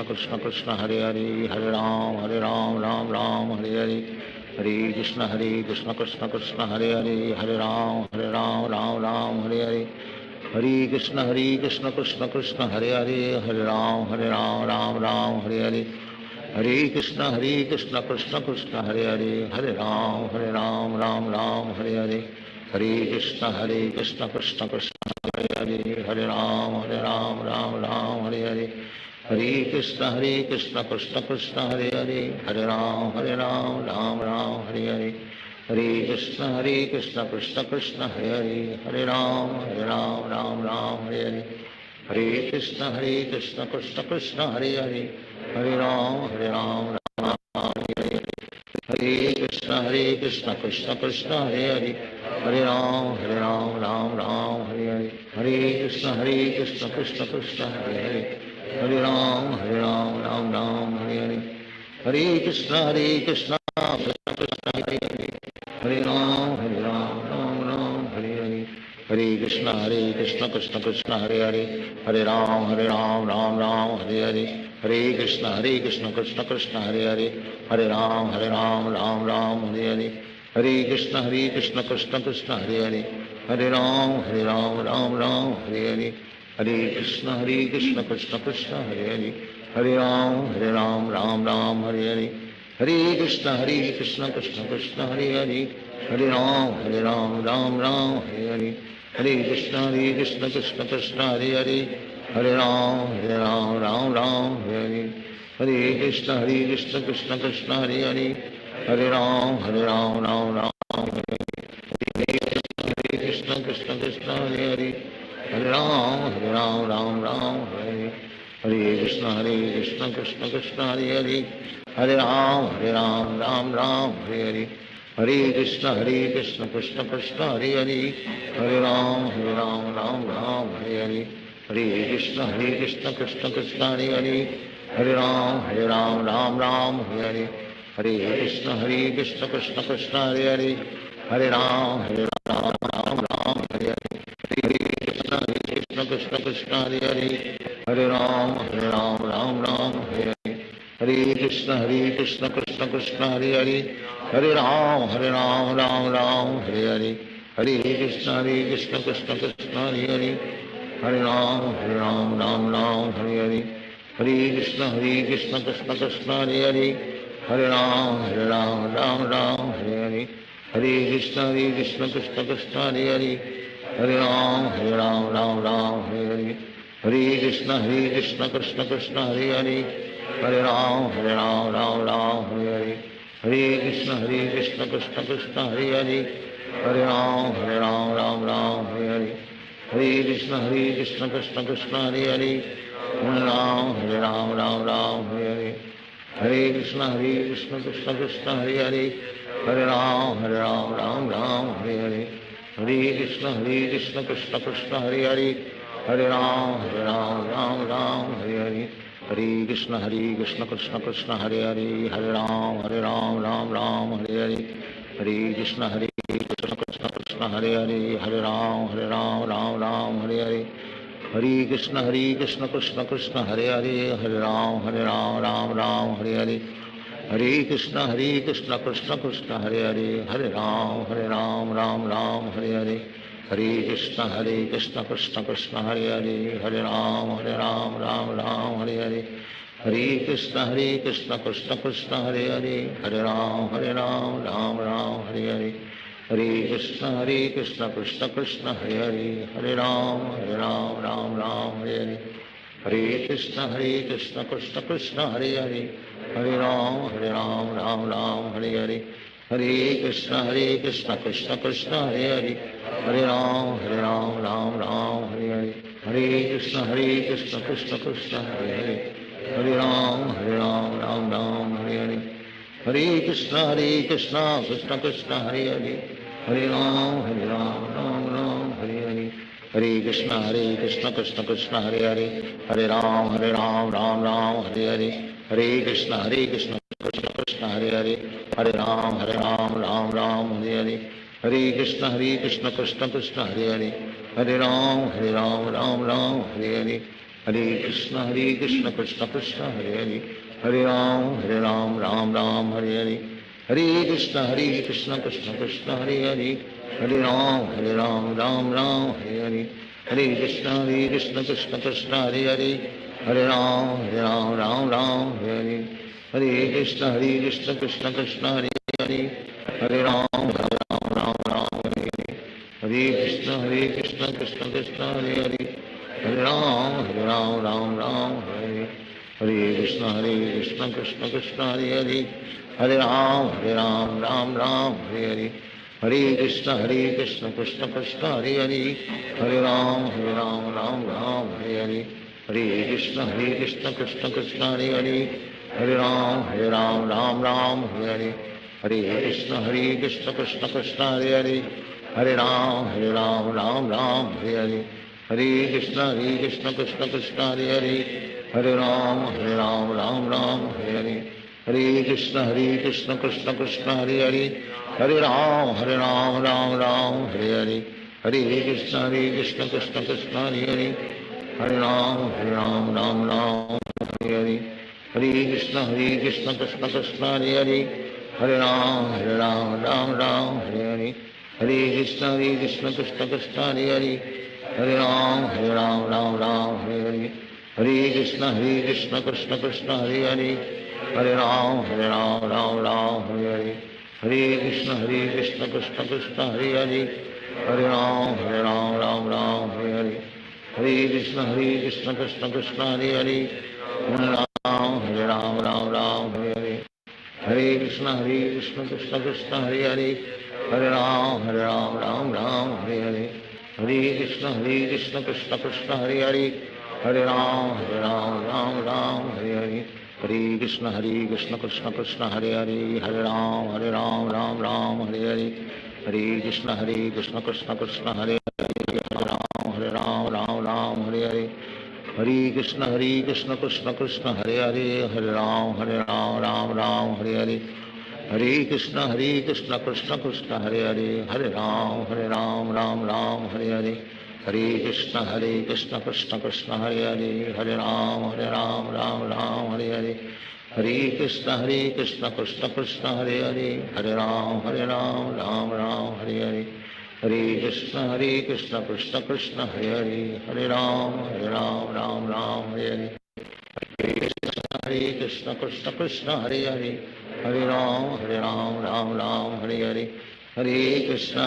Krishna Krishna Hare Hare, Hare Ram Ram Ram Hare Hare, Hare Krishna Krishna Krishna Hare Hare, Hare Ram Ram Ram Hare Hare, Hare Krishna Krishna Krishna Hare Hare, Hare Ram Ram Ram Hare Hare, Hare Krishna Krishna Krishna Hare Hare, Hare Ram Ram Ram Hare Hare, Hare Krishna Krishna Krishna Hare Hare, Hare Ram Ram Ram Hare Hare, Hare Krishna Krishna Krishna Hare Hare, Hare Ram Ram Ram Hare Hare, Hare Krishna Krishna Krishna Hare Hare, Hare Ram Ram Ram Hare Hare, Hare Krishna Krishna Krishna Hare Hare, Hare Ram Hare Krishna Krishna Krishna Hare Hare, Hare Ram Ram Ram Hare Hare, Hare Krishna Krishna Krishna Hare Hare, Hare Ram Ram Ram Hare Hare, Hare Krishna Krishna Krishna Hare Hare, Hare Ram Ram Ram Hare Hare, Hare Krishna Krishna Krishna Hare Hare, Hare Ram Ram Ram Hare Hare, Hare Krishna Krishna Krishna Hare Hare, Hare Ram Ram Ram Hare Hare, Hare Krishna Krishna Krishna Hare Hare, Hare Ram Ram Ram Hare Hare, Hare Krishna Krishna Krishna Hare Hare, Hare Ram Ram Ram Hare Hare, Hare Krishna Krishna Krishna Hare Hare, Hare Ram Ram Ram Hare Hare, Hare Krishna Krishna Krishna Hare Hare, Hare Ram Ram Ram Hare Hare, Hare Krishna Krishna Krishna Hare Hare, Hare Ram Ram Ram Hare Hare, Hare Krishna Krishna Hare Hare, Hare Ram Ram Ram Hare Hare, Hare Krishna Krishna Krishna Hare Hare, Hare Ram Ram Ram Hare Hare, Hare Krishna Krishna Krishna Hare Hare, Hare Ram Ram Ram Hare Hare, Hare Krishna Krishna Krishna Hare Hare, Hare Ram Ram Ram Hare Hare, Hare Krishna Krishna Krishna Hare Hare, Hare Ram Ram Ram Hare Hare, Hare Krishna Krishna Krishna Hare Hare, Hare Ram Ram Ram Hare Hare, Hare Krishna Krishna Krishna Hare Hare, Hare Ram Ram Ram Hare Hare, Hare Krishna Krishna Krishna Hare Hare, Hare Ram Ram Ram Hare Hare, Hare Krishna Krishna Krishna Hare Hare, Hare Ram Ram Ram Hare Hare, Hare Krishna Krishna Krishna Hare Hare, Hare Ram Ram Ram Hare Hare, Hare Krishna Krishna Krishna Hare Hare, Hare Ram Ram Ram Hare Hare, Hare Krishna Krishna Krishna Hare Hare, Hare Ram Ram Ram Hare Hare, Hare Krishna Krishna Krishna Hare Hare, Hare Ram Ram Ram Hare Hare, Hare Krishna Krishna Krishna Hare Hare, Hare Ram Ram Ram Hare Hare, Hare Krishna Krishna Krishna Hare Hare, Hare Ram Ram Ram Hare Hare, Hare Krishna Krishna Krishna Hare Hare, Hare Ram Ram Ram Hare Hare, Hare Krishna Krishna Krishna Hare Hare, Hare Ram Ram Ram Hare Hare, Hare Krishna Krishna Krishna Hare Hare, Hare Ram Ram Ram Hare Hare, Hare Krishna Krishna Krishna Hare Hare, Hare Ram Ram Ram Hare Hare, Hare Krishna Krishna Krishna Hare Hare, Hare Ram Ram Ram Hare Hare, Hare Krishna Krishna Krishna Hare Hare, Hare Ram Ram Ram Hare Hare, Hare Krishna Krishna Krishna Hare Hare, Hare Ram Ram Ram Hare Hare, Hare Krishna Krishna Krishna Hare Hare, Hare Ram Ram Ram Hare Hare, Hare Krishna Krishna Krishna Hare Hare, Hare Ram Ram Ram Hare Hare, Hare Krishna Krishna Krishna Hare Hare, Hare Ram Ram Ram Hare Hare, Hare Krishna Krishna Krishna Hare Hare, Hare Ram Ram Ram Hare Hare, Hare Krishna Krishna Krishna Hare Hare, Hare Ram Ram Ram Hare Hare, Hare Krishna Krishna Krishna Hare Hare, Hare Ram Ram Ram Hare Hare, Hare Krishna Krishna Krishna Hare Hare, Hare Ram Ram Ram Hare Hare, Hare Krishna Krishna Krishna Hare Hare, Hare Ram Ram Ram Hare Hare, Hare Krishna Krishna Krishna Hare Hare, Hare Ram Ram Ram Hare Hare, Hare Krishna Krishna Krishna Hare Hare, Hare Ram Ram Ram Hare Hare, Hare Krishna Krishna Krishna Hare Hare, Hare Ram Ram Ram Hare Hare, Hare Krishna Krishna Krishna Hare Hare, Hare Ram Ram Ram Hare, Hare Krishna Krishna Krishna Hare Hare, Hare Ram Ram Ram Hare, Hare Krishna Krishna Krishna Hare Hare, Hare Ram Ram Ram Hare, Hare Krishna Krishna Krishna Hare Hare, Hare Ram Ram Ram Hare, Hare Krishna Krishna Krishna Hare Hare, Hare Ram Ram Ram Hare, Hare Krishna Krishna Krishna Hare Hare, Hare Ram Ram Ram Hare, Hare Krishna Krishna Krishna Hare Hare, Hare Ram Ram Ram Hare, Hare Krishna Krishna Krishna Hare Hare, Hare Ram Ram Ram Hare, Hare Krishna Krishna Krishna Hare Hare, Hare Ram Ram Ram Hare, Hare Krishna Krishna Krishna Hare Hare, Hare Ram Ram Ram Hare, Hare Krishna Krishna Krishna Hare Hare, Hare Ram Ram Ram Hare, Hare Krishna Krishna Krishna Hare Hare, Hare Ram Ram Ram Hare, Hare Krishna Krishna Krishna Hare Hare, Hare Ram Ram Ram Hare, Hare Krishna Krishna Krishna Hare Hare, Hare Ram Ram Ram Hare, Hare Krishna Krishna Krishna Hare Hare, Hare Ram Ram Ram Hare, Hare Krishna Krishna Krishna Hare Hare, Hare Ram Ram Ram Hare, Hare Krishna Krishna Krishna Hare Hare, Hare Ram Ram Hare, Hare Krishna Krishna Krishna Hare Hare, Hare Ram Ram Hare, Hare Krishna Krishna Krishna Hare Hare, Hare Ram Ram Hare, Hare Krishna Krishna Krishna Hare Hare, Hare Ram Ram Hare, Hare Krishna Krishna Krishna Hare Hare, Hare Ram Ram Hare, Hare Krishna Krishna Krishna Hare Hare, Hare Ram Ram Hare, Hare Krishna Krishna Hare Hare, Hare Ram Ram Hare, Hare Krishna Krishna Krishna Hare Hare, Hare Ram Ram Hare, Hare Krishna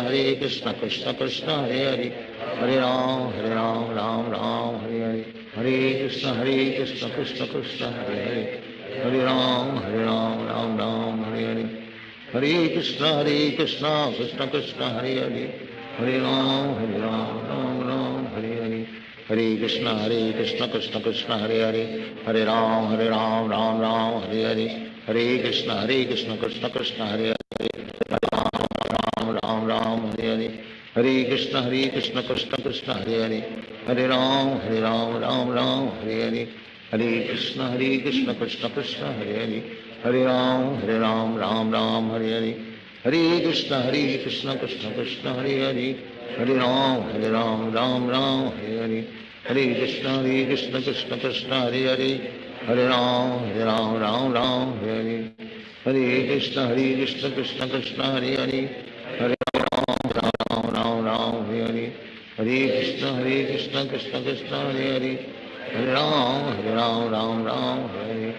Krishna Krishna Hare Hare, Hare Ram Ram Hare, Hare Krishna Krishna Krishna Hare Hare, Hare Ram Ram Hare, Hare Krishna Krishna Krishna Hare Hare, Hare Ram Ram Hare, Hare Krishna Krishna Krishna Hare Hare, Ram Hare, Hare Krishna Krishna Krishna Hare Hare, Hare Ram Ram Hare, Hare Krishna Krishna Krishna Hare Hare, Hare Ram Ram Hare, Hare Krishna Krishna Krishna Hare Hare, Hare Ram Ram Hare, Hare Krishna Krishna Krishna Hare Hare, Hare Ram Ram Hare, Hare Krishna Krishna Krishna Hare Hare, Hare Ram Hare,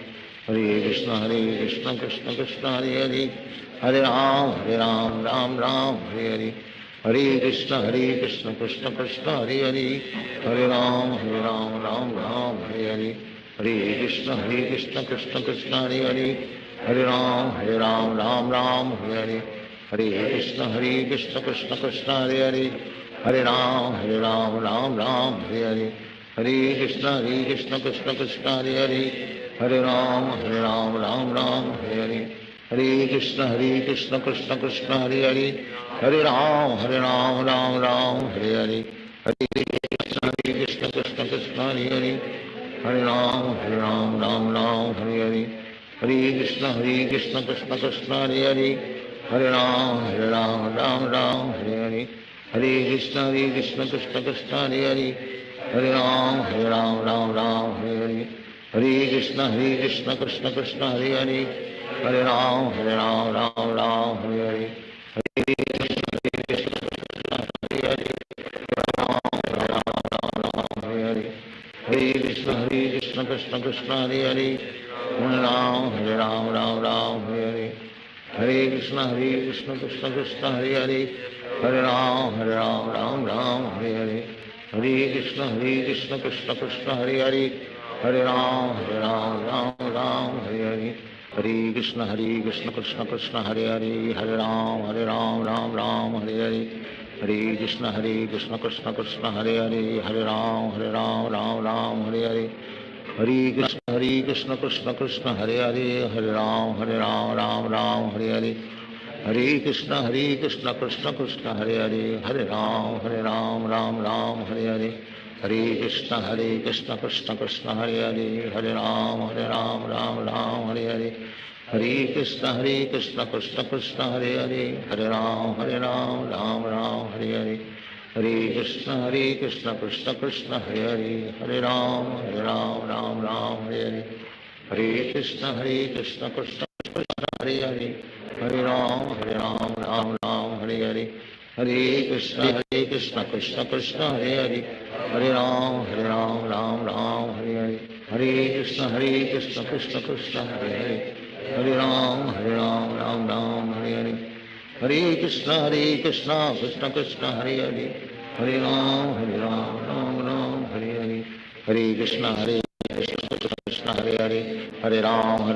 Hare Krishna Krishna Krishna Hare Hare, Hare Ram Hare, Hare Krishna Krishna Krishna Hare Hare, Hare Ram Hare, Hare Krishna Krishna Krishna Hare Hare, Hare Ram Hare, Hare Krishna Krishna Krishna Hare Hare, Hare Ram Hare, Hare Krishna Krishna Krishna Hare Hare, Hare Ram Hare, Hare Krishna Krishna Krishna Hare Hare, Hare Ram Hare, Hare Krishna Krishna Krishna Hare Hare, Hare Ram Hare, Hare Krishna Krishna Krishna Hare Hare, Hare Ram Hare, Hare Krishna Krishna Krishna Hare Hare, Hare Ram Hare, Hare Krishna Krishna Krishna Hare Hare, Hare Ram Ram Ram Hare Hare, Hare Krishna Krishna Krishna Hare Hare, Hare Ram Ram Ram Hare Hare, Hare Krishna Krishna Hare Hare, Hare Krishna Krishna Krishna Hare Hare, Hare Ram Ram Hare Hare, Hare Krishna Krishna Krishna Hare Hare, Hare Ram Ram Hare Hare, Hare Krishna Krishna Krishna Hare Hare, Hare Ram Ram Hare Hare, Hare Krishna Krishna Krishna Hare Hare, Hare Ram Ram Hare Hare, Hare Krishna Krishna Krishna Hare Hare, Hare Ram Ram Hare Hare, Hare Krishna Krishna Krishna Hare Hare, Hare Ram Ram Hare Hare, Hare Krishna Krishna Krishna Hare Hare, Hare Ram Ram Hare Hare, Hare Krishna Krishna Krishna Hare Hare, Hare Ram Ram Hare Hare, Hare Krishna Krishna Krishna Hare Hare, Hare Ram Hare Hare, Hare Krishna Krishna Krishna Hare Hare, Hare Ram Hare Hare, Hare Krishna Krishna Krishna Hare Hare, Hare Ram Hare Hare, Hare Krishna Krishna Krishna Hare Hare, Hare Ram Hare Hare, Hare Krishna Krishna Krishna Hare Hare, Hare Ram Hare Hare, Hare Krishna Krishna Krishna Hare Hare, Hare Ram Hare Hare, Hare Krishna Krishna Hare Hare, Hare Ram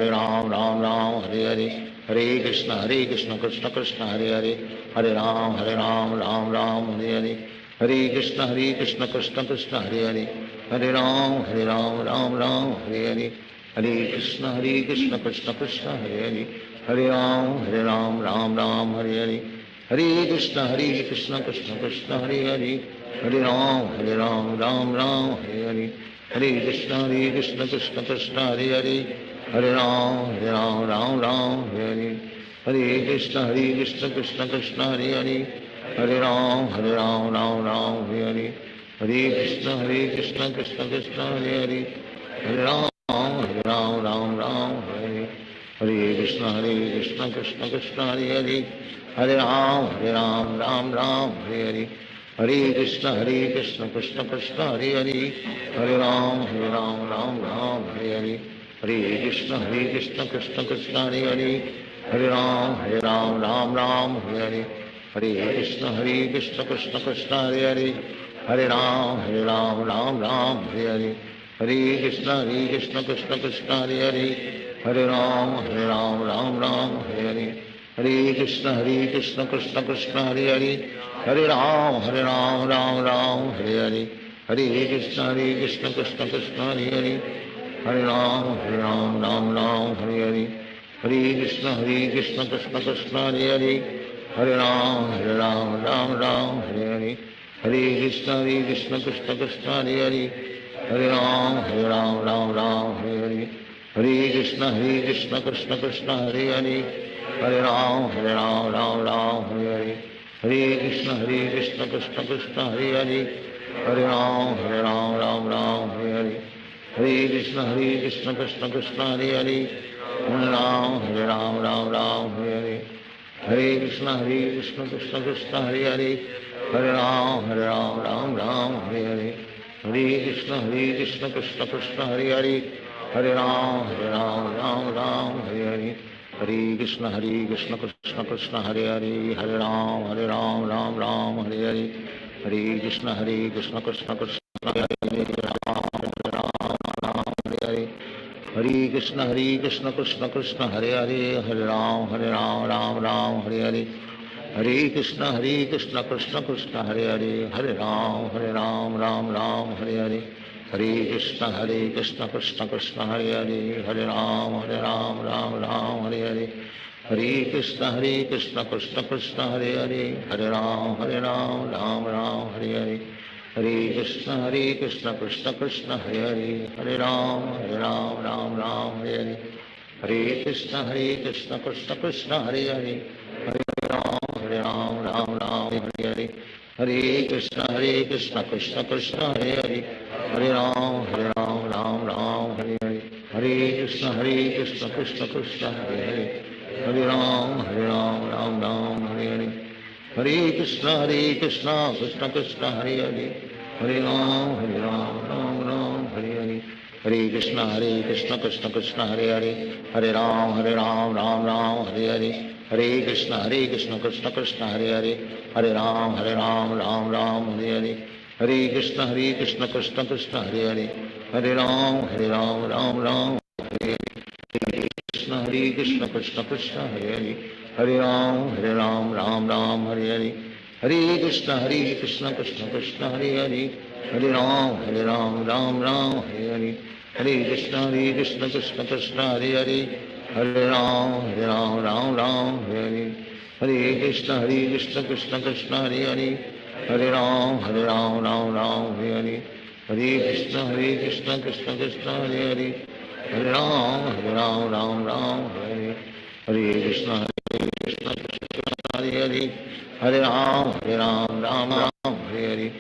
Hare Hare, Hare Krishna Krishna Krishna Hare Hare, Hare Ram Hare Hare, Hare Krishna Krishna Krishna Hare Hare, Hare Ram Hare Hare, Hare Krishna Krishna Krishna Hare Hare, Hare Ram Hare Hare, Hare Krishna Krishna Krishna Hare Hare, Hare Ram Hare Hare, Hare Krishna Krishna Krishna Hare Hare, Hare Ram Hare Hare, Hare Krishna Krishna Krishna Hare Hare, Hare Ram Hare Hare, Hare Krishna Krishna Krishna Hare Hare, Hare Ram Hare, Hare Krishna Krishna Krishna Hare Hare, Hare Ram Hare Hare, Hare Krishna Krishna Krishna Hare Hare, Hare Ram Hare Hare, Hare Krishna Krishna Krishna Hare Hare, Hare Ram Hare Hare, Hare Krishna Krishna Krishna Hare Hare, Hare Ram Hare Hare, Hare Krishna Krishna Krishna Hare Hare, Hare Ram Hare Hare, Hare Krishna Krishna Krishna Hare Hare, Hare Ram Hare Hare, Hare Krishna Krishna Krishna Hare Hare, Hare Ram Hare Hare, Hare Krishna Krishna Krishna Hare Hare, Hare Ram Hare Hare, Hare Krishna Krishna Krishna Hare Hare, Hare Ram Hare Hare, Hare Krishna Krishna Krishna Hare Hare, Hare Ram Hare Hare, Hare Krishna Krishna Krishna Hare Hare, Hare Ram Hare Hare, Hare Krishna Krishna Krishna Hare Hare, Hare Ram Hare Hare, Hare Krishna Krishna Krishna Hare Hare, Hare Ram Hare Hare, Hare Krishna Krishna Krishna Hare Hare, Hare Ram Hare Hare, Hare Krishna Krishna Krishna Hare Hare, Hare Ram Hare Hare, Hare Krishna Krishna Krishna Hare Hare, Hare Krishna Krishna Krishna Hare Hare, Hare Ram Hare Hare, Hare Krishna Krishna Krishna Hare Hare, Hare Ram Hare Hare, Hare Krishna Krishna Krishna Hare Hare, Hare Ram Hare Hare, Hare Krishna Krishna Krishna Hare Hare, Hare Ram Hare Hare, Hare Krishna Krishna Krishna Hare Hare, Hare Ram Hare Hare, Hare Krishna Krishna Krishna Hare Hare, Hare Ram Hare Hare, हरे कृष्ण कृष्ण कृष्ण हरे हरे, हरे राम राम राम हरे हरे, हरे कृष्ण कृष्ण कृष्ण हरे हरे, हरे राम राम राम हरे हरे, हरे कृष्ण कृष्ण कृष्ण हरे हरे, हरे राम राम राम हरे हरे, हरे कृष्ण कृष्ण कृष्ण हरे हरे, हरे राम राम राम हरे हरे, हरे कृष्ण कृष्ण कृष्ण हरे हरे, हरे राम राम राम हरे हरे, हरे कृष्ण कृष्ण कृष्ण हरे हरे, हरे राम राम राम हरे हरे, कृष्ण कृष्ण कृष्ण हरे हरे, हरे राम राम हरे हरे, हरे कृष्ण कृष्ण कृष्ण हरे हरे, हरे राम राम हरे हरे, हरे कृष्ण कृष्ण कृष्ण हरे हरे, हरे राम राम हरे हरे, हरे कृष्ण कृष्ण कृष्ण हरे हरे, हरे राम राम हरे हरे, हरे कृष्ण कृष्ण कृष्ण हरे हरे, हरे राम राम हरे, हरे कृष्ण कृष्ण कृष्ण हरे हरे, हरे राम राम हरे हरे,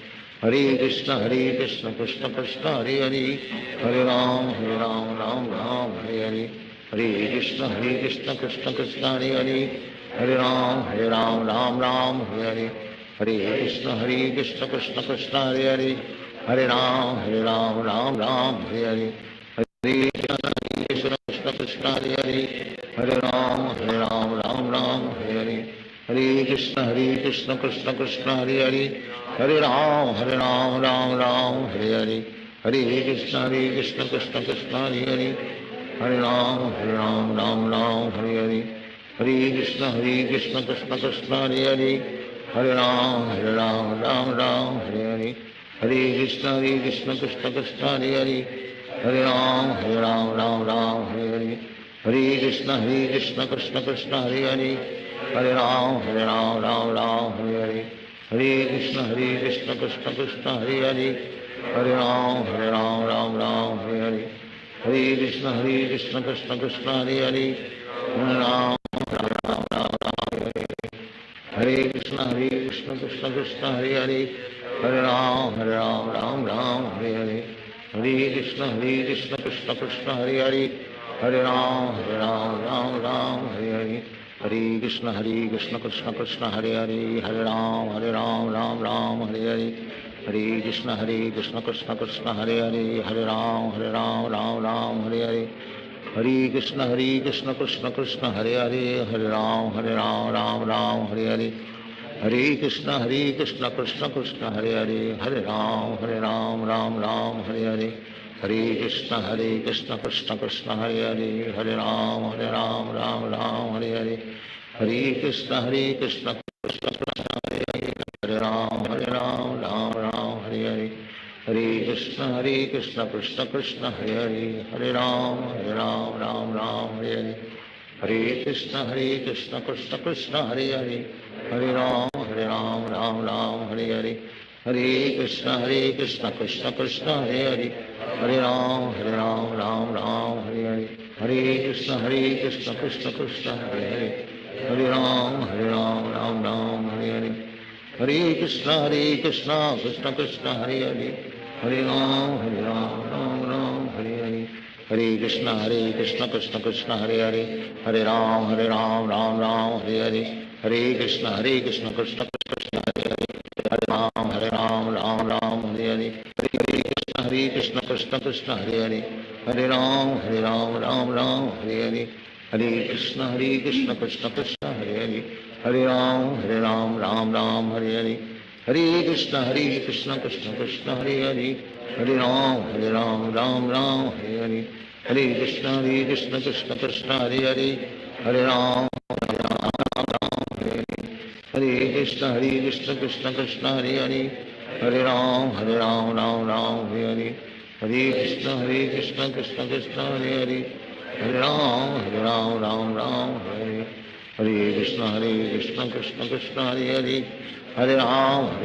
हरे कृष्ण कृष्ण कृष्ण हरे हरे, हरे राम राम हरे हरे, हरे कृष्ण कृष्ण कृष्ण हरे हरे, हरे राम राम हरे हरे, हरे कृष्ण कृष्ण कृष्ण हरे हरे, हरे राम राम हरे हरे, हरे कृष्ण कृष्ण हरे हरे, हरे राम राम हरे हरे, हरे कृष्ण कृष्ण कृष्ण हरे हरे, हरे राम राम हरे हरे, हरे कृष्ण कृष्ण कृष्ण हरे हरे, हरे राम राम हरे हरे, हरे कृष्ण कृष्ण कृष्ण हरे हरे, हरे राम राम हरे हरे, हरे कृष्ण कृष्ण कृष्ण हरे हरे, हरे राम राम हरे हरे, हरे कृष्ण कृष्ण कृष्ण हरे हरे, हरे राम राम हरे हरे, हरे कृष्ण कृष्ण कृष्ण हरे हरे, हरे राम राम हरे हरे, हरे कृष्ण कृष्ण कृष्ण हरे हरे, हरे राम हरे कृष्ण कृष्ण कृष्ण हरे हरे, हरे राम राम हरे हरे, हरे कृष्ण कृष्ण कृष्ण हरे हरे, हरे राम राम हरे हरे, हरे कृष्ण कृष्ण कृष्ण हरे हरे, हरे राम राम हरे हरे, हरे कृष्ण कृष्ण कृष्ण हरे हरे, हरे राम राम हरे हरे, हरे कृष्ण कृष्ण कृष्ण हरे हरे, हरे राम राम हरे हरे, हरे कृष्ण कृष्ण कृष्ण हरे हरे, हरे राम राम हरे हरे, हरे कृष्ण कृष्ण कृष्ण हरे हरे, हरे राम राम हरे हरे, हरे कृष्ण कृष्ण कृष्ण हरे हरे, हरे राम राम हरे हरे, हरे कृष्ण कृष्ण कृष्ण हरे हरे, हरे राम राम हरे हरे, हरे कृष्ण कृष्ण कृष्ण हरे हरे, हरे राम राम हरे हरे, हरे कृष्ण कृष्ण कृष्ण हरे हरे, हरे राम राम हरे हरे, हरे कृष्ण कृष्ण कृष्ण हरे हरे, हरे राम राम हरे हरे, हरे कृष्ण कृष्ण कृष्ण हरे हरे, हरे राम हरे हरे, हरे कृष्ण कृष्ण कृष्ण हरे हरे, हरे राम राम हरे हरे, हरे कृष्ण कृष्ण कृष्ण हरे हरे, हरे राम राम हरे हरे, हरे कृष्ण कृष्ण कृष्ण हरे हरे, हरे राम हरे हरे, हरे कृष्ण कृष्ण कृष्ण हरे हरे, हरे राम राम हरे हरे, हरे कृष्ण कृष्ण कृष्ण हरे हरे, हरे राम राम हरे हरे, हरे कृष्ण कृष्ण कृष्ण हरे हरे, हरे राम हरे हरे, हरे कृष्ण कृष्ण कृष्ण हरे हरे, हरे राम राम हरे हरे, हरे कृष्ण कृष्ण कृष्ण हरे हरे, हरे राम राम हरे हरे, हरे कृष्ण कृष्ण कृष्ण हरे हरे, हरे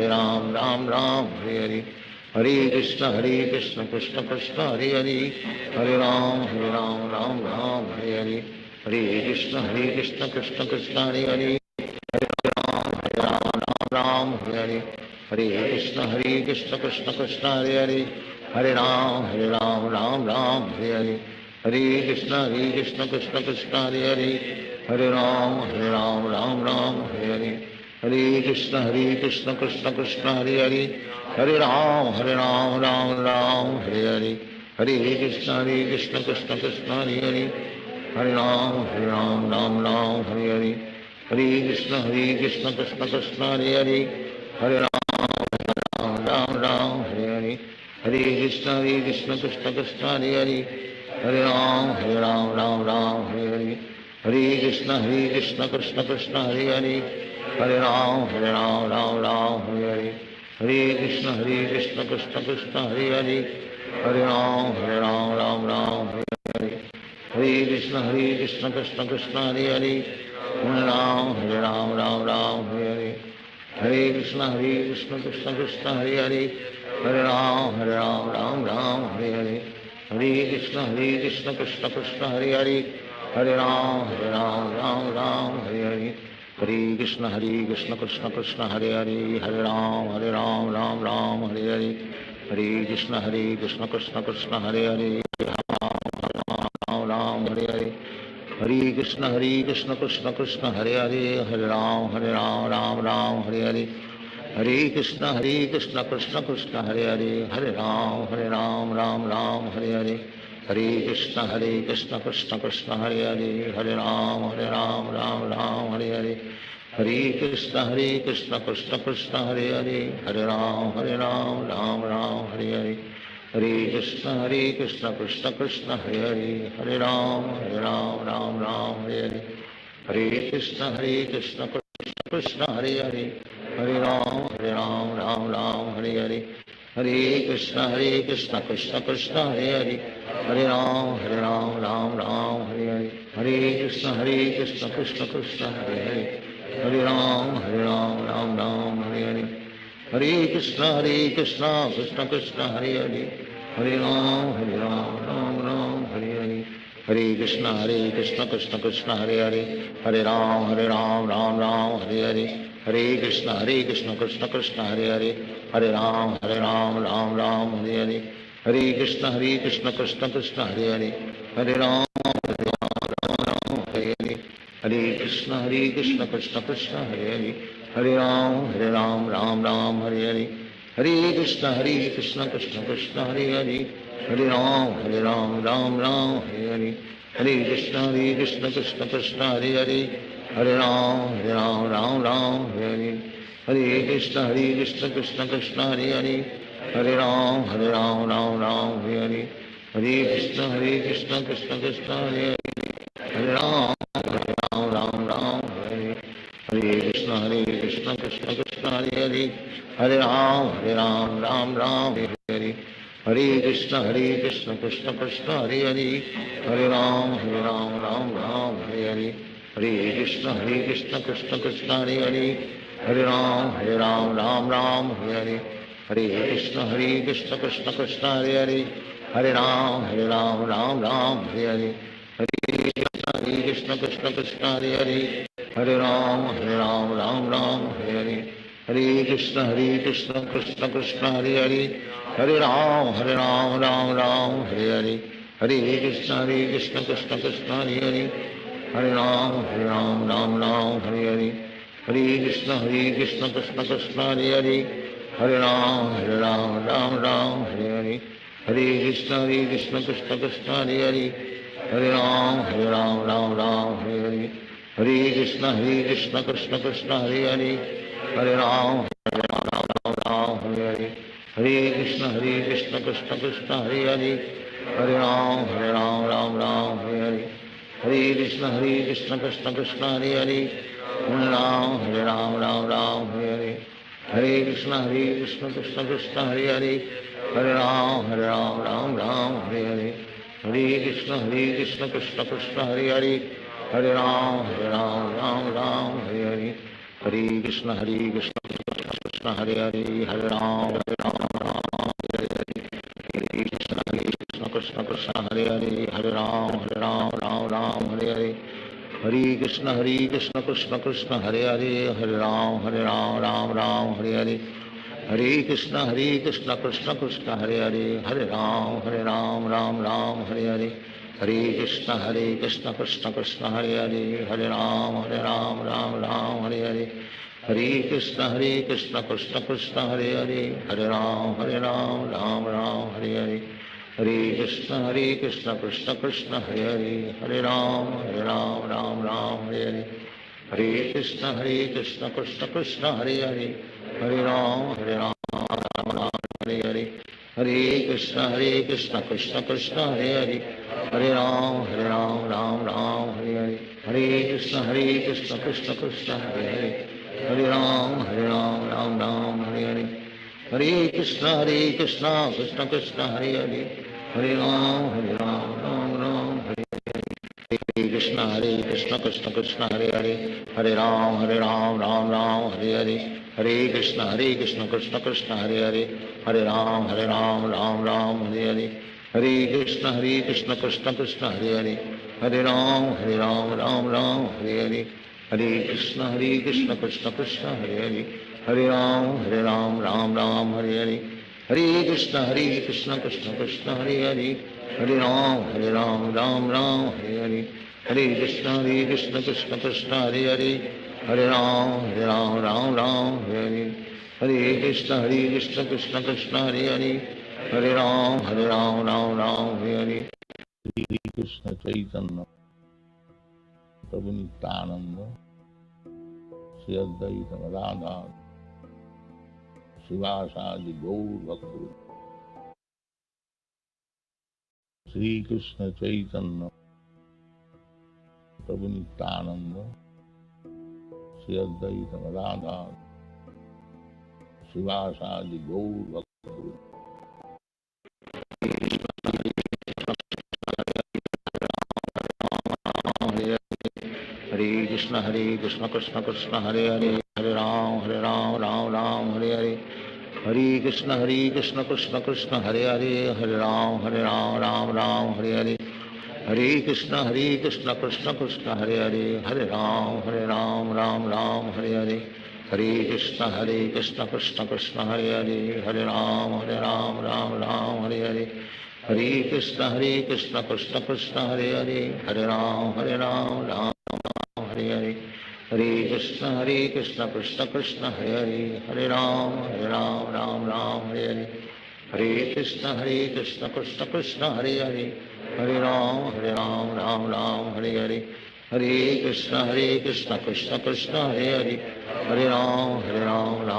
राम राम हरे हरे, हरे कृष्ण कृष्ण कृष्ण हरे हरे, हरे राम राम हरे हरे, हरे कृष्ण कृष्ण कृष्ण हरे हरे, राम हरे हरे, हरे कृष्ण कृष्ण कृष्ण हरे हरे, हरे राम राम राम हरे हरे, हरे कृष्ण कृष्ण कृष्ण हरे हरे, हरे राम राम राम हरे हरे, हरे कृष्ण कृष्ण कृष्ण हरे हरे, हरे राम राम राम हरे हरे, हरे कृष्ण कृष्ण कृष्ण हरे हरे, हरे राम राम राम हरे हरे, हरे कृष्ण कृष्ण कृष्ण हरे हरे, हरे राम राम हरे हरे, हरे कृष्ण कृष्ण कृष्ण हरे हरे, हरे राम राम हरे हरे, हरे कृष्ण कृष्ण कृष्ण हरे हरे, हरे राम राम हरे हरे, हरे कृष्ण कृष्ण कृष्ण हरे हरे, हरे राम राम हरे हरे, हरे कृष्ण कृष्ण कृष्ण हरे हरे, हरे राम राम हरे हरे, हरे कृष्ण कृष्ण कृष्ण हरे हरे, हरे राम राम हरे हरे, हरे कृष्ण कृष्ण कृष्ण हरे हरे, हरे राम राम हरे हरे, हरे कृष्ण कृष्ण कृष्ण हरे हरे, हरे राम राम हरे हरे, हरे कृष्ण कृष्ण कृष्ण हरे हरे, राम हरे हरे, हरे कृष्ण कृष्ण कृष्ण हरे हरे, हरे राम राम हरे हरे, हरे कृष्ण कृष्ण कृष्ण हरे हरे, हरे राम राम हरे हरे, हरे कृष्ण कृष्ण कृष्ण हरे हरे, हरे राम राम हरे हरे, हरे कृष्ण कृष्ण कृष्ण हरे हरे, हरे राम राम हरे हरे, हरे कृष्ण कृष्ण कृष्ण हरे हरे, हरे राम राम हरे हरे, हरे कृष्ण कृष्ण कृष्ण हरे हरे, हरे राम राम हरे हरे, हरे कृष्ण कृष्ण कृष्ण हरे हरे, हरे राम राम हरे हरे, हरे कृष्ण कृष्ण कृष्ण हरे हरे, हरे राम राम हरे हरे, हरे कृष्ण कृष्ण कृष्ण हरे हरे, हरे राम राम हरे हरे, हरे कृष्ण कृष्ण कृष्ण हरे हरे, हरे राम राम हरे हरे, हरे कृष्ण कृष्ण कृष्ण हरे हरे, हरे राम राम हरे हरे, हरे कृष्ण कृष्ण कृष्ण हरे हरे, हरे राम हरे हरे, हरे कृष्ण कृष्ण कृष्ण हरे हरे, हरे राम राम हरे हरे, हरे कृष्ण कृष्ण कृष्ण हरे हरे, हरे राम राम हरे हरे, हरे कृष्ण कृष्ण कृष्ण हरे हरे, हरे राम राम हरे हरे, हरे कृष्ण कृष्ण कृष्ण हरे हरे, हरे राम राम हरे हरे, हरे कृष्ण कृष्ण कृष्ण हरे हरे, हरे राम हरे, हरे कृष्ण कृष्ण कृष्ण हरे हरे, हरे राम राम हरे हरे, हरे कृष्ण कृष्ण कृष्ण हरे हरे, हरे राम राम हरे हरे, हरे कृष्ण कृष्ण कृष्ण हरे हरे, हरे राम राम हरे हरे, हरे कृष्ण कृष्ण कृष्ण हरे हरे, हरे राम राम हरे हरे, हरे कृष्ण कृष्ण कृष्ण हरे हरे, हरे राम राम हरे हरे, हरे कृष्ण कृष्ण कृष्ण हरे हरे, हरे राम राम हरे हरे, हरे कृष्ण कृष्ण कृष्ण हरे हरे, हरे राम राम हरे हरे, हरे कृष्ण कृष्ण कृष्ण हरे हरे, हरे राम राम हरे हरे, हरे कृष्ण कृष्ण कृष्ण हरे हरे, हरे राम राम हरे हरे, हरे कृष्ण कृष्ण कृष्ण हरे हरे, हरे राम हरे हरे, हरे कृष्ण कृष्ण कृष्ण हरे हरे, हरे राम राम हरे हरे, हरे कृष्ण कृष्ण कृष्ण हरे हरे, हरे राम हरे हरे, हरे कृष्ण कृष्ण कृष्ण हरे हरे, हरे राम राम हरे हरे, हरे कृष्ण कृष्ण कृष्ण हरे हरे, हरे राम राम हरे हरे, हरे कृष्ण कृष्ण हरे हरे, हरे राम हरे हरे, हरे कृष्ण कृष्ण कृष्ण हरे हरे, हरे राम हरे हरे, हरे कृष्ण कृष्ण कृष्ण हरे हरे, हरे राम राम हरे हरे, हरे कृष्ण कृष्ण कृष्ण हरे हरे, हरे राम राम राम हरे हरे, हरे कृष्ण कृष्ण कृष्ण हरे हरे, हरे राम राम राम हरे हरे, हरे कृष्ण कृष्ण कृष्ण हरे हरे, हरे राम राम राम हरे हरे, हरे कृष्ण कृष्ण हरे हरे, हरे राम राम राम हरे हरे, हरे कृष्ण कृष्ण कृष्ण हरे हरे, हरे राम हरे हरे, हरे कृष्ण कृष्ण कृष्ण हरे हरे, हरे राम राम राम हरे हरे, हरे कृष्ण कृष्ण कृष्ण हरे हरे, हरे राम राम राम हरे हरे, हरे कृष्ण कृष्ण कृष्ण हरे हरे, हरे राम राम राम हरे, हरे कृष्ण कृष्ण कृष्ण हरे हरे, हरे राम राम राम हरे हरे, हरे कृष्ण कृष्ण कृष्ण हरे हरे, हरे राम राम राम हरे हरे, हरे कृष्ण कृष्ण कृष्ण हरे हरे, हरे राम राम राम हरे हरे, हरे कृष्ण कृष्ण कृष्ण हरे हरे, हरे राम राम हरे हरे, हरे कृष्ण कृष्ण कृष्ण हरे हरे, हरे राम राम हरे हरे, हरे कृष्ण कृष्ण कृष्ण हरे हरे, हरे राम राम हरे हरे, हरे कृष्ण कृष्ण कृष्ण हरे हरे, हरे राम राम हरे हरे, श्री कृष्ण चैतन्य प्रभु नित्यानंद श्री अद्वैत राधा शिवासादि गौर भक्त, श्री कृष्ण चैतन्य प्रभु नित्यानंद श्री अद्वैत राधा शिवासादि गौर भक्त, हरे कृष्ण कृष्ण कृष्ण हरे हरे, हरे राम राम हरे हरे, हरे कृष्ण कृष्ण कृष्ण हरे हरे, हरे राम राम हरे हरे, हरे कृष्ण कृष्ण कृष्ण हरे हरे, हरे राम राम हरे हरे, हरे कृष्ण कृष्ण कृष्ण हरे हरे, हरे राम राम हरे हरे, हरे कृष्ण कृष्ण कृष्ण हरे हरे, हरे राम राम हरे हरे, हरे कृष्ण कृष्ण कृष्ण हरे हरे, हरे राम राम हरे हरे, हरे कृष्ण कृष्ण कृष्ण हरे हरे, हरे राम राम हरे हरे, हरे कृष्ण कृष्ण कृष्ण हरे हरे, हरे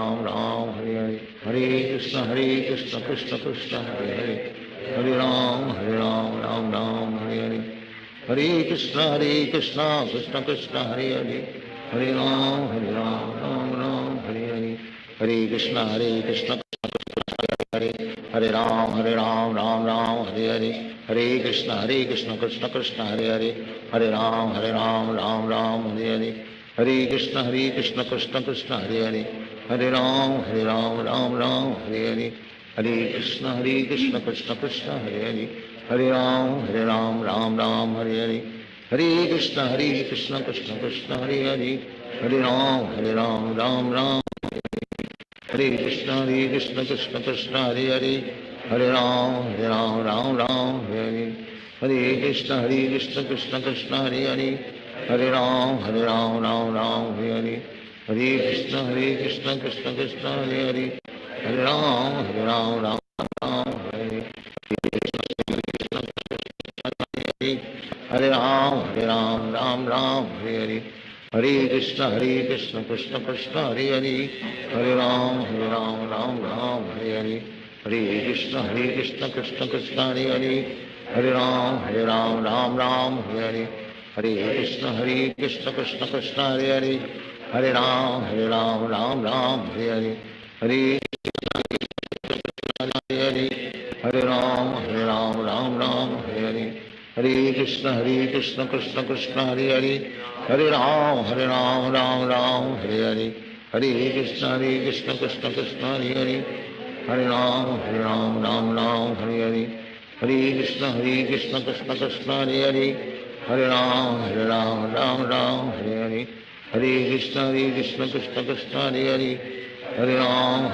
राम राम हरे हरे, हरे कृष्ण कृष्ण कृष्ण हरे हरे, हरे राम राम हरे हरे, हरे कृष्ण कृष्ण कृष्ण हरे हरे, हरे राम राम हरे हरे, हरे कृष्ण कृष्ण हरे, हरे राम राम हरे हरे, हरे कृष्ण कृष्ण कृष्ण हरे हरे, हरे राम राम हरे हरे, हरे कृष्ण कृष्ण कृष्ण हरे हरे, हरे राम राम हरे हरे, हरे कृष्ण कृष्ण कृष्ण हरे हरे, हरे राम राम हरे हरे, हरे कृष्ण कृष्ण कृष्ण हरे हरे, हरे राम राम हरे कृष्ण कृष्ण कृष्ण हरे हरे, हरे राम राम हरे हरे, हरे कृष्ण कृष्ण कृष्ण हरे हरे, हरे राम राम हरे हरे, हरे कृष्ण कृष्ण कृष्ण हरे हरे, हरे राम राम हरे हरे, हरे राम हरे हरे, हरे कृष्ण कृष्ण कृष्ण हरे हरे, हरे राम राम हरे हरे, हरे कृष्ण कृष्ण कृष्ण हरे हरे, हरे राम राम हरे हरे, हरे कृष्ण कृष्ण कृष्ण हरे हरे, हरे राम राम हरे हरे, हरे हरे, हरे राम राम हरे हरे, हरे कृष्ण कृष्ण कृष्ण हरे हरे, हरे राम राम हरे हरे, हरे कृष्ण कृष्ण कृष्ण हरे हरे, हरे राम राम हरे हरे, हरे कृष्ण कृष्ण कृष्ण हरे हरे, हरे राम राम हरे हरे, हरे कृष्ण कृष्ण कृष्ण हरे हरे, हरे राम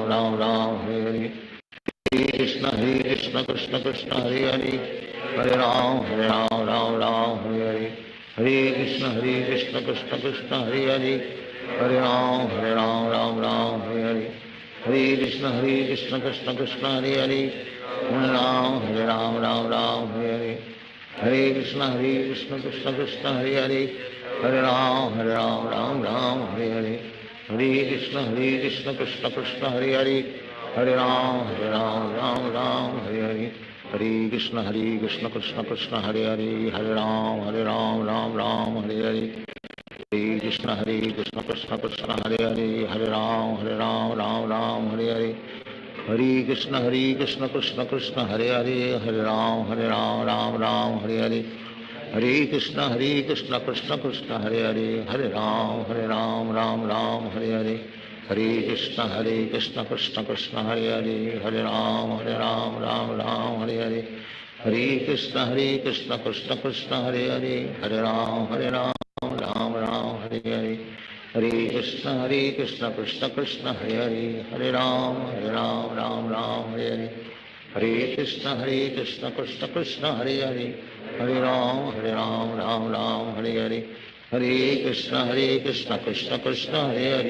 राम राम हरे हरे, हरे कृष्ण कृष्ण कृष्ण हरे हरे, हरे राम राम राम हरे हरे, हरे कृष्ण कृष्ण कृष्ण हरे हरे, हरे राम राम राम हरे हरे, हरे कृष्ण कृष्ण कृष्ण हरे हरे, हरे राम राम हरे हरे, हरे कृष्ण कृष्ण कृष्ण हरे हरे, हरे राम राम हरे हरे, हरे कृष्ण कृष्ण कृष्ण हरे हरे, हरे राम राम हरे हरे, हरे कृष्ण कृष्ण कृष्ण हरे हरे, हरे राम राम हरे हरे, हरे कृष्ण कृष्ण कृष्ण हरे हरे, हरे राम राम हरे हरे, हरे कृष्ण कृष्ण कृष्ण हरे हरे, हरे राम राम हरे हरे, हरे कृष्ण कृष्ण कृष्ण हरे हरे, हरे राम राम हरे हरे, हरे कृष्ण कृष्ण कृष्ण हरे हरे, हरे राम राम हरे हरे, हरे कृष्ण कृष्ण कृष्ण हरे हरे, हरे राम राम हरे हरे, हरे कृष्ण कृष्ण कृष्ण हरे हरे, हरे राम राम हरे हरे, हरे कृष्ण कृष्ण कृष्ण हरे हरे, हरे राम राम हरे हरे, हरे कृष्ण कृष्ण कृष्ण हरे हरे, हरे राम राम हरे हरे, हरे कृष्ण कृष्ण कृष्ण हरे हरे, हरे राम हरे हरे, हरे कृष्ण कृष्ण कृष्ण हरे हरे,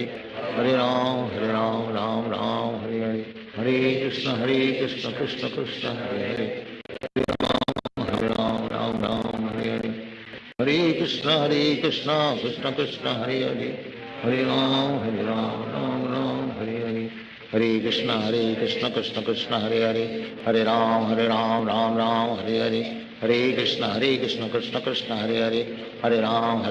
हरे राम राम हरे हरे, हरे कृष्ण कृष्ण कृष्ण हरे हरे, हरे राम राम हरे हरे, हरे कृष्ण कृष्ण कृष्ण हरे हरे, हरे राम राम हरे हरे, हरे कृष्ण कृष्ण कृष्ण हरे राम राम हरे हरे, हरे कृष्ण कृष्ण कृष्ण हरे हरे, हरे राम राम हरे हरे, हरे कृष्ण कृष्ण कृष्ण हरे हरे, हरे राम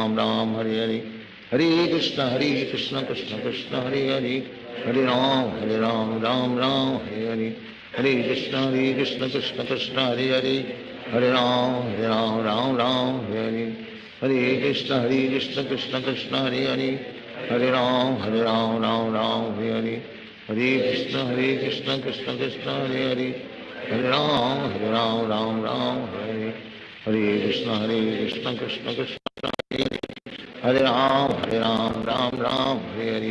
राम हरे हरे, हरे कृष्ण कृष्ण कृष्ण हरे हरे, हरे राम राम हरे हरे, हरे कृष्ण कृष्ण कृष्ण हरे हरे, हरे राम राम हरे हरे, हरे कृष्ण कृष्ण कृष्ण हरे हरे, हरे राम राम हरे हरे, हरे कृष्ण कृष्ण कृष्ण हरे हरे, हरे राम राम हरे हरे, हरे कृष्ण कृष्ण कृष्ण हरे हरे, हरे राम राम हरे हरे, हरे कृष्ण कृष्ण कृष्ण हरे हरे, हरे राम राम हरे हरे,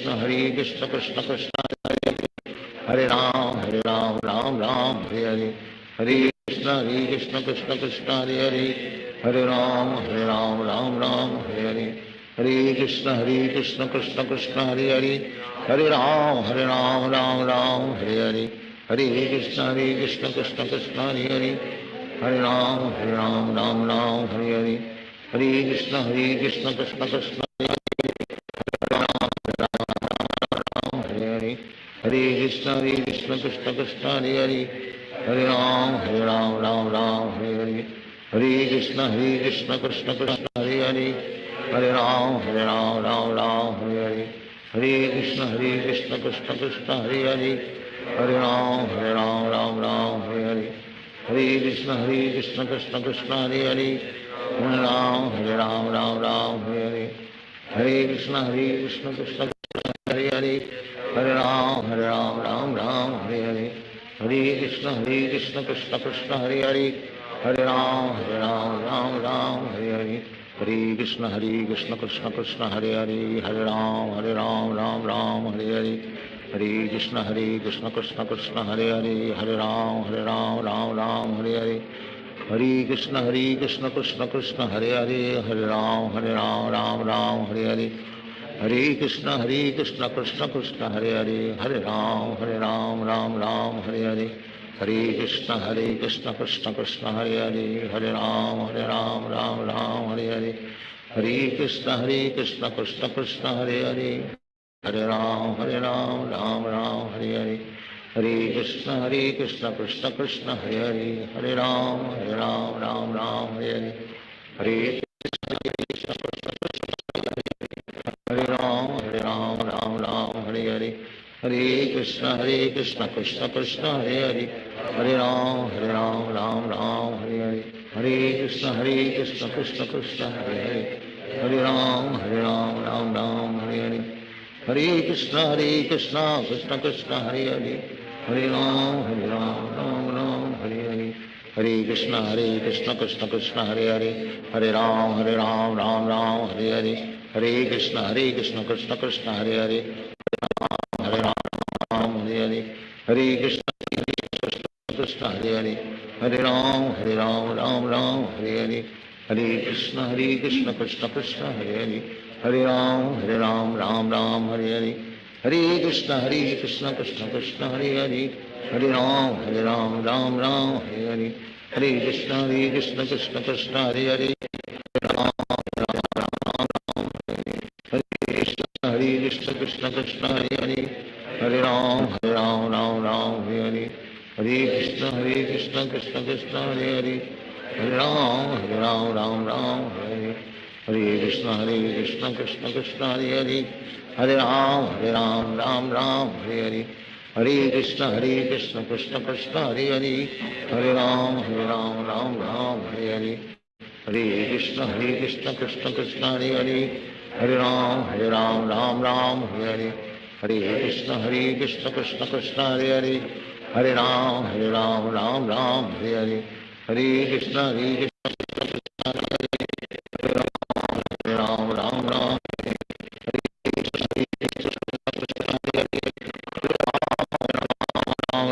हरे कृष्ण कृष्ण कृष्ण हरे राम राम हरे हरे, हरे कृष्ण कृष्ण कृष्ण हरे हरे, हरे राम राम हरे हरे, हरे कृष्ण कृष्ण कृष्ण हरे हरे, हरे राम राम हरे हरे, हरे कृष्ण कृष्ण कृष्ण हरे हरे, हरे राम राम हरे हरे, हरे कृष्ण कृष्ण कृष्ण हरे हरे, हरे कृष्ण कृष्ण कृष्ण हरे हरे, हरे राम राम हरे हरे, हरे कृष्ण कृष्ण कृष्ण हरे हरे, हरे राम राम हरे हरे, हरे कृष्ण कृष्ण कृष्ण हरे हरे, हरे राम राम हरे हरे, हरे कृष्ण कृष्ण कृष्ण हरे हरे, हरे राम राम हरे हरे, हरे कृष्ण कृष्ण कृष्ण हरे हरे, हरे राम राम हरे हरे, हरे कृष्ण कृष्ण कृष्ण हरे हरे, हरे राम राम हरे हरे, हरे कृष्ण कृष्ण कृष्ण हरे हरे, हरे राम राम हरे हरे, हरे कृष्ण कृष्ण कृष्ण हरे हरे, हरे राम राम हरे हरे, हरे कृष्ण कृष्ण कृष्ण हरे हरे, हरे राम राम हरे हरे, हरे कृष्ण कृष्ण कृष्ण हरे हरे, हरे राम राम हरे हरे, हरे कृष्ण कृष्ण कृष्ण हरे हरे, हरे राम राम हरे हरे, हरे कृष्ण कृष्ण कृष्ण हरे हरे, हरे राम राम हरे हरे, हरे कृष्ण कृष्ण कृष्ण हरे हरे, हरे राम राम हरे हरे, हरे हरे राम राम हरे हरे, हरे Krishna Krishna Krishna Hare Hare Hare Ram Ram Ram Hare Hare Hare Krishna Krishna Krishna Hare Hare Hare Ram Ram Ram Hare Hare Hare Krishna Krishna Krishna Hare Hare Hare Ram Ram Ram Hare Hare Hare Krishna Krishna Krishna Hare Hare Hare Ram Ram Ram Hare Hare Hare Krishna Krishna Krishna Hare Hare Hare Ram Hare Hare Hare Krishna Krishna Hare Hare Hare Ram Ram Hare Hare Hare Krishna Krishna Krishna Hare Hare Hare Ram Ram Hare Hare Hare Krishna Krishna Krishna Hare Hare Hare Ram Ram Hare Hare Hare Krishna Krishna Krishna Hare Hare Hare Krishna Krishna Hare Hare Hare Ram Ram Hare Hare Hare Krishna Krishna Krishna Hare Hare Hare Ram Ram Hare Hare Hare Krishna Krishna Krishna Hare Hare Hare Ram Ram Hare Hare Hare Krishna Krishna Krishna Hare Hare Hare Ram Ram Hare Hare Hare Krishna Krishna Krishna Hare Hare Hare Ram Ram Hare Hare Hare Krishna Krishna Krishna Hare Hare Hare Ram Ram Hare Hare Hare Krishna Krishna Hare Ram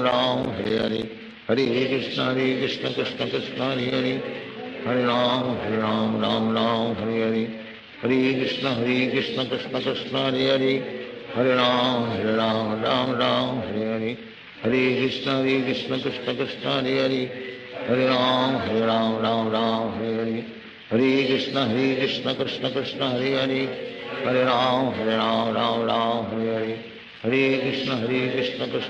Ram Hare Hare Hare Krishna Krishna Krishna Hare Hare Hare Ram Ram Hare Hare Hare Krishna Krishna Krishna Hare Hare Hare Ram Ram Hare Hare Hare Krishna Krishna Krishna Hare Hare Hare Ram Ram Hare Hare Hare Krishna Krishna Krishna Hare Hare Hare Ram Ram Hare Hare Hare Krishna Krishna Krishna Hare Hare Hare Ram Ram Hare Hare Hare Krishna Krishna Krishna Hare Hare Hare Ram Ram Hare Hare Hare Krishna Krishna Krishna Hare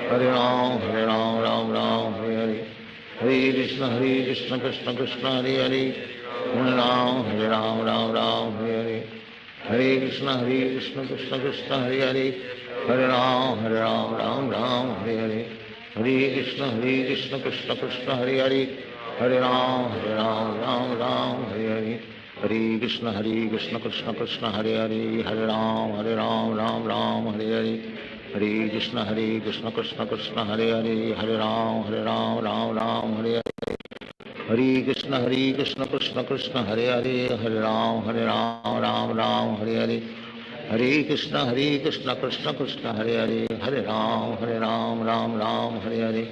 Hare Hare Ram Ram Hare Hare Hare Krishna Krishna Krishna Hare Hare Hare Ram Ram Hare Hare Hare Krishna Krishna Krishna Hare Hare Hare Ram Ram Hare Hare Hare Krishna Krishna Krishna Hare Hare Hare Ram Ram Hare Hare Hare Krishna Krishna Krishna Hare Hare Hare Ram Ram Hare Hare Hare Krishna Krishna Krishna Hare Hare Hare Ram Ram Hare Hare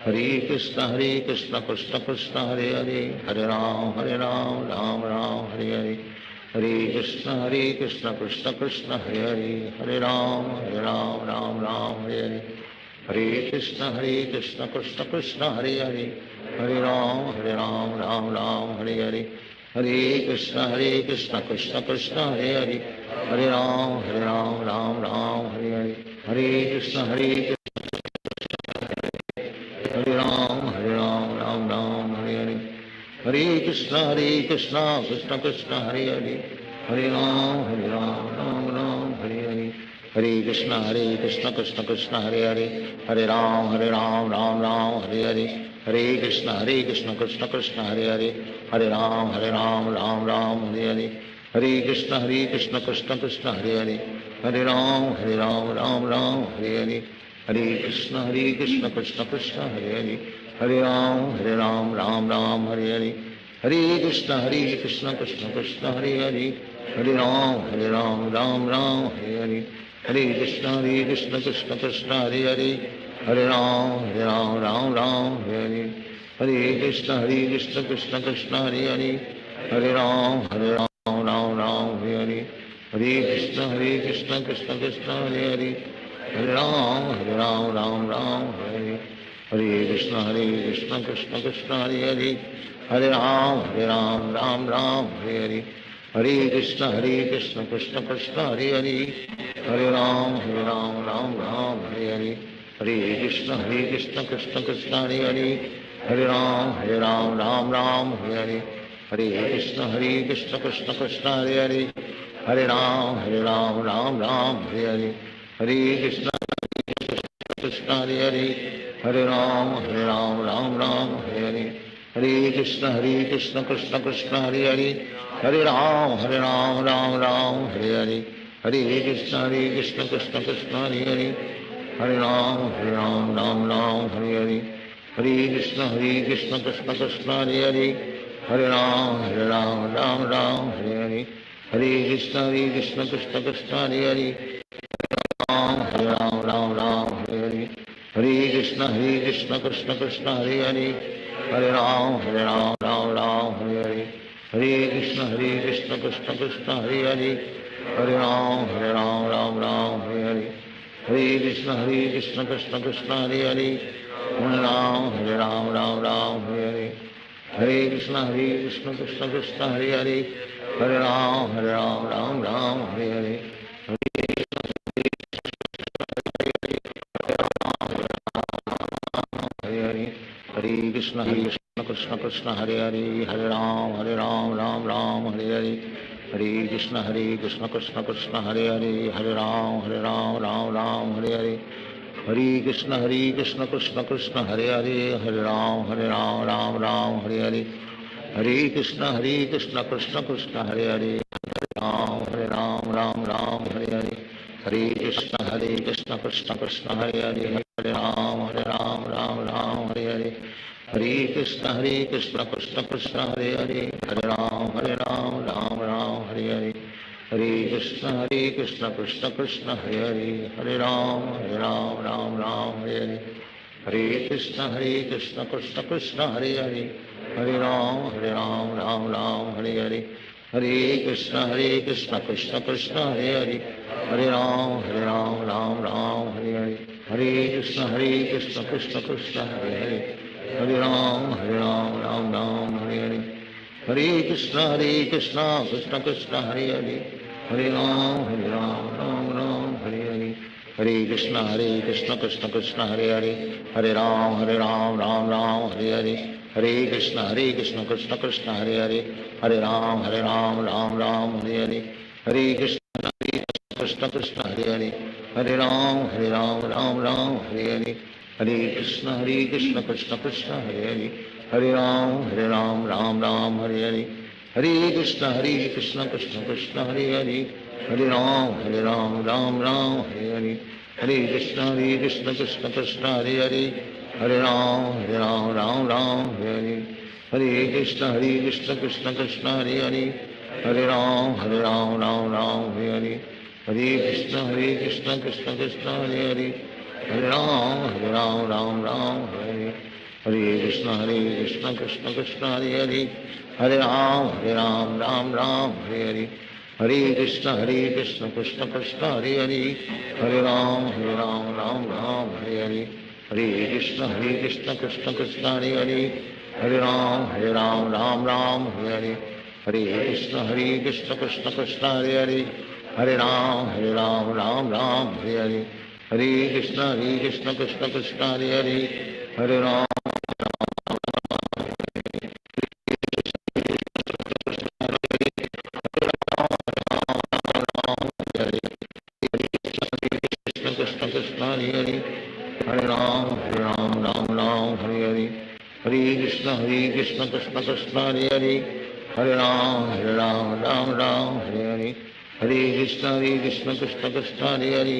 Hare Krishna Krishna Krishna Hare Hare Hare Ram Ram Hare Hare Hare Krishna Krishna Krishna Hare Hare Hare Ram Ram Hare Hare Hare Krishna Krishna Krishna Hare Hare Hare Ram Ram Hare Hare Hare Krishna Krishna Krishna Hare Hare Hare Ram Ram Hare Hare Hare Krishna Krishna Krishna Hare Hare Hare Ram Ram Hare Hare Hare Krishna Hare Ram Ram Hare Hare Hare Krishna Krishna Krishna Hare Hare Hare Ram Ram Hare Hare Hare Krishna Krishna Krishna Hare Hare Hare Ram Ram Hare Hare Hare Krishna Krishna Krishna Hare Hare Hare Ram Ram Hare Hare Hare Krishna Krishna Krishna Hare Hare Hare Ram Ram Hare Hare Hare Krishna Krishna Krishna Hare Hare Hare Ram Ram Hare Hare Hare Krishna Krishna Krishna Hare Hare Hare Ram Ram Hare Hare Hare Krishna Krishna Krishna Hare Hare Hare Ram Ram Hare Hare Hare Krishna Krishna Krishna Hare Hare Hare Ram Ram Hare Hare Hare Krishna Krishna Krishna Hare Hare Hare Ram Ram Hare Hare Hare Krishna Krishna Krishna Hare Hare Hare Ram Ram Hare Hare Hare Krishna Krishna Krishna Hare Hare Hare Ram Ram Hare Hare Hare Krishna Krishna Krishna Hare Hare Hare Ram Ram Hare Hare Hare Krishna Krishna Krishna Hare Hare, Hare Ram Ram Ram Hare Hare, Hare Krishna Krishna Hare Hare, Hare Ram Ram Ram Hare Hare, Hare Krishna Krishna Krishna Hare Hare, Hare Ram Ram Ram Hare Hare, Hare Krishna Krishna Krishna Hare Hare, Hare Ram Ram Ram Hare Hare, Hare Krishna Krishna Krishna Hare Hare, Hare Ram Ram Hare Hare, Hare Krishna Krishna Krishna Hare Hare, Hare Ram Ram Hare Hare, Hare Krishna Krishna Krishna Hare Hare, Hare Ram Ram Hare Hare, Hare Krishna Krishna Krishna Hare Hare, Hare Ram Ram Hare Hare, Hare Krishna Krishna Krishna Hare Hare, Hare Ram Ram Hare Hare, Hare Krishna Krishna Krishna Hare Hare, Hare Ram Ram Hare Hare, Hare Hare, Hare Krishna Krishna Krishna Hare Hare, Hare Ram Ram Hare Hare, Hare Krishna Krishna Krishna Hare Hare, Hare Ram Ram Hare Hare, Hare Krishna Krishna Krishna Hare Hare, Hare Ram Ram Hare Hare, Hare Krishna Krishna Krishna Hare Hare, Hare Ram Ram Hare Hare, Hare Krishna Krishna Krishna Hare Hare, Hare Ram Ram Hare Hare, Hare Krishna Krishna Krishna Hare Hare, Hare Ram Ram Hare Hare, Hare Krishna Krishna Krishna Hare Hare, Hare Ram Ram Hare Hare, Hare Krishna Krishna Krishna Hare Hare, Hare Ram Hare Hare, Hare Krishna Krishna Krishna Hare Hare, Hare Ram Hare Hare, Hare Krishna Krishna Krishna Hare Hare, Hare Ram Hare Hare, Hare Krishna Krishna Krishna Hare Hare, Hare Ram Hare Hare, Hare Krishna Krishna Krishna Hare Hare, Hare Ram Hare Hare, Hare Krishna Krishna Krishna Hare Hare, Hare Ram Ram Hare Hare, Hare Krishna Krishna Krishna Hare Hare, Hare Ram Ram Hare Hare, Hare Krishna Krishna Krishna Hare Hare, Hare Ram Ram Hare Hare, Hare Krishna Krishna Krishna Hare Hare, Hare Ram Ram Hare Hare, Hare Krishna Krishna Krishna Hare Hare, Hare Ram Ram Hare Hare, Hare Krishna Krishna Krishna Hare Hare, Hare Ram Ram Hare Hare, Hare Krishna Krishna Krishna Hare Hare, Hare Ram Ram Hare Hare, Hare Krishna Krishna Krishna Hare Hare, Hare Ram Ram Hare Hare, Hare Krishna Krishna Krishna Hare Hare, Hare Ram Ram Hare Hare, Hare Krishna Krishna Krishna Hare Hare, Hare Ram Ram Hare Hare, Hare Krishna Krishna Krishna Hare Hare, Hare Ram Hare Hare, Hare Krishna Krishna Krishna Hare Hare, Hare Ram Krishna Krishna Hare Hare, Hare Ram Hare Hare, Hare Krishna Krishna Krishna Hare Hare, Hare Ram Ram Hare Hare, Hare Krishna Krishna Krishna Hare Hare,